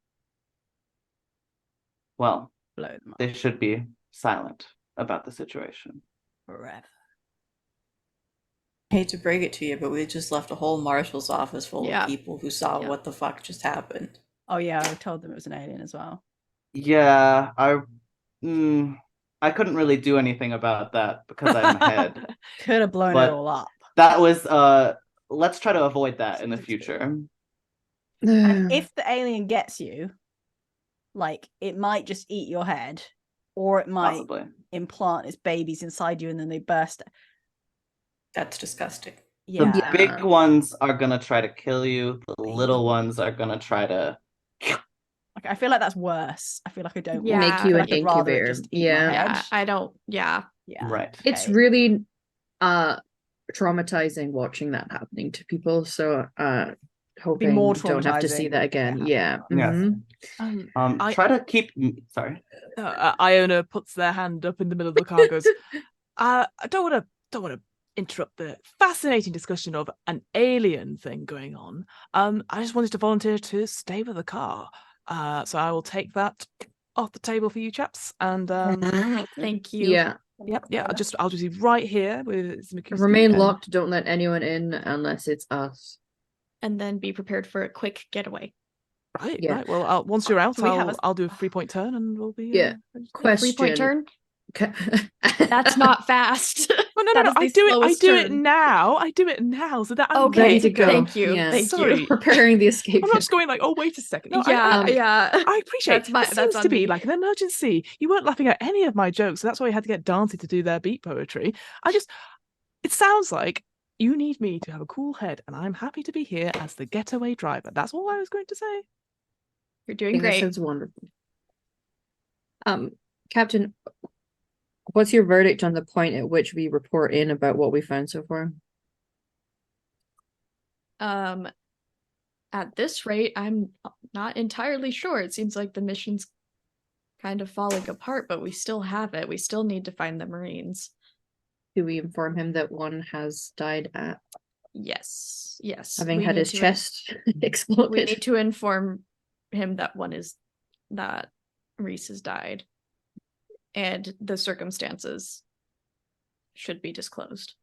well, Blow them up they should be silent about the situation. forever. I hate to break it to you, but we just left a whole marshal's office full Yeah. of people who saw Yeah. what the fuck just happened. Oh yeah, I told them it was an alien as well. Yeah, I couldn't really do anything about that because I'm ahead. Could have blown But it all up. That was let's try to avoid that in the future. And if the alien gets you, like, it might just eat your head, or it might Possibly. implant its babies inside you and then they burst. That's disgusting. The Yeah. big ones are gonna try to kill you. The little ones are gonna try to. Like, I feel like that's worse. I feel like I don't Yeah. want Make I you feel an like I'd rather it incubator. just eat my head. Yeah, I don't. Yeah, Yeah. Right. It's Okay. really traumatizing watching that happening to people. So hoping more don't have to see traumatizing that if it again. happens. Yeah. Yes. Mhm. Try to keep. Sorry. Iona puts their hand up in the middle of the car. Goes, I don't want to interrupt the fascinating discussion of an alien thing going on. I just wanted to volunteer to stay with the car. So I will take that off the table for you chaps. And thank you. Yeah. yeah, I'll just be right here with Zimikuski Remain and- locked. Don't let anyone in unless it's us. And then be prepared for a quick getaway. Right, Yeah. right. Well, once you're out, Do we have a- I'll do a 3-point turn, and we'll be Yeah. ready to go. Question. 3-point turn. That's That's not fast. Oh, no, That no, is I the do it. I slowest do it turn. now. I do it now, so that I'm Okay, ready ready to go. Thank you. Yeah. Thank Sorry. you. preparing the escape. I'm not just going like, oh, wait a second. No, Yeah, I yeah. appreciate That's it. that's Seems on to be me. like an emergency. You weren't laughing at any of my jokes, so that's why you had to get Darcy to do their beat poetry. It sounds like you need me to have a cool head, and I'm happy to be here as the getaway driver. That's all I was going to say. You're I doing think that great. sounds wonderful. Captain, what's your verdict on the point at which we report in about what we found so far? At this rate, I'm not entirely sure. It seems like the mission's kind of falling apart, but we still have it. We still need to find the Marines. Do we inform him that one has died at Yes, yes. having we had need his to- chest exploded? We need to inform him that Reese has died, and the circumstances should be disclosed.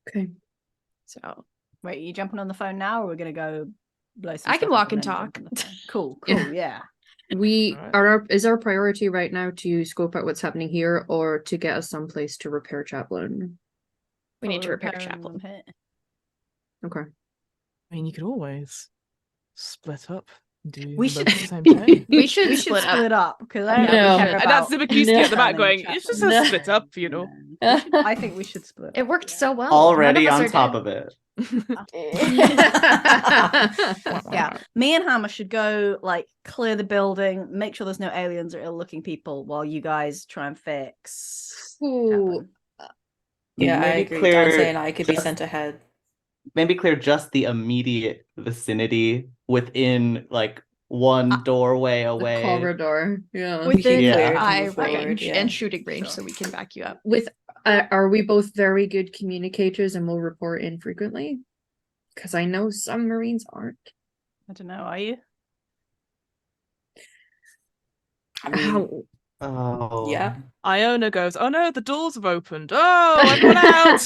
Okay. So Wait, are you jumping on the phone now, or we're gonna go blow some I can stuff walk up and then talk. jump on the phone? Cool, Yeah. yeah. We Alright. is our priority right now to scope out what's happening here, or to get us someplace to repair Chaplain? we need to repair repairing Chaplain. them here. Okay. I mean, you could always split up and do We them both should- at the same time. We should We should split up. because I don't No. care And about that's Zimikuski at the back Chaplain going, it's just Chaplain. a split up, you know. I think we should split It up, worked yeah. so well. Already None of us on are top dead. of it. Yeah, me and Hammer should go like clear the building, make sure there's no aliens or ill-looking people, while you guys try and fix. Ooh. Chaplain. Yeah, I Maybe agree. clear Dante and I could be just- sent ahead. Maybe clear just the immediate vicinity within like one doorway The away. corridor. Yeah. Within Yeah. clear to eye move forward, range yeah. and shooting range, Sure. so we can back you up. With are we both very good communicators and will report in frequently? Because I know some Marines aren't. I don't know. Are you? I mean, Oh. yeah. Iona goes, "Oh no, the doors have opened. Oh, everyone out!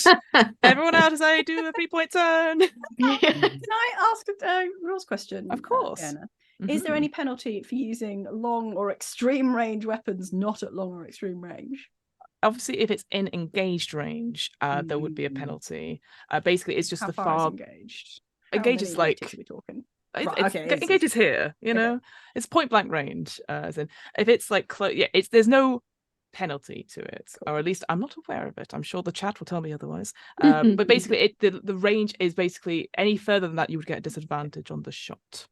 Everyone out as I do a 3-point turn." Can I ask a rules question? Of course. Fiona? Is there Mhm. any penalty for using long or extreme range weapons not at long or extreme range? Obviously, if it's in engaged range, there would be a penalty. Basically, it's just How the far far is engaged? How engaged many is like meters are we talking? it's, Right, it's okay, engaged is here, you okay. know. It's point blank range. As in, if it's like close, yeah, it's there's no penalty to it, or at least I'm not aware of it. I'm sure the chat will tell me otherwise. But basically, the range is basically any further than that, you would get a disadvantage on the shot.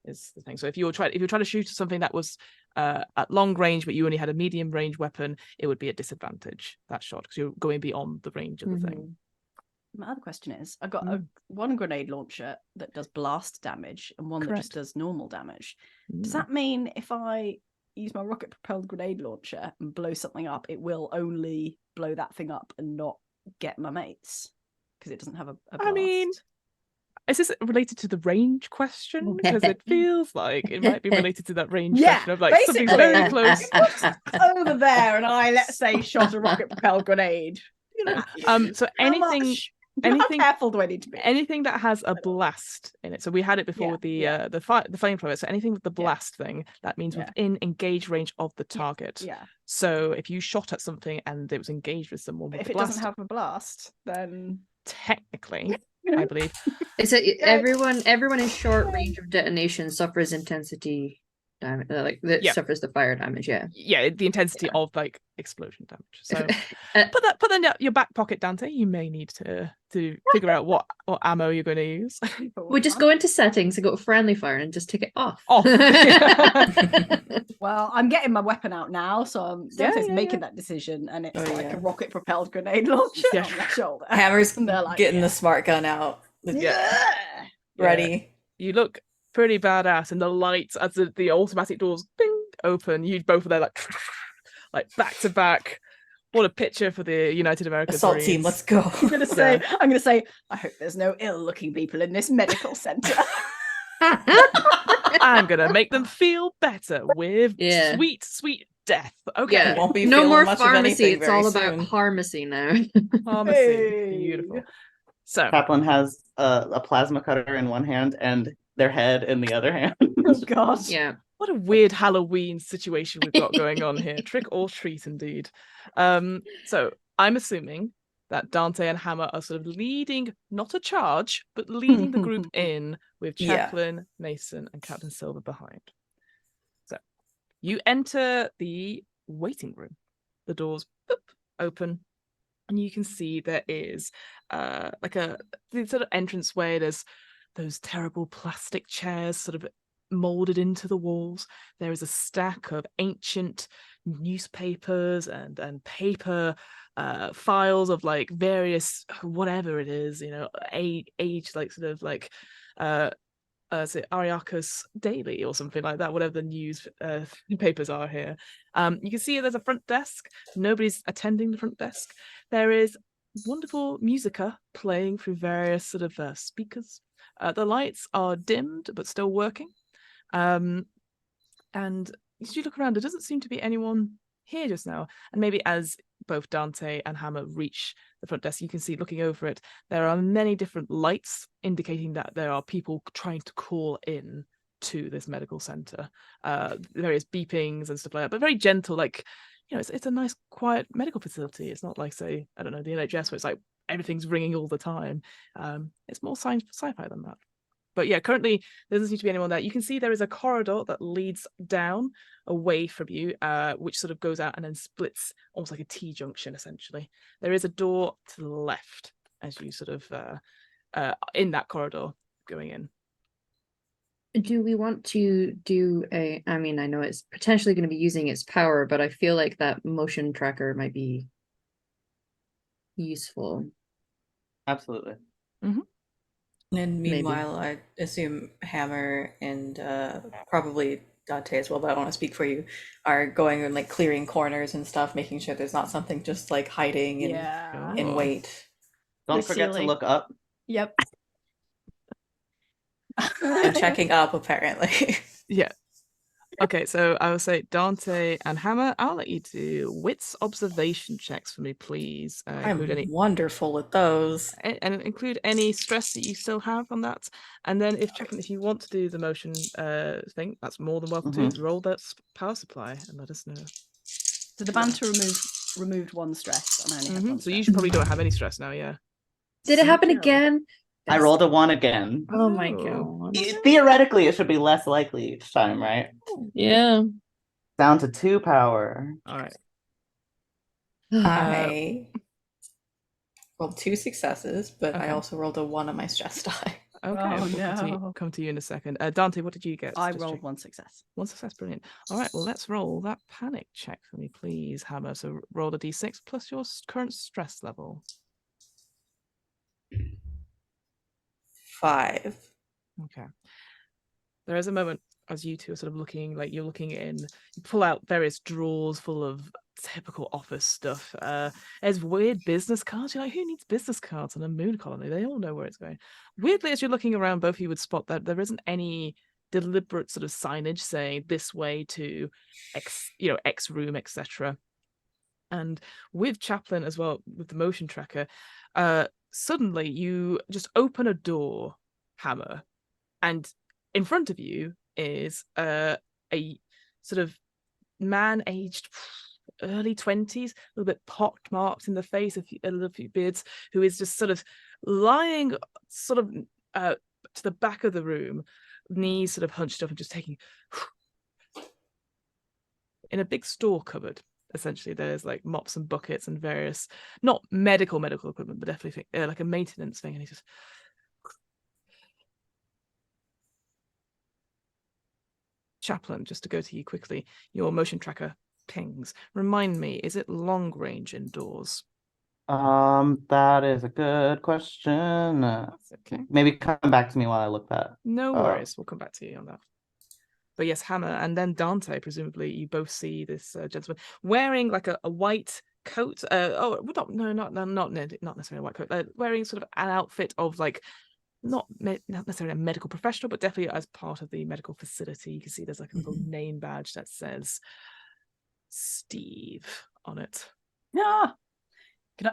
Is the thing. So if you're trying to shoot something that was at long range, but you only had a medium range weapon, it would be a disadvantage that shot because you're going beyond the range of the thing. My other question is, I've got one grenade launcher that does blast damage and one that just does normal damage. Does that mean if I use my rocket propelled grenade launcher and blow something up, it will only blow that thing up and not get my mates because it doesn't have a blast? I mean, is this related to the range question? Because it feels like it might be related to that range question of like something's very close. Over there, and I, let's say, shot a rocket propelled grenade. You know, so anything how careful do I need to be? Anything that has a blast in it. So we had it before with the flamethrower. So anything with the blast thing, that means within engaged range of the target. Yeah. So if you shot at something and it was engaged with someone, if it doesn't have a blast, then technically, I believe. It's everyone in short range of detonation suffers intensity damage, suffers the fire damage. Yeah, the intensity of like explosion damage. So put that in your back pocket, Dante. You may need to figure out what ammo you're going to use. We just go into settings and go to friendly fire and just take it off. Well, I'm getting my weapon out now, so Dante's making that decision, and it's a rocket propelled grenade launcher on my shoulder. Hammer's getting the smart gun out. Ready. You look pretty badass, and the lights as the automatic doors bing open. You both are there like back to back. What a picture for the United American assault Marines. team. Let's go. I'm gonna say. I hope there's no ill-looking people in this medical center. I'm gonna make them feel better with sweet death. Okay, won't be no more much pharmacy. It's all about pharmacy now. Pharmacy, beautiful. So Chaplin has a plasma cutter in one hand and their head in the other hand. Oh God! Yeah. What a weird Halloween situation we've got going on here. Trick or treat, indeed. So I'm assuming that Dante and Hammer are sort of leading, not a charge, but leading the group in with Chaplin, Mason, and Captain Silver behind. So you enter the waiting room. The doors open, and you can see there is the sort of entranceway. There's those terrible plastic chairs sort of molded into the walls. There is a stack of ancient newspapers and paper files of like various whatever it is, age like sort of like is it Ariakos Daily or something like that, whatever the news papers are here. You can see there's a front desk. Nobody's attending the front desk. There is wonderful musica playing through various sort of speakers. The lights are dimmed but still working. And as you look around, there doesn't seem to be anyone here just now. And maybe as both Dante and Hammer reach the front desk, you can see, looking over it, there are many different lights indicating that there are people trying to call in to this medical center. Various beepings and stuff like that, but very gentle. Like, it's a nice, quiet medical facility. It's not like, say, I don't know, the NHS where it's like everything's ringing all the time. It's more sci-fi than that. But yeah, currently there doesn't seem to be anyone there. You can see there is a corridor that leads down away from you, which sort of goes out and then splits almost like a T-junction, essentially. There is a door to the left as you sort of in that corridor going in. Do we want to do I know it's potentially going to be using its power, but I feel like that motion tracker might be useful. Absolutely. Mm-hmm. And meanwhile, I assume Hammer and probably Dante as well, but I don't want to speak for you, are going and like clearing corners and stuff, making sure there's not something just like hiding in wait. Don't forget to look up. Yep. And checking up, apparently. Yeah. Okay, so I will say Dante and Hammer. I'll let you do wits observation checks for me, please. Include I'm any wonderful at those. and include any stress that you still have on that. And then if Chaplain, if you want to do the motion thing, that's more than welcome to. Roll that power supply and let us know. So the banter removed one stress, and I only have one So stress. you probably don't have any stress now, yeah. Did it happen Superhero. again? I rolled a 1 again. Oh my Oh. god. Theoretically, it should be less likely each time, right? Yeah. Down to 2 power. All right. I rolled 2 successes, but I Okay. also rolled a 1 on my stress die. Okay, Oh, we'll come to you in a second. Dante, what did you get? I Just rolled check. 1 success. 1 success, brilliant. All right, well, let's roll that panic check for me, please, Hammer. So roll a d6 plus your current stress level. 5. Okay. There is a moment as you two are sort of looking, like you're looking in, you pull out various drawers full of typical office stuff. There's weird business cards. You're like, who needs business cards on a moon colony? They all know where it's going. Weirdly, as you're looking around, both of you would spot that there isn't any deliberate sort of signage saying this way to X room, etc. And with Chaplain as well, with the motion tracker, suddenly you just open a door, Hammer, and in front of you is a sort of man aged early 20s, a little bit pockmarked in the face, a little few beards, who is just sort of lying sort of to the back of the room, knees sort of hunched up and just taking in a big store cupboard. Essentially, there's like mops and buckets and various, not medical equipment, but definitely like a maintenance thing. And he's just Chaplain, just to go to you quickly, your motion tracker pings. Remind me, is it long range indoors? That is a good question. That's okay. Maybe come back to me while I look that. No worries. We'll come back to you on that. But yes, Hammer and then Dante, presumably you both see this gentleman wearing like a white coat. Not necessarily a white coat. Wearing sort of an outfit of like not necessarily a medical professional, but definitely as part of the medical facility. You can see there's like a little name badge that says Steve on it. Yeah.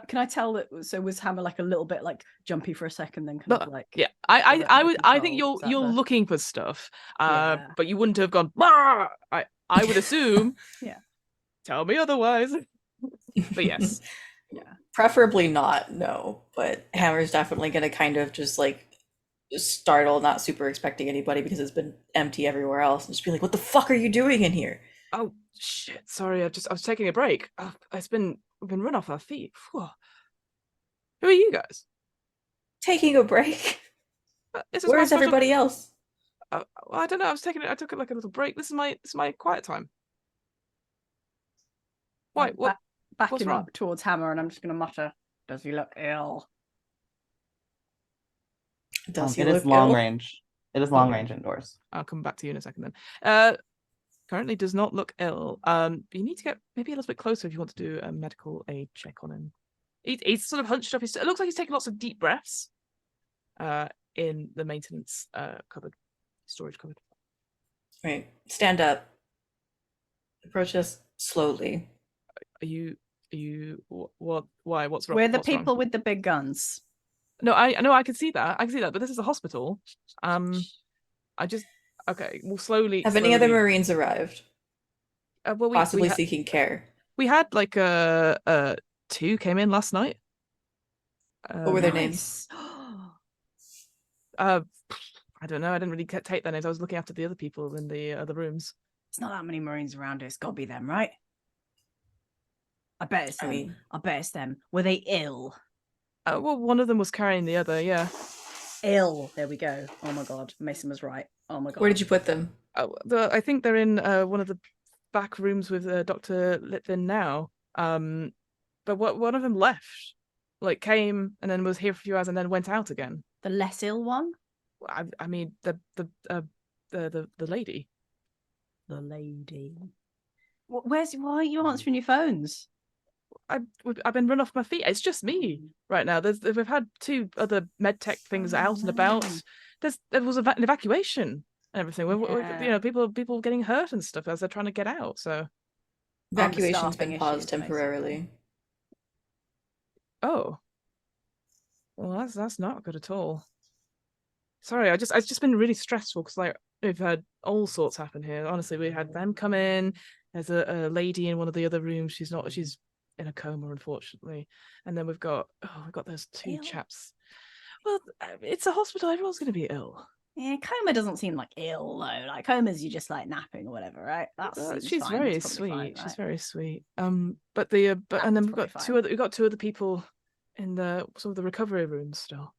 Can I tell that? So was Hammer like a little bit like jumpy for a second, then kind of like yeah. I think you're looking for stuff, but you wouldn't have gone. Bah! I would assume. Yeah. Tell me otherwise. But yes. Yeah. Preferably not, no. But Hammer's definitely gonna kind of just startle, not super expecting anybody because it's been empty everywhere else, and just be like, "What the fuck are you doing in here?" Oh shit! Sorry, I was taking a break. We've been run off our feet. Whew. Who are you guys? Taking a break. Where's everybody else? I don't know. I took it like a little break. This is my quiet time. Why? What? Back what's him wrong? up towards Hammer, and I'm just going to mutter, "Does he look ill?" Does he It look is long ill? range. It is long range indoors. I'll come back to you in a second then. Currently does not look ill. You need to get maybe a little bit closer if you want to do a medical aid check on him. He's sort of hunched up. It looks like he's taking lots of deep breaths. In the maintenance storage cupboard. Right. Stand up. Approach us slowly. Are you? What? Why? What's wrong? We're the What's wrong? people with the big guns. No, I can see that. But this is a hospital. Okay. We'll slowly. Have any other Marines arrived? Well, possibly seeking care. We had like 2 came in last night. What were their names? I don't know. I didn't really take their names. I was looking after the other people in the other rooms. It's not that many Marines around here. It's got to be them, right? I bet it's them. I bet it's them. Were they ill? Well, one of them was carrying the other. Yeah. Ill. There we go. Oh my god, Mason was right. Oh my god. Where did you put them? I think they're in one of the back rooms with Dr. Litvin now. But one of them left, like came and then was here for a few hours and then went out again. The less ill one? I mean the lady. The lady. Why aren't you answering your phones? I've been run off my feet. It's just me right now. We've had 2 other med tech things out and about. There was an evacuation, everything. Yeah. People getting hurt and stuff as they're trying to get out. So Evacuation's staffing been paused issues, temporarily. oh, well, that's not good at all. Sorry, it's just been really stressful because like we've had all sorts happen here. Honestly, we had them come in. There's a lady in one of the other rooms. She's in a coma, unfortunately. And then we've got those two Ill? chaps. Well, it's a hospital. Everyone's going to be ill. Yeah, coma doesn't seem like ill though. Like comas, you just like napping or whatever, right? She's fine. very That's probably sweet. fine, She's right? very sweet. But and then That's we've got probably fine. two other people in some of the recovery rooms still.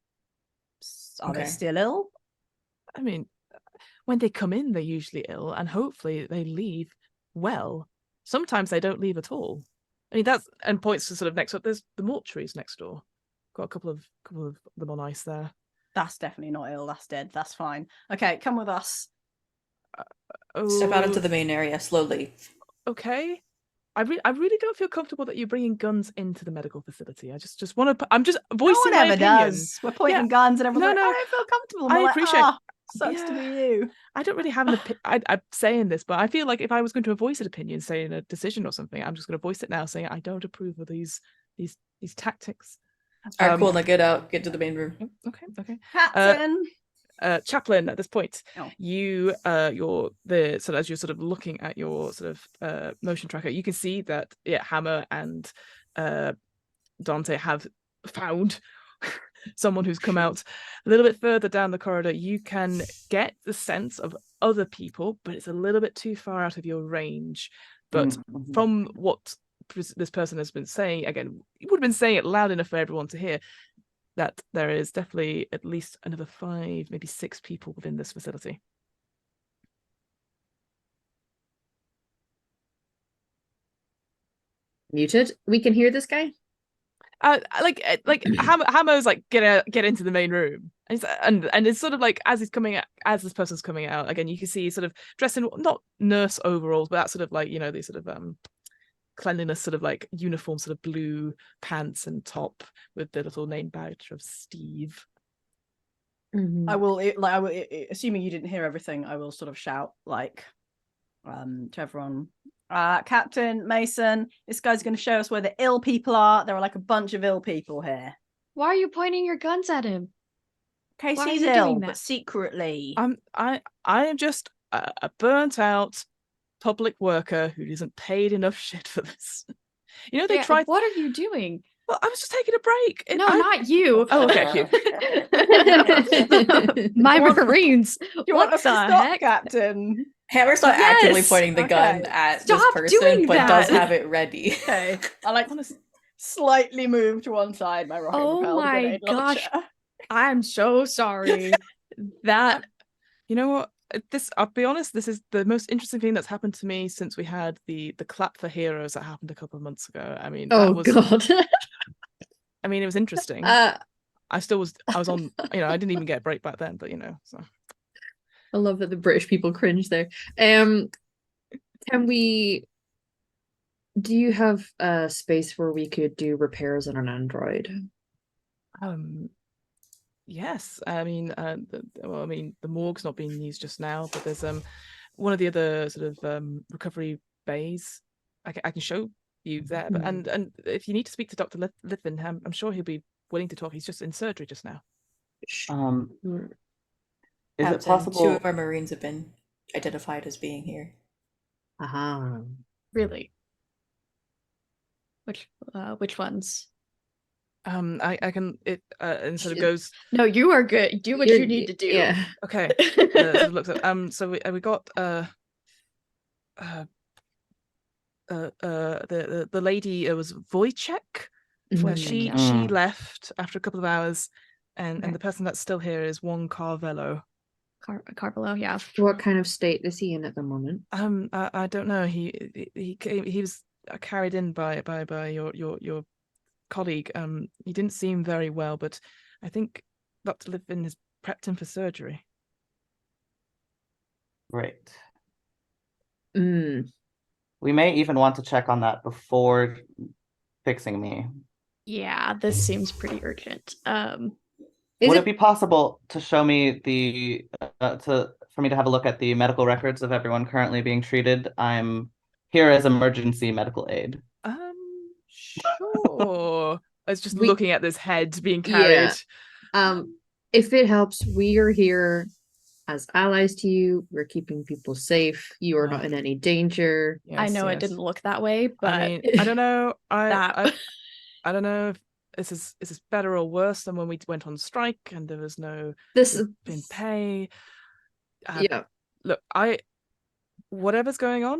Are they Okay. still ill? I mean, when they come in, they're usually ill, and hopefully they leave well. Sometimes they don't leave at all. I mean, that's and points to sort of next up. There's the mortuaries next door. Got a couple of them on ice there. That's definitely not ill. That's dead. That's fine. Okay, come with us. Step out Oh, into the main area slowly. okay. I really don't feel comfortable that you're bringing guns into the medical facility. I just want to. I'm just voicing No my one ever opinion. does. We're pointing guns and everyone's No, like, no. I don't feel comfortable. And I we're like, appreciate- sucks to be Yeah. you. I don't really have an opinion. I'm saying this, but I feel like if I was going to voice an opinion, say in a decision or something, I'm just going to voice it now, saying I don't approve of these tactics. All right, cool. Now get to the main room. Okay. Captain. Chaplain, at this point, Oh. you're as you're sort of looking at your sort of motion tracker, you can see that Hammer and Dante have found someone who's come out a little bit further down the corridor. You can get the sense of other people, but it's a little bit too far out of your range. But from what this person has been saying, again, you would have been saying it loud enough for everyone to hear, that there is definitely at least another 5, maybe 6 people within this facility. Muted. We can hear this guy. Hammer's like get into the main room, and it's sort of like as this person's coming out again, you can see he's sort of dressed in not nurse overalls, but that sort of like these sort of cleanliness sort of like uniform, sort of blue pants and top with the little name badge of Steve. I will assuming you didn't hear everything, I will sort of shout like to everyone, Captain Mason, this guy's going to show us where the ill people are. There are like a bunch of ill people here. Why are you pointing your guns at him? In case Why are he's you ill, doing but that? secretly. I am just a burnt out public worker who isn't paid enough shit for this. They tried. What are you doing? Well, I was just taking a break. Not you. Oh, okay, you. My Marines. You want us to stop, Captain? Hammer's not actively Yes! pointing the gun Okay. at Stop this person, doing but that! does have it ready. Okay, I like slightly move to one side my rocket Oh propelled my grenade gosh. launcher. I'm so sorry. That You know what? I'll be honest, this is the most interesting thing that's happened to me since we had the clap for heroes that happened a couple of months ago. I mean, God. I mean, it was interesting. I was on, I didn't even get a break back then, but so. I love that the British people cringe there. Do you have a space where we could do repairs on an android? Yes. I mean, the morgue's not being used just now, but there's one of the other sort of recovery bays. I can show you there, but and if you need to speak to Dr. Lithin, I'm sure he'll be willing to talk. He's just in surgery just now. Is it Captain, possible? 2 of our Marines have been identified as being here. really. Which ones? I can and sort of goes. No, you are good. Do what you need to do. Yeah. Okay. So looks at, so we got the lady, it was Wojciech, where she left after a couple of hours, and the person that's still here is Juan Carvello. Carvalho, yeah. What kind of state is he in at the moment? I don't know. He was carried in by your colleague. He didn't seem very well, but I think Dr. Livin has prepped him for surgery. Great. We may even want to check on that before fixing me. Yeah, this seems pretty urgent. Would it be possible to show me for me to have a look at the medical records of everyone currently being treated. I'm here as emergency medical aid. Sure. I was just We- looking at this head being Yeah. carried. If it helps, we are here as allies to you. We're keeping people safe. You are not in any danger. I Yes, know it yes. didn't look that way, but I mean, I don't know. that I don't know if this is better or worse than when we went on strike and there was no This sort of in pay. yeah. Look, whatever's going on,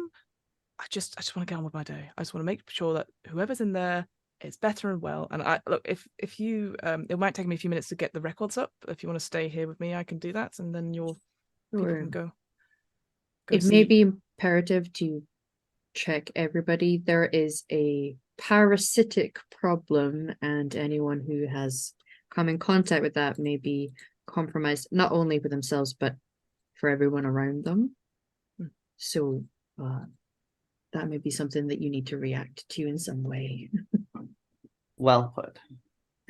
I just want to get on with my day. I just want to make sure that whoever's in there is better and well. And I look, if you it might take me a few minutes to get the records up. If you want to stay here with me, I can do that, and then your people Sure. can go. It may be imperative to check everybody. There is a parasitic problem, and anyone who has come in contact with that may be compromised, not only for themselves, but for everyone around them. So that may be something that you need to react to in some way. Well put.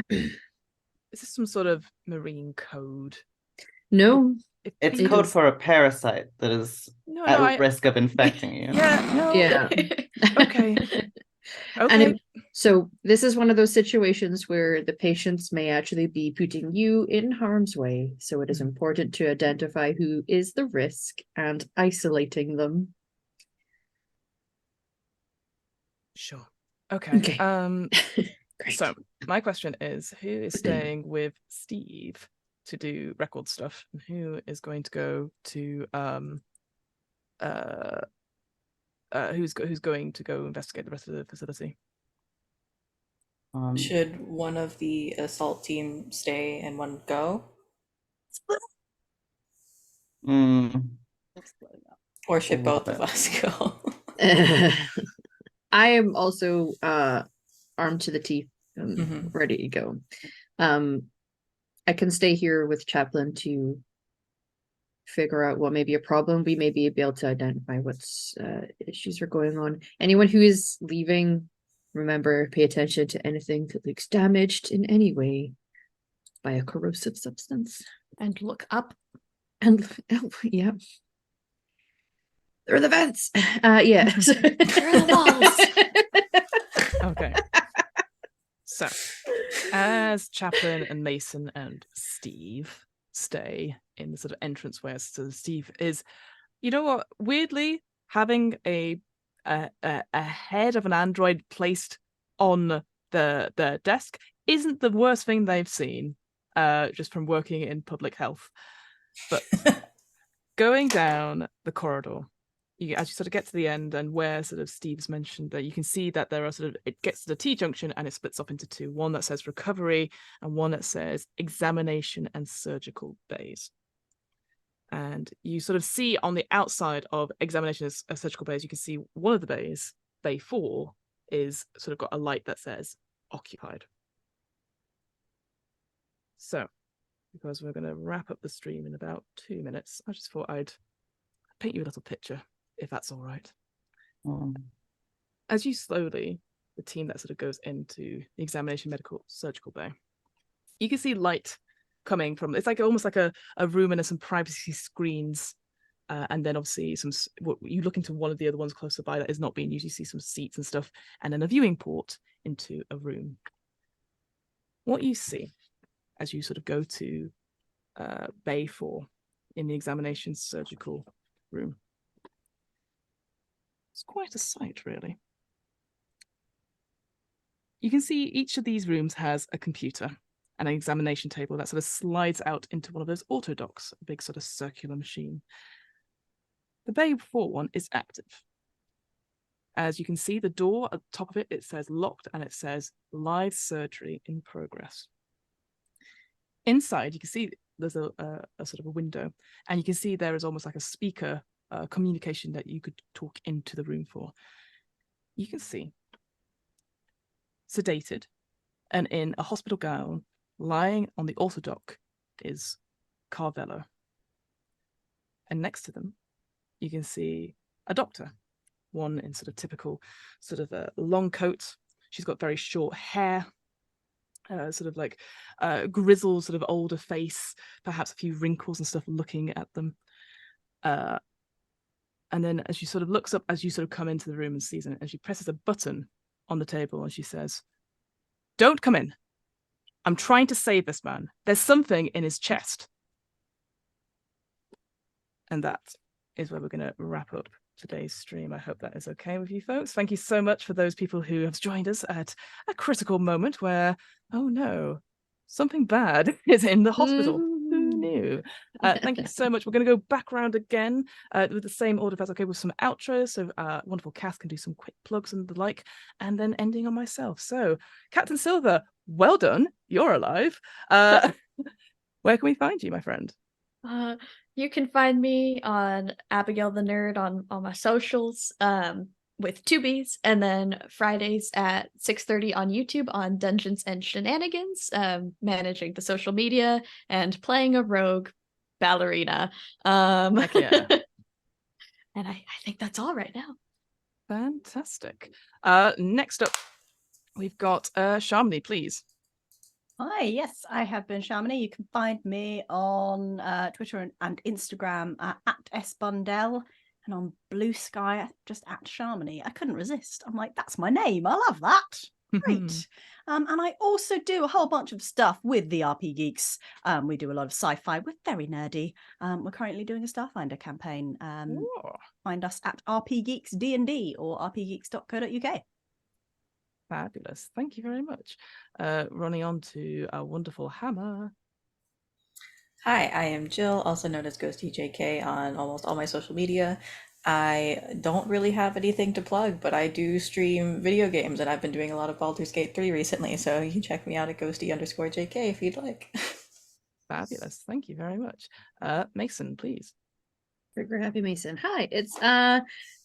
Is this some sort of marine code? No, It's It code is- for a parasite that is No, at risk of infecting you. Yeah, no. yeah. Okay. And Okay. so this is one of those situations where the patients may actually be putting you in harm's way. So it is important to identify who is the risk and isolating them. Sure. Okay. Okay. Great. So my question is, who is staying with Steve to do record stuff, and who is going to go to who's going to go investigate the rest of the facility? Should one of the assault team stay and one go? Or should both of us go? I am also armed to the teeth and Mhm. ready to go. I can stay here with Chaplain to figure out what may be a problem. We may be able to identify what's issues are going on. Anyone who is leaving, remember, pay attention to anything that looks damaged in any way by a corrosive substance. and look up. And yeah. There are the vents. Yeah. Where are the walls? Okay. So, as Chaplain and Mason and Steve stay in the sort of entrance where Steve is, you know what? Weirdly, having a head of an android placed on the desk isn't the worst thing they've seen, just from working in public health. But going down the corridor, as you sort of get to the end and where sort of Steve's mentioned that you can see that there are sort of, it gets to the T-junction and it splits up into two, one that says recovery and one that says examination and surgical bays. And you sort of see on the outside of examination and surgical bays, you can see one of the bays, bay 4, is sort of got a light that says occupied. So, because we're going to wrap up the stream in about 2 minutes, I just thought I'd paint you a little picture, if that's all right. As you slowly, the team that sort of goes into the examination medical surgical bay, you can see light coming from, it's like almost like a room and there's some privacy screens, and then obviously you look into one of the other ones closer by that is not being used, you see some seats and stuff, and then a viewing port into a room. What you see as you sort of go to bay 4 in the examination surgical room, it's quite a sight, really. You can see each of these rooms has a computer and an examination table that sort of slides out into one of those auto docks, a big sort of circular machine. The bay 4 one is active. As you can see, the door at the top of it, it says locked and it says live surgery in progress. Inside, you can see there's a sort of a window, and you can see there is almost like a speaker communication that you could talk into the room for. You can see sedated and in a hospital gown, lying on the orthodox is Carvello. And next to them, you can see a doctor, one in sort of typical sort of a long coat. She's got very short hair, sort of like grizzled, sort of older face, perhaps a few wrinkles and stuff looking at them. And then as she sort of looks up, as you sort of come into the room and sees it, and she presses a button on the table and she says, "Don't come in. I'm trying to save this man. There's something in his chest." And that is where we're going to wrap up today's stream. I hope that is okay with you folks. Thank you so much for those people who have joined us at a critical moment where, oh no, something bad is in the hospital. Who knew? Thank you so much. We're going to go back around again with the same order, if that's okay, with some outros. So wonderful Cass can do some quick plugs and the like, and then ending on myself. So Captain Silver, well done. You're alive. Where can we find you, my friend? You can find me on Abigail the Nerd on all my socials, with 2 B's, and then Fridays at 6:30 on YouTube on Dungeons and Shenanigans, managing the social media and playing a rogue ballerina. Heck yeah. And I think that's all right now. Fantastic. Next up, we've got Shamini, please. Hi, yes, I have been Shamini. You can find me on Twitter and Instagram at @sbundell, and on Blue Sky just at Shamini. I couldn't resist. I'm like, that's my name. I love that. Great. And I also do a whole bunch of stuff with the RP Geeks. We do a lot of sci-fi. We're very nerdy. We're currently doing a Starfinder campaign. Find us at RP Geeks D&D or rpgeeks.co.uk. Fabulous. Thank you very much. Running on to our wonderful Hammer. Hi, I am Jill, also known as Ghosty JK on almost all my social media. I don't really have anything to plug, but I do stream video games, and I've been doing a lot of Baldur's Gate 3 recently, so you can check me out at ghosty_JK if you'd like. Fabulous. Thank you very much. Mason, please. Trigger Happy Mason. Hi, it's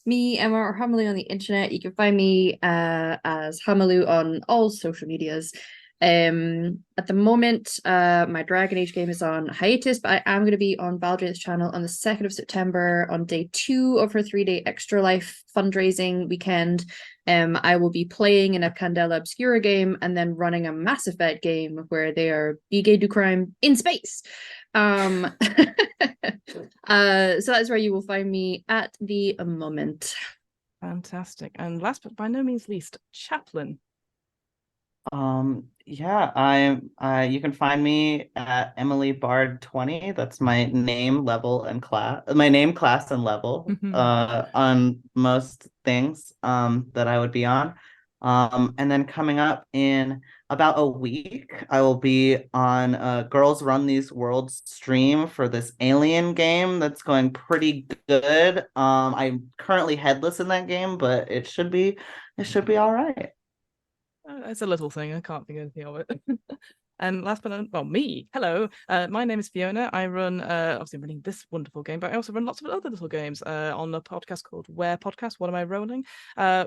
me, Emma, or Hamalu on the internet. You can find me as Hamalu on all social medias. At the moment, my Dragon Age game is on hiatus, but I am going to be on Valdrian's channel on the 2nd of September on day 2 of her 3-day Extra Life fundraising weekend. I will be playing in a Candela Obscura game and then running a Mass Effect game where they are be gay, do crime in space. So that's where you will find me at the moment. Fantastic. And last but by no means least, Chaplain. Yeah, you can find me at Emily Bard 20. That's my name, level, and class. My name, class, and level on most things that I would be on. And then coming up in about a week, I will be on Girls Run These Worlds stream for this alien game that's going pretty good. I'm currently headless in that game, but it should be all right. It's a little thing. I can't think of anything of it. And last but not, well, me. Hello. My name is Fiona. I run, obviously, I'm running this wonderful game, but I also run lots of other little games on a podcast called Where Podcast. What am I rolling?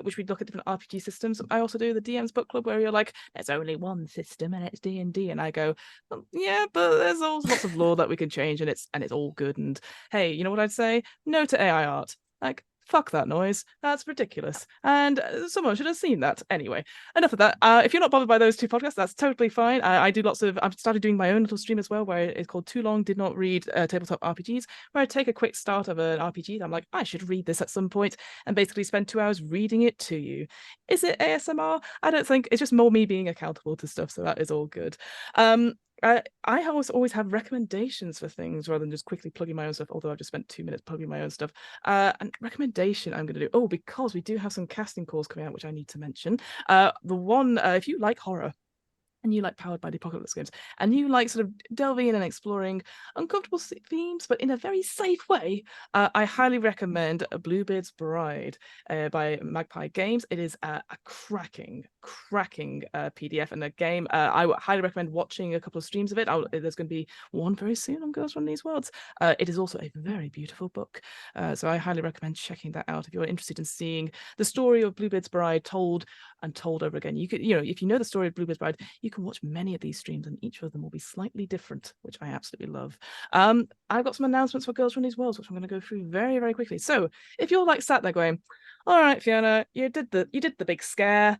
Which we look at different RPG systems. I also do the DM's Book Club, where you're like, there's only one system and it's D&D, and I go, well, yeah, but there's also lots of lore that we can change, and it's all good. And hey, you know what I'd say? No to AI art. Like, fuck that noise. That's ridiculous. And someone should have seen that. Anyway, enough of that. If you're not bothered by those 2 podcasts, that's totally fine. I do I've started doing my own little stream as well, where it's called Too Long Did Not Read Tabletop RPGs, where I take a quick start of an RPG. I'm like, I should read this at some point, and basically spend 2 hours reading it to you. Is it ASMR? I don't think. It's just more me being accountable to stuff, so that is all good. I always have recommendations for things rather than just quickly plugging my own stuff, although I've just spent 2 minutes plugging my own stuff. And recommendation I'm going to do, because we do have some casting calls coming out, which I need to mention. The one, if you like horror, and you like Powered by the Apocalypse games, and you like sort of delving in and exploring uncomfortable themes, but in a very safe way, I highly recommend Bluebeard's Bride by Magpie Games. It is a cracking PDF and a game. I would highly recommend watching a couple of streams of it. There's going to be one very soon on Girls Run These Worlds. It is also a very beautiful book, so I highly recommend checking that out if you're interested in seeing the story of Bluebeard's Bride told over again. You could, if you know the story of Bluebeard's Bride, you can watch many of these streams, and each of them will be slightly different, which I absolutely love. I've got some announcements for Girls Run These Worlds, which I'm going to go through very, very quickly. So if you're like sat there going, all right, Fiona, you did the big scare,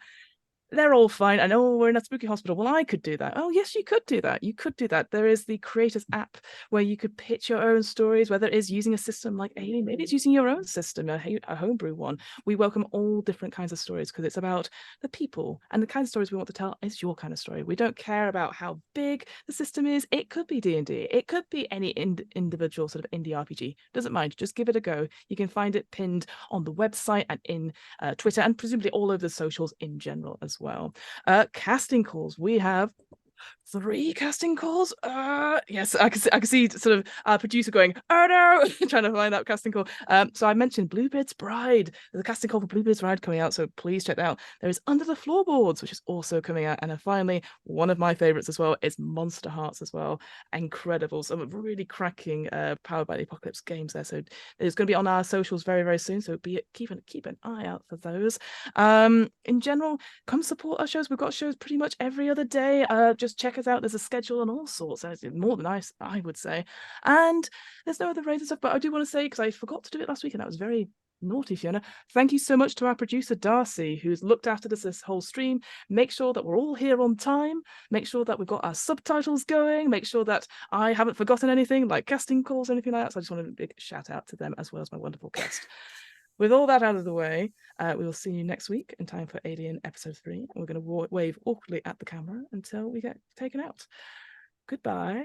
they're all fine. I know we're in a spooky hospital. Well, I could do that. Oh, yes, you could do that. You could do that. There is the Creators app where you could pitch your own stories, whether it is using a system like Alien, maybe it's using your own system, a homebrew one. We welcome all different kinds of stories because it's about the people, and the kind of stories we want to tell is your kind of story. We don't care about how big the system is. It could be D&D. It could be any individual sort of indie RPG. Doesn't mind. Just give it a go. You can find it pinned on the website and in Twitter, and presumably all over the socials in general as well. Casting calls. We have 3 casting calls. Yes, I can see sort of our producer going, oh no, trying to find that casting call. So I mentioned Bluebeard's Bride. There's a casting call for Bluebeard's Bride coming out, so please check that out. There is Under the Floorboards, which is also coming out, and then finally, one of my favorites as well is Monster Hearts as well. Incredible, some really cracking Powered by the Apocalypse games there. So it's going to be on our socials very, very soon. So keep an eye out for those. In general, come support our shows. We've got shows pretty much every other day. Just check us out. There's a schedule and all sorts. It's more than nice, I would say. And there's no other razor stuff, but I do want to say, because I forgot to do it last week, and that was very naughty, Fiona. Thank you so much to our producer Darcy, who's looked after this whole stream. Make sure that we're all here on time. Make sure that we've got our subtitles going. Make sure that I haven't forgotten anything like casting calls or anything like that. So I just want a big shout out to them as well as my wonderful guest. With all that out of the way, we will see you next week in time for Alien Episode 3. And we're going to wave awkwardly at the camera until we get taken out. Goodbye.